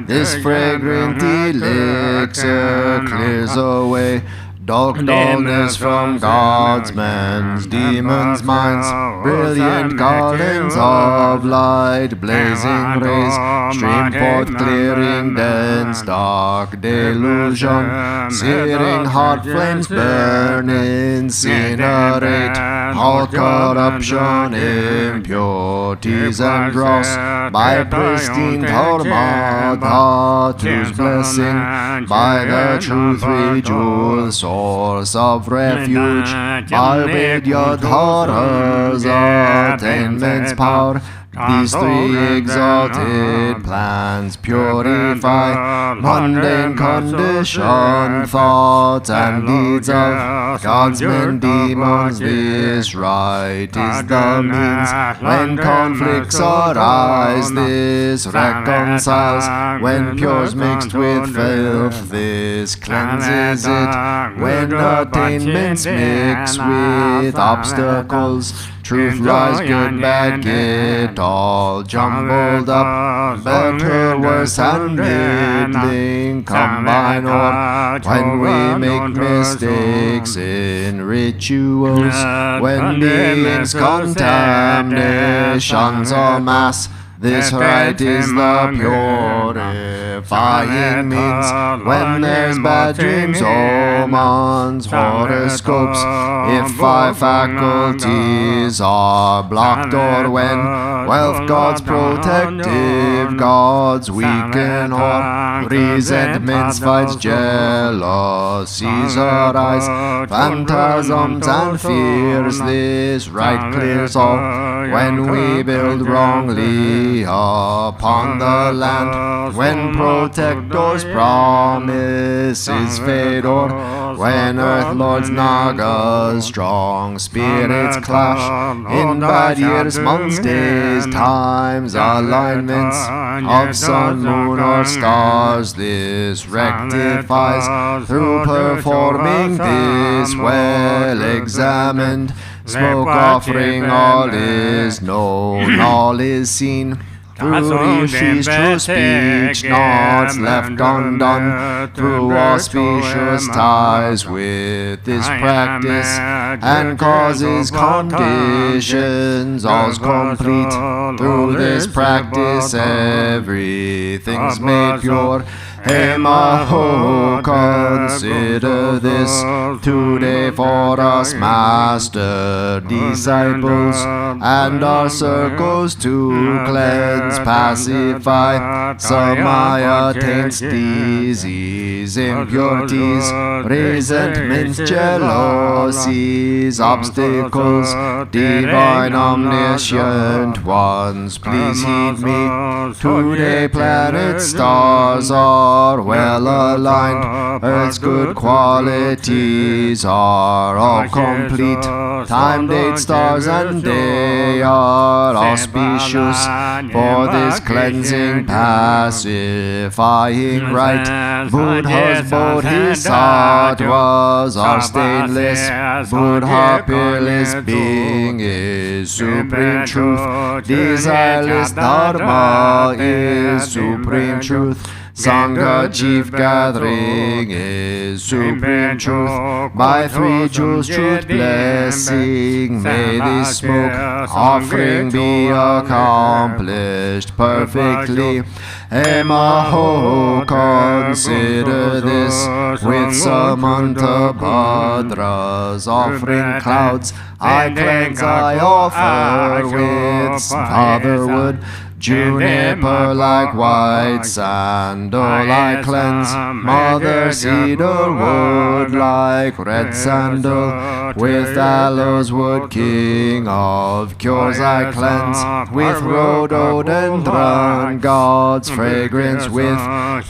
this fragrant elixir clears away dullness from gods, men's, demons' minds. Brilliant garlands of light, blazing rays, stream forth clearing dense dark delusion. Searing hot flames burn, incinerate all corruption, impurities, and dross. By pristine dharma, Dhatu's blessing, by the true 3 jewels, source of refuge, by Vidyadhara's attainment's power. These 3 exalted plants purify mundane conditioned thoughts and deeds of gods, men, demons. This right is the means when conflicts arise. This reconciles when pure's mixed with filth. This cleanses it when attainments mix with obstacles. Truth lies, good, bad, get all jumbled up. Better, worse, and middling combine, or when we make mistakes in rituals, when beings contaminations amass. This right is the purifying means when there's bad dreams, omens, horoscopes. If 5 faculties are blocked, or when wealth gods, protective gods weaken, or resentments, fights, jealousies arise, phantasms and fears. This right clears all when we build wrongly upon the land, when protectors' promises fade, or when earth lords, nagas, strong spirits clash. In bad years, months, days, times, alignments of sun, moon, or stars, this rectifies through performing this well examined smoke offering. All is known, all is seen. Through Rishi's true speech, nought's left undone. Through auspicious ties with this practice, and causes conditions, all's complete. Through this practice, everything's made pure. Hey Maho, consider this today for us, master disciples, and our circles to cleanse, pacify, Samaya taints, disease, impurities, resentments, jealousies, obstacles. Divine omniscient ones, please heed me. Today planets, stars are well aligned, earth's good qualities are all complete. Time, date, stars, and day are auspicious for this cleansing, pacifying right. Buddha's bodhisattvas are stainless. Buddha, peerless being, is supreme truth. Desireless dharma is supreme truth. Sangha chief gathering is supreme truth. By three jewels truth blessing, may this smoke offering be accomplished perfectly. Emaho, consider this with Samanta Bhadra's offering clouds. I cleanse, I offer with fatherwood. Juniper like white sandal I cleanse, mother cedar wood like red sandal, with aloes wood king of cures I cleanse, with rhododendron God's fragrance, with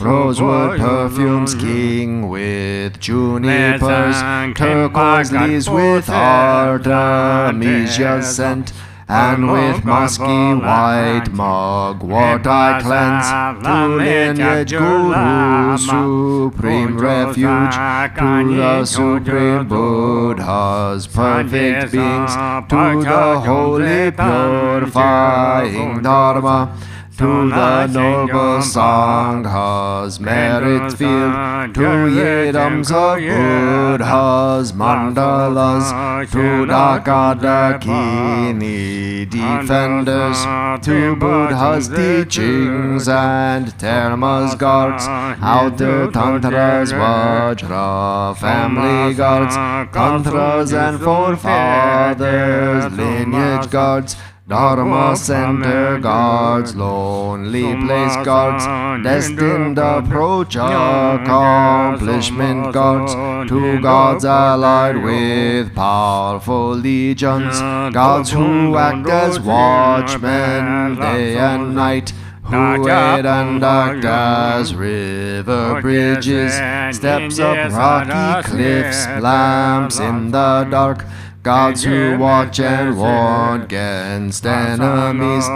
rosewood perfumes king, with junipers, turquoise leaves with artemisia scent, and with musky white mugwort I cleanse, to lineage Guru, supreme refuge, to the supreme Buddha's perfect beings, to the holy purifying Dharma, to the noble Sangha's merit field, to yidams of Buddha's mandalas, to Dakadakini defenders, to Buddha's teachings and Dharma's guards, outer tantras, Vajra family guards, tantras and forefathers, lineage guards, Dharma center guards, lonely place guards, destined approach accomplishment guards, to gods allied with powerful legions, gods who act as watchmen day and night, who aid and act as river bridges, steps up rocky cliffs, lamps in the dark, gods who watch and warn against enemies,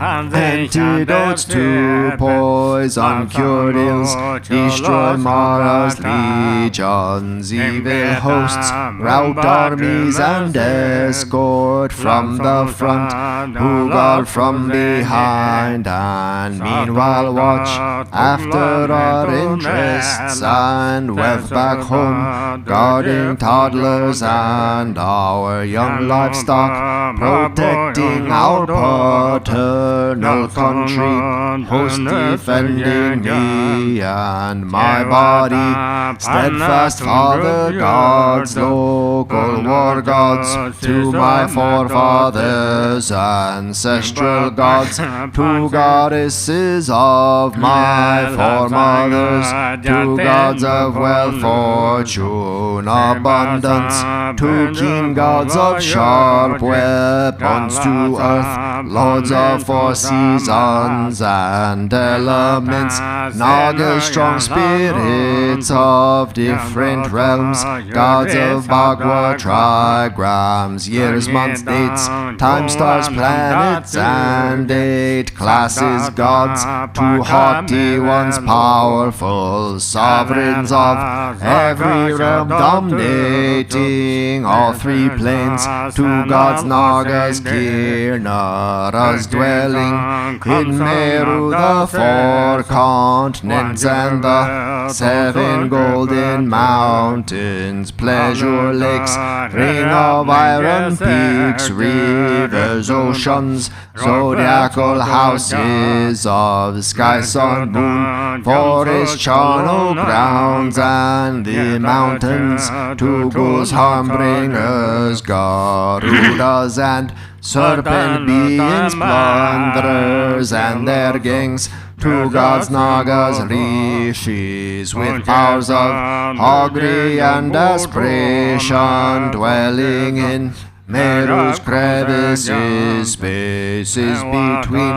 antidotes to poison, cured ills, destroy Mara's legions, evil hosts, rout armies and escort from the front, who guard from behind and meanwhile watch after our interests and wealth back home, guarding toddlers and our young livestock, protecting our paternal country, host defending me and my body, steadfast father gods, local war gods, to my forefathers, ancestral gods, to goddesses of my foremothers, to gods of wealth, fortune, abundance, to king gods of sharp weapons, to earth, lords of four seasons and elements, Nagas, strong spirits of different realms, gods of Bhagwa, trigrams, years, months, dates, time, stars, planets, and 8 classes, gods, to haughty ones, powerful sovereigns of every realm, dominating all 3 plains, to gods, Nagas, Kirnaras, dwelling in Meru, the 4 continents and the 7 golden mountains, pleasure lakes, ring of iron peaks, rivers, oceans, zodiacal houses of sky, sun, moon, forest, charnel grounds, and the mountains, to ghouls, harm-bringers, Garudas, and serpent beings, plunderers and their gangs, to gods, Nagas, rishis, with powers of augury and aspiration, dwelling in Meru's crevices, spaces between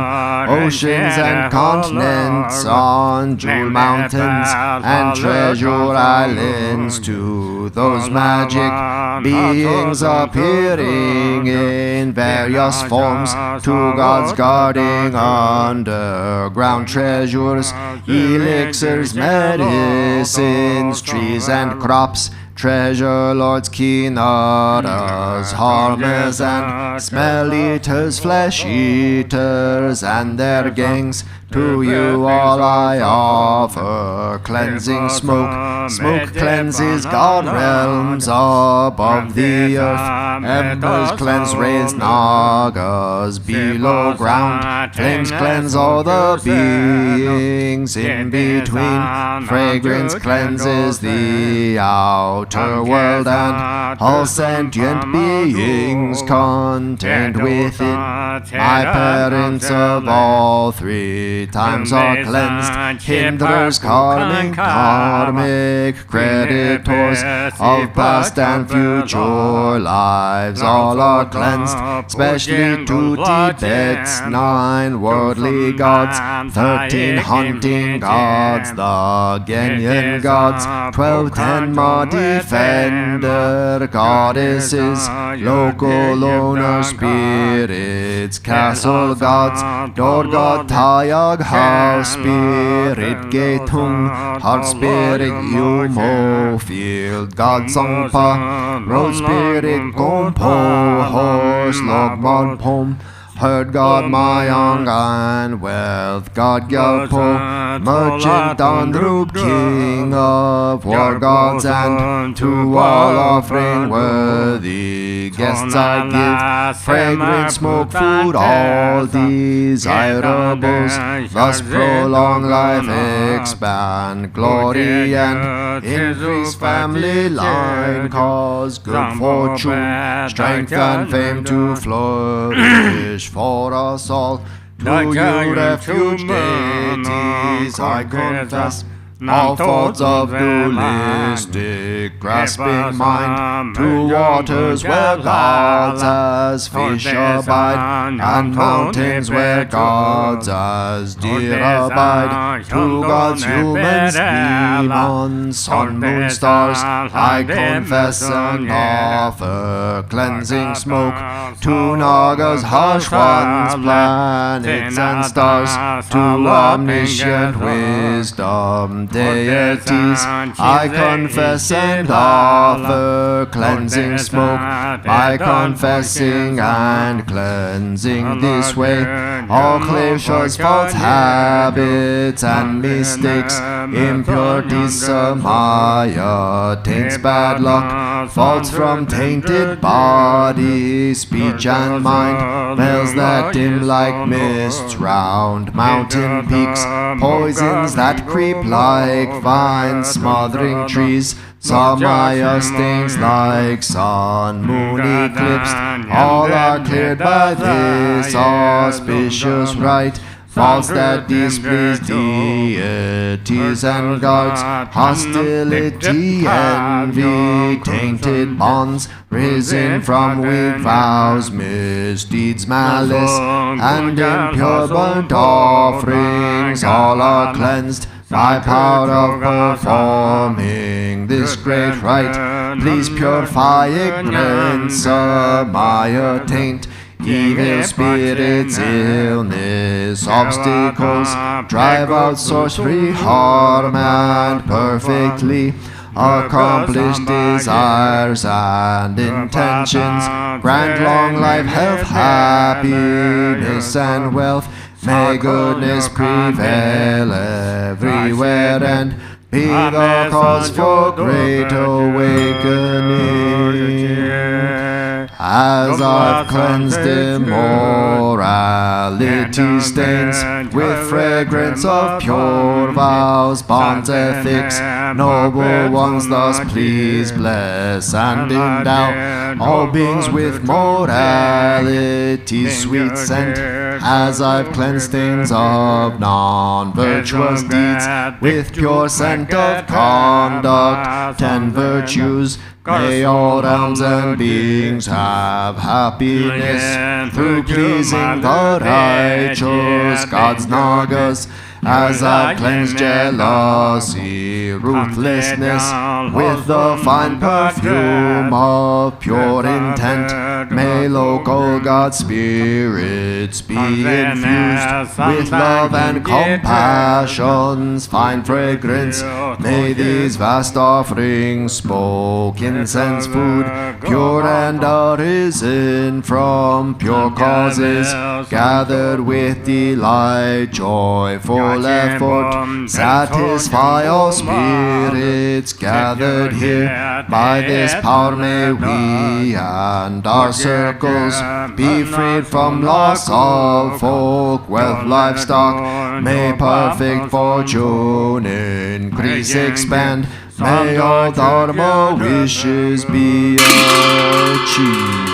oceans and continents, on jewel mountains and treasure islands, to those magic beings appearing in various forms, to gods guarding underground treasures, elixirs, medicines, trees and crops, treasure lords, Kinaras, harmers and smell eaters, flesh eaters and their gangs, To you all I offer cleansing smoke. Smoke cleanses God realms above the earth. Embers cleanse raised Nagas below ground. Flames cleanse all the beings in between. Fragrance cleanses the outer world and all sentient beings contained within. My parents of all three times are cleansed. Hinderers, karmic creditors of past and future lives, all are cleansed, especially to Tibet's 9 worldly gods, 13 hunting gods, the Genyan gods, 12 Tenma defender goddesses, local owner spirits, castle gods, door god Tayag, house spirit Getung, heart spirit Yumo, field god Songpa, road spirit Gompo, horse Logmon Pom, herd god Mayang and wealth god Gyalpo, merchant Andrup, king of war gods, and to all offering worthy guests I give fragrant smoke, food, all desirables, thus prolong life, expand glory, and increase family line, cause good fortune, strength and fame to flourish for us all. To you refuge deities I confess all thoughts of dualistic grasping mind, to waters where gods as fish abide, and mountains where gods as deer abide, to gods, humans, demons, sun, moon, stars, I confess and offer cleansing smoke, to Nagas, harsh ones, planets and stars, to omniscient wisdom, deities, I confess and offer cleansing smoke, by confessing and cleansing this way all clichés, false habits and mistakes, impurities, samaya, taints, bad luck, faults from tainted body, speech and mind, veils that dim like mists round mountain peaks, poisons that creep like vines smothering trees, samaya stains like sun, moon eclipsed, all are cleared by this auspicious rite. Faults that displease deities and gods, hostility, envy, tainted bonds, risen from weak vows, misdeeds, malice, and impure burnt offerings, all are cleansed by power of performing this great rite. Please purify ignorance, samaya taint, evil spirits, illness, obstacles, drive out sorcery, harm, and perfectly accomplish desires and intentions, grant long life, health, happiness, and wealth. May goodness prevail everywhere and be the cause for great awakening. As I've cleansed immorality stains with fragrance of pure vows, bonds, ethics, noble ones, thus please bless and endow all beings with morality's sweet scent. As I've cleansed stains of non-virtuous deeds with pure scent of conduct, 10 virtues, may all realms and beings have happiness through pleasing the righteous gods, Nagas. As I've cleansed jealousy, ruthlessness with the fine perfume of pure intent, may May local God spirits be infused with love and compassions, find fragrance. May these vast offerings, smoke, incense, food, pure and arisen from pure causes, gathered with delight, joyful effort, satisfy all spirits gathered here. By this power may we and our circles be freed from loss of folk, wealth, livestock. May perfect fortune increase, expand. May all dharma wishes be achieved.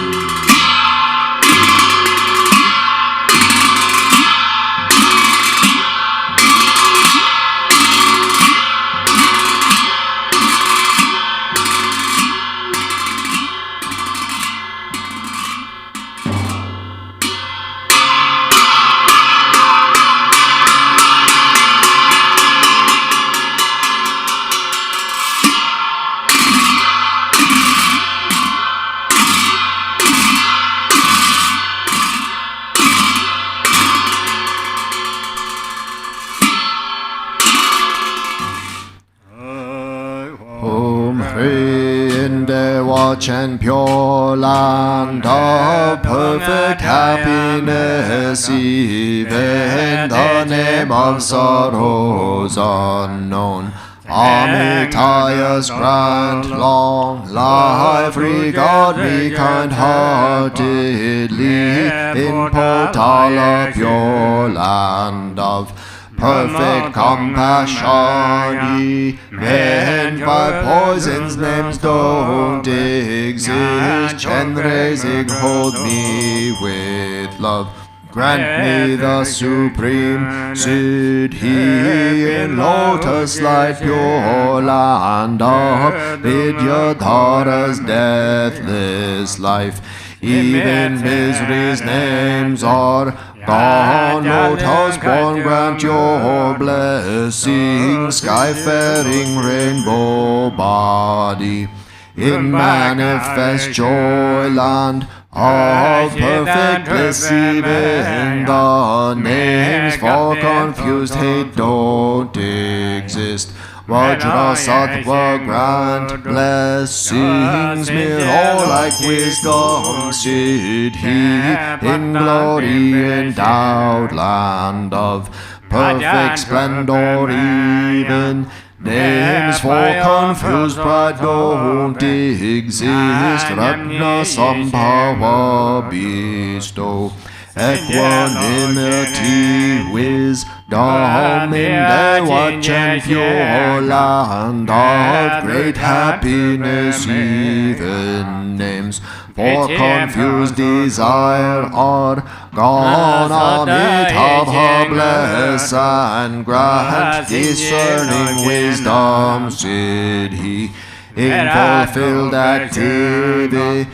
And pure land of perfect happiness, even the name of sorrows unknown. Amitayas grant long life, regard me kind-heartedly in Potala, pure land of perfect compassion. Even by poison's names don't exist, Chenrezig hold me with love. Grant me the supreme Siddhi in lotus light, pure land of Vidyadhara's deathless life. Even misery's names are gone, lotus born, grant your blessing, sky-faring rainbow body, in manifest joy land of perfect bliss. Even the names for confused hate don't exist. Vajra Sattva grant blessings, mirror like wisdom, Siddhi in glory endowed land of perfect splendor. Even names for confused pride don't exist, Ratna Sambhava bestow equanimity, wisdom in their watch, and pure land of great happiness. Even names for confused desire are gone. Amitabha bless and grant discerning wisdom, Siddhi in fulfilled activity,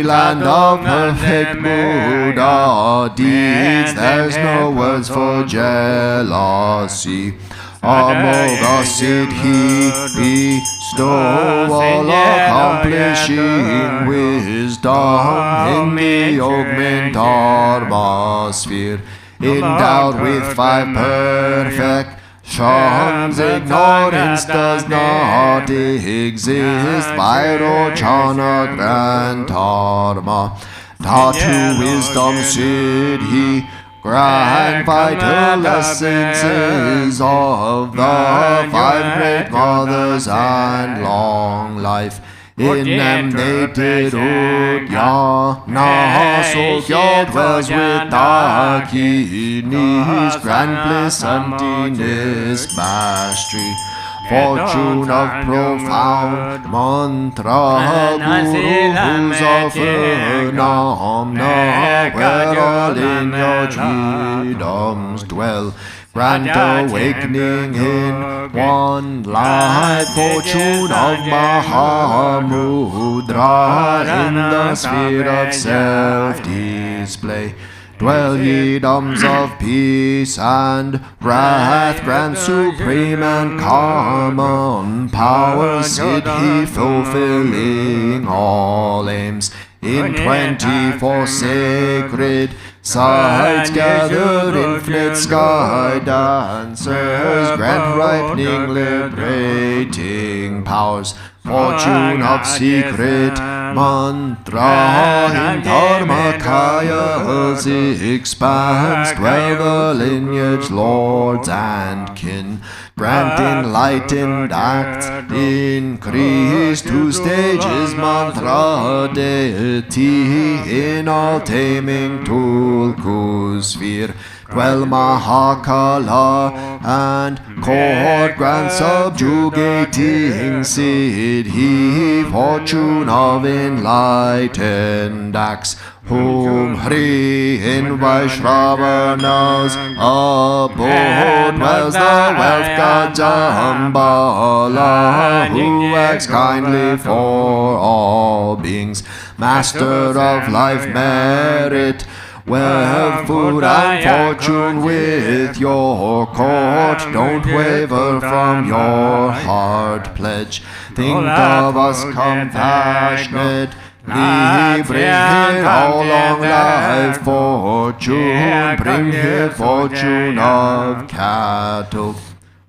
land of perfect Buddha deeds. There's no words for jealousy. Amoga Siddhi bestow all accomplishing wisdom in the augment dharma sphere, endowed with 5 perfect Shams. Ignorance does not exist. Vairochana grant dharma, taught to wisdom Siddhi, grant vital essences of the 5 great mothers and long life. In them they did Udhyana, Sokya dwells with Dakinis, grant bliss, emptiness, mastery, fortune of profound mantra, gurus offer namna, where all in your freedoms dwell. Grant awakening in one light, fortune of Mahamudra in the sphere of self-display. Dwell ye domes of peace and wrath, grant supreme and common powers, did he fulfilling all aims. In 24 sacred sides gathered infinite sky dancers, grant ripening liberating powers. Fortune of secret mantra in Dharmakaya's expanse, dwell the lineage lords and kin. Grant enlightened acts increase 2 stages mantra deity in all taming Tulku sphere. Dwell Mahakala and court, grant subjugating siddhi, fortune of enlightened acts. Whom Hri in Vaishravanas abode, dwells the wealth god Dzambhala, who acts kindly for all beings. Master of life merit, wealth, food and fortune with your court. Don't waver from your heart pledge. Think of us compassionate, bring here all long life fortune. Bring here fortune of cattle,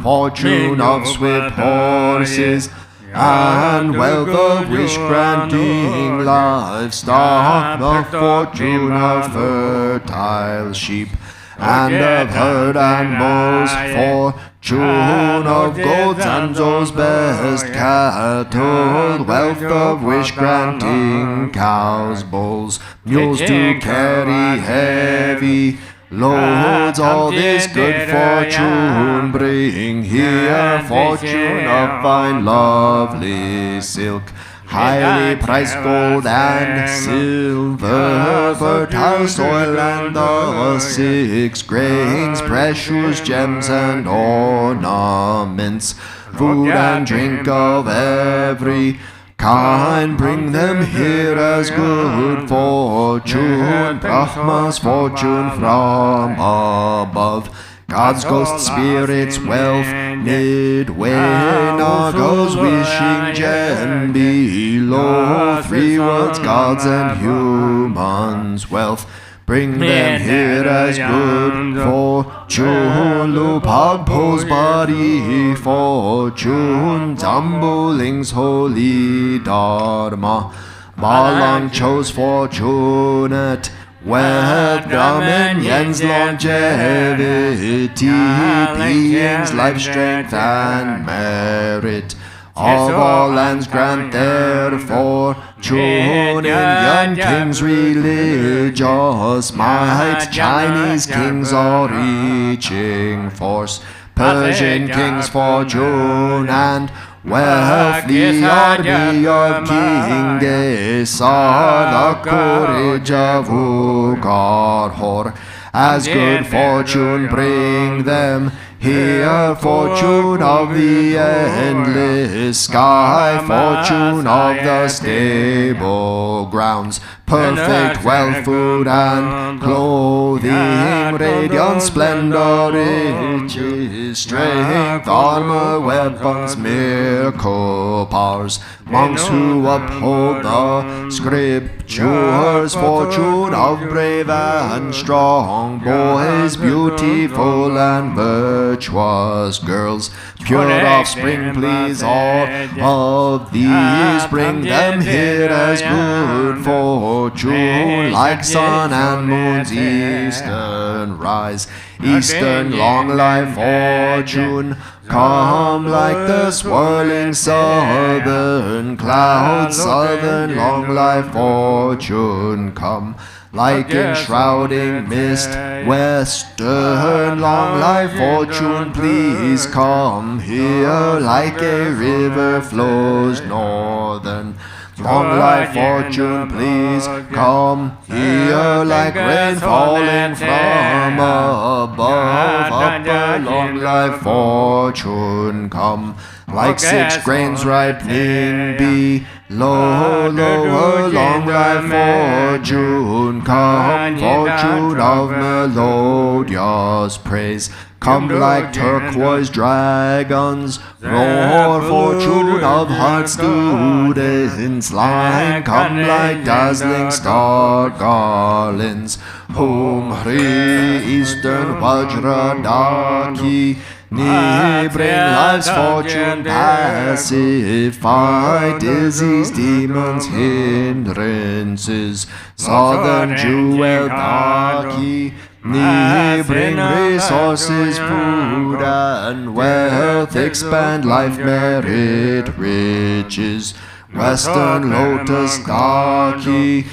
fortune of swift horses, and wealth of wish-granting livestock, the fortune of fertile sheep, and of herd animals, fortune of goats and those best cattle, wealth of wish-granting cows, bulls, mules to carry heavy loads. All this good fortune bring here, fortune of fine lovely silk, highly priced gold and silver, fertile soil and the 6 grains, precious gems and ornaments, food and drink of every kind, bring them here as good fortune, Brahma's fortune from above. God's ghost spirits wealth midway, Nagas wishing gem below, 3 worlds gods and humans wealth. Bring them here as good fortune, Lupagpo's body fortune, Dzambaling's holy dharma, Balang chose fortunate wealth, Brahman Yen's longevity, being's life, strength and merit. Of all lands grant their fortune, Indian kings religious might, Chinese kings all reaching force, Persian kings fortune and wealth, the army of King Gesar, the courage of Ugarhor, as good fortune bring them here, fortune of the endless sky, fortune of the stable grounds, perfect wealth, food and clothing, radiant splendor, riches, strength, armor, weapons, miracle powers, monks who uphold the scriptures, fortune of brave and strong boys, beautiful and virtuous girls, pure offspring, please all of these, bring them here as good fortune, like sun and moon's eastern rise, eastern long life fortune, come like the swirling southern clouds, southern long life fortune, come like enshrouding mist, western long life fortune, please come here, like a river flows northern long life fortune, please come here, like rain falling from above, upper long life fortune, come like 6 grains ripening below. Long life fortune, come fortune of melodious praise. Come like turquoise dragons, roar fortune of heart's students' line. Come like dazzling star garlands, whom Hri Eastern Vajradaki. Bring life's fortune, pacify disease, demons, hindrances. Southern jewel Daki. Bring resources, food and wealth, expand life, merit, riches. Western lotus Daki.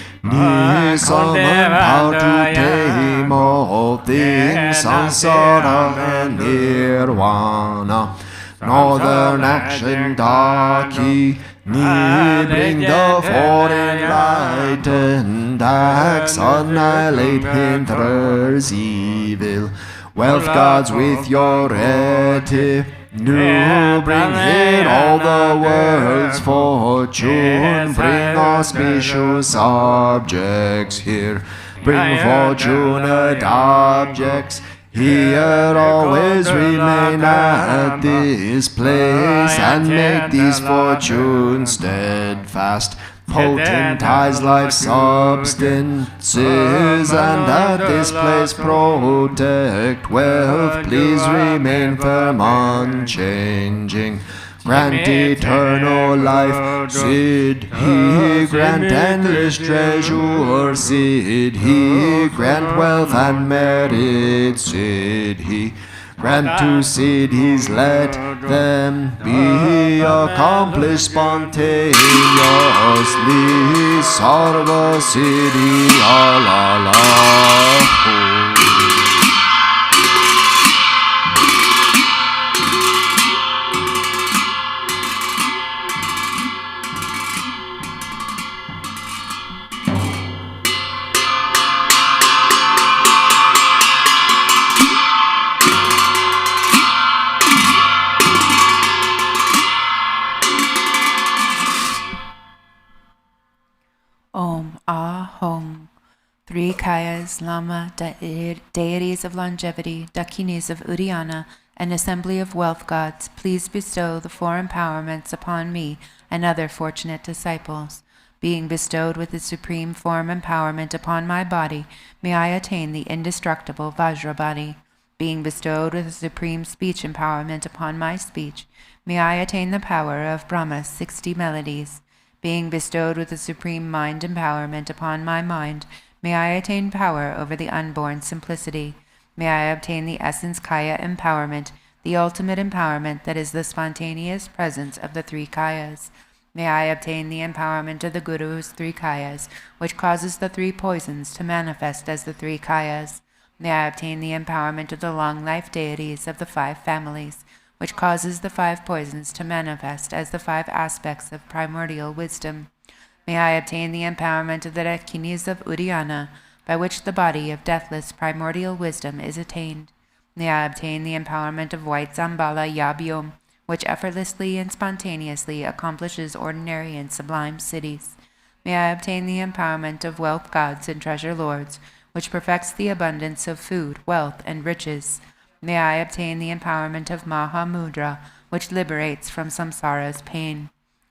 Summon power to tame all things, samsara and nirvana. Northern action Daki. Bring the four enlightened acts, annihilate hinders evil. Wealth gods with your retinue, bring in all the world's fortune. Bring auspicious objects here, bring fortunate objects. Here always remain at this place, and make these fortunes steadfast. Potentize life's substances, and at this place protect wealth. Please remain firm, unchanging. Grant eternal life, Siddhi. Grant endless treasure, Siddhi. Grant wealth and merit, Siddhi. Grant to Siddhis, let them be accomplished spontaneously. Sarva Siddhi Alala. Om Ah Hong. 3 Kayas, Lama, deities of longevity, Dakinis of Uddiyana, and assembly of wealth gods, please bestow the 4 empowerments upon me and other fortunate disciples. Being bestowed with the supreme form empowerment upon my body, may I attain the indestructible Vajra body. Being bestowed with the supreme speech empowerment upon my speech, may I attain the power of Brahma's 60 melodies. Being bestowed with the supreme mind empowerment upon my mind, may I attain power over the unborn simplicity. May I obtain the essence Kaya empowerment, the ultimate empowerment that is the spontaneous presence of the 3 Kayas. May I obtain the empowerment of the Guru's 3 Kayas, which causes the 3 poisons to manifest as the 3 Kayas. May I obtain the empowerment of the long life deities of the 5 families, which causes the 5 poisons to manifest as the 5 aspects of primordial wisdom. May I obtain the empowerment of the Dakinis of Uddiyana, by which the body of deathless primordial wisdom is attained. May I obtain the empowerment of white Dzambhala Yabyom, which effortlessly and spontaneously accomplishes ordinary and sublime cities. May I obtain the empowerment of wealth gods and treasure lords, which perfects the abundance of food, wealth, and riches. May I obtain the empowerment of Mahamudra, which liberates from samsara's pain.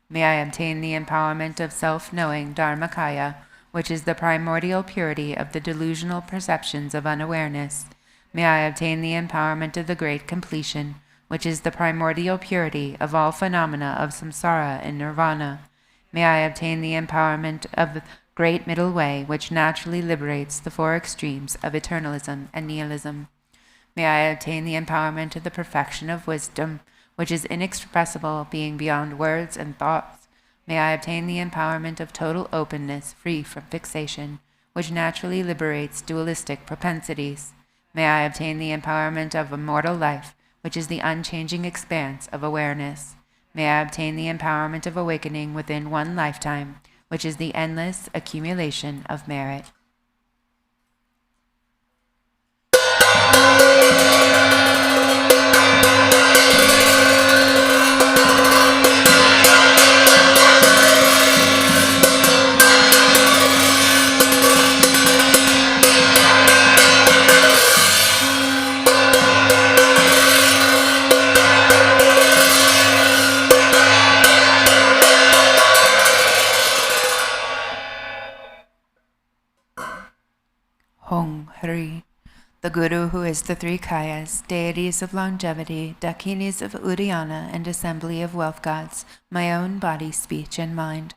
May I obtain the empowerment of self-knowing Dharmakaya, which is the primordial purity of the delusional perceptions of unawareness. May I obtain the empowerment of the great completion, which is the primordial purity of all phenomena of samsara and nirvana. May I obtain the empowerment of the great middle way, which naturally liberates the 4 extremes of eternalism and nihilism. May I obtain the empowerment of the perfection of wisdom, which is inexpressible, being beyond words and thoughts. May I obtain the empowerment of total openness, free from fixation, which naturally liberates dualistic propensities. May I obtain the empowerment of immortal life, which is the unchanging expanse of awareness. May I obtain the empowerment of awakening within one lifetime, which is the endless accumulation of merit. Hong Hari. The Guru, who is the three Kayas, deities of longevity, Dakinis of Udayana, and assembly of wealth gods, my own body, speech, and mind.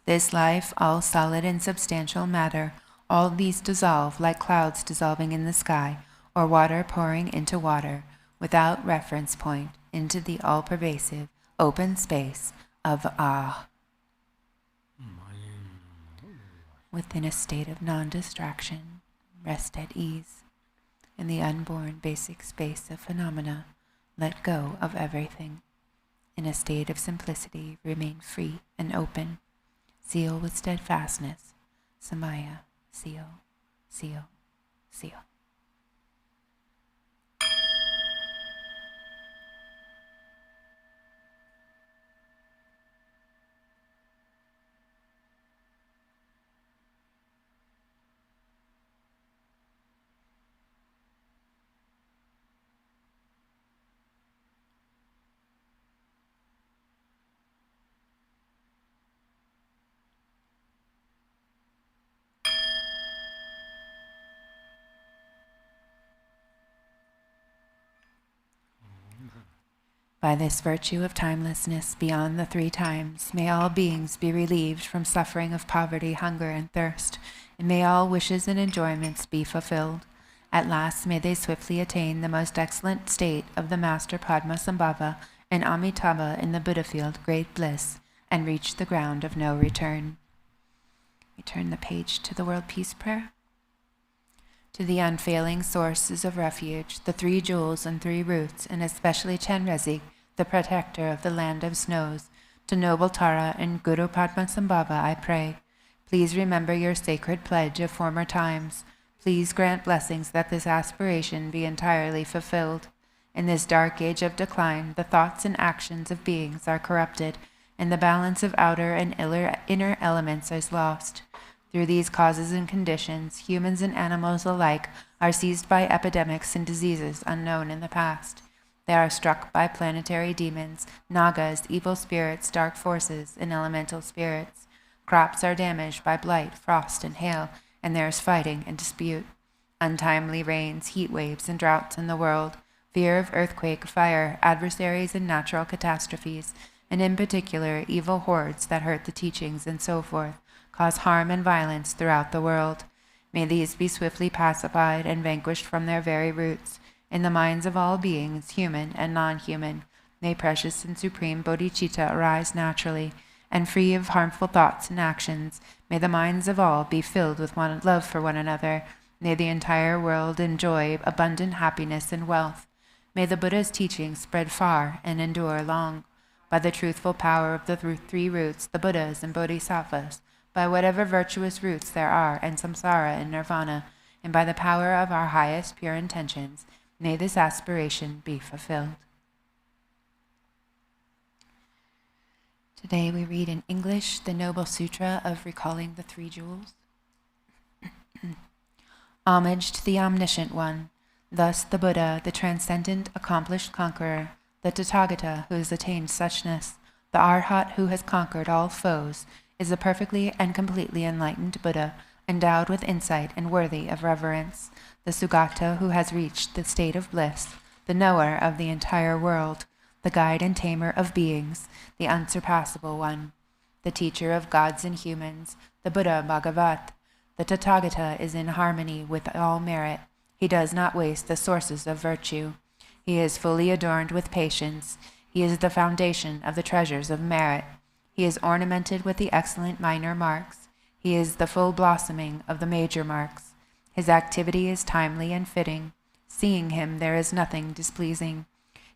This life, all solid and substantial matter, all these dissolve like clouds dissolving in the sky, or water pouring into water, without reference point, into the all-pervasive, open space of Ah. Within a state of non-distraction, rest at ease. In the unborn basic space of phenomena, let go of everything. In a state of simplicity, remain free and open. Seal with steadfastness. Samaya, seal, seal, seal. By this virtue of timelessness beyond the three times, may all beings be relieved from suffering of poverty, hunger, and thirst, and may all wishes and enjoyments be fulfilled. At last may they swiftly attain the most excellent state of the Master Padmasambhava and Amitabha in the Buddha field, great bliss, and reach the ground of no return. We turn the page to the World Peace Prayer. To the unfailing sources of refuge, the three jewels and three roots, and especially Chenrezig, the protector of the land of snows, to noble Tara and Guru Padmasambhava I pray. Please remember your sacred pledge of former times. Please grant blessings that this aspiration be entirely fulfilled. In this dark age of decline, the thoughts and actions of beings are corrupted, and the balance of outer and inner elements is lost. Through these causes and conditions, humans and animals alike are seized by epidemics and diseases unknown in the past. They are struck by planetary demons, nagas, evil spirits, dark forces, and elemental spirits. Crops are damaged by blight, frost, and hail, and there is fighting and dispute. Untimely rains, heat waves, and droughts in the world, fear of earthquake, fire, adversaries, and natural catastrophes, and in particular evil hordes that hurt the teachings and so forth, cause harm and violence throughout the world. May these be swiftly pacified and vanquished from their very roots. In the minds of all beings, human and non-human, may precious and supreme bodhicitta arise naturally, and free of harmful thoughts and actions. May the minds of all be filled with love for one another. May the entire world enjoy abundant happiness and wealth. May the Buddha's teachings spread far and endure long. By the truthful power of the three roots, the Buddhas and Bodhisattvas, by whatever virtuous roots there are, and samsara and nirvana, and by the power of our highest pure intentions, may this aspiration be fulfilled. Today we read in English the Noble Sutra of Recalling the Three Jewels. Homage to the Omniscient One. Thus the Buddha, the transcendent, accomplished conqueror, the Tathagata who has attained suchness, the Arhat who has conquered all foes, is a perfectly and completely enlightened Buddha, endowed with insight and worthy of reverence, the Sugata who has reached the state of bliss, the knower of the entire world, the guide and tamer of beings, the unsurpassable one, the teacher of gods and humans, the Buddha Bhagavat. The Tathagata is in harmony with all merit. He does not waste the sources of virtue. He is fully adorned with patience. He is the foundation of the treasures of merit. He is ornamented with the excellent minor marks. He is the full blossoming of the major marks. His activity is timely and fitting. Seeing him, there is nothing displeasing.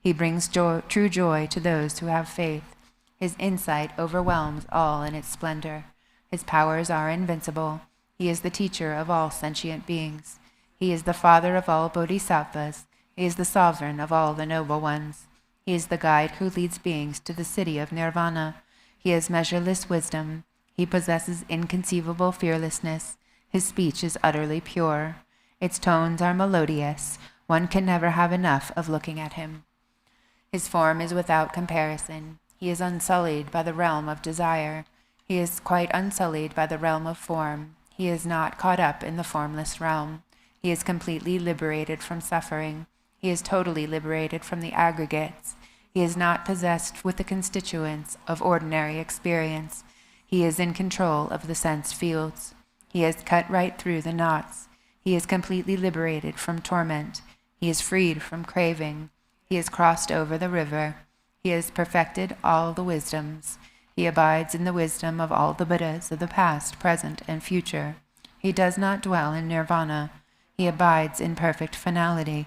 He brings true joy to those who have faith. His insight overwhelms all in its splendor. His powers are invincible. He is the teacher of all sentient beings. He is the father of all bodhisattvas. He is the sovereign of all the noble ones. He is the guide who leads beings to the city of nirvana. He has measureless wisdom. He possesses inconceivable fearlessness. His speech is utterly pure. Its tones are melodious. One can never have enough of looking at him. His form is without comparison. He is unsullied by the realm of desire. He is quite unsullied by the realm of form. He is not caught up in the formless realm. He is completely liberated from suffering. He is totally liberated from the aggregates. He is not possessed with the constituents of ordinary experience. He is in control of the sense fields. He has cut right through the knots. He is completely liberated from torment. He is freed from craving. He has crossed over the river. He has perfected all the wisdoms. He abides in the wisdom of all the Buddhas of the past, present, and future. He does not dwell in nirvana. He abides in perfect finality.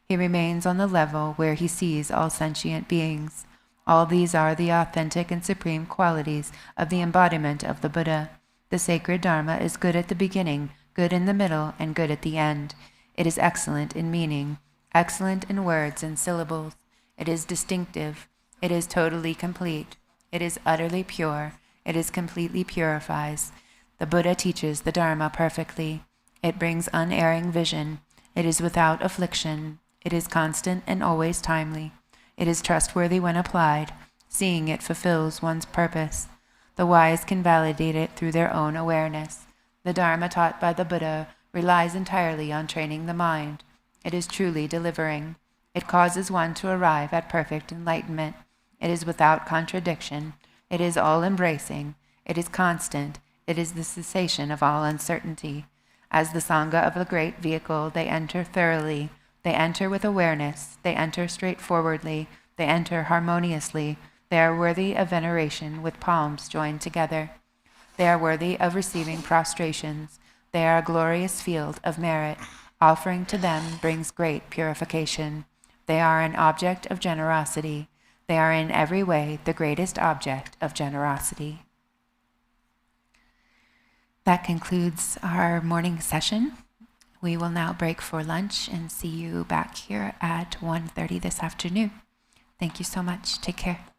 He remains on the level where he sees all sentient beings. All these are the authentic and supreme qualities of the embodiment of the Buddha. The sacred Dharma is good at the beginning, good in the middle, and good at the end. It is excellent in meaning, excellent in words and syllables. It is distinctive. It is totally complete. It is utterly pure. It is completely purifies. The Buddha teaches the Dharma perfectly. It brings unerring vision. It is without affliction. It is constant and always timely. It is trustworthy when applied. Seeing it fulfills one's purpose. The wise can validate it through their own awareness. The Dharma taught by the Buddha relies entirely on training the mind. It is truly delivering. It causes one to arrive at perfect enlightenment. It is without contradiction. It is all-embracing. It is constant. It is the cessation of all uncertainty. As the Sangha of the great vehicle, they enter thoroughly. They enter with awareness. They enter straightforwardly. They enter harmoniously. They are worthy of veneration with palms joined together. They are worthy of receiving prostrations. They are a glorious field of merit. Offering to them brings great purification. They are an object of generosity. They are in every way the greatest object of generosity. That concludes our morning session. We will now break for lunch and see you back here at 1:30 this afternoon. Thank you so much. Take care.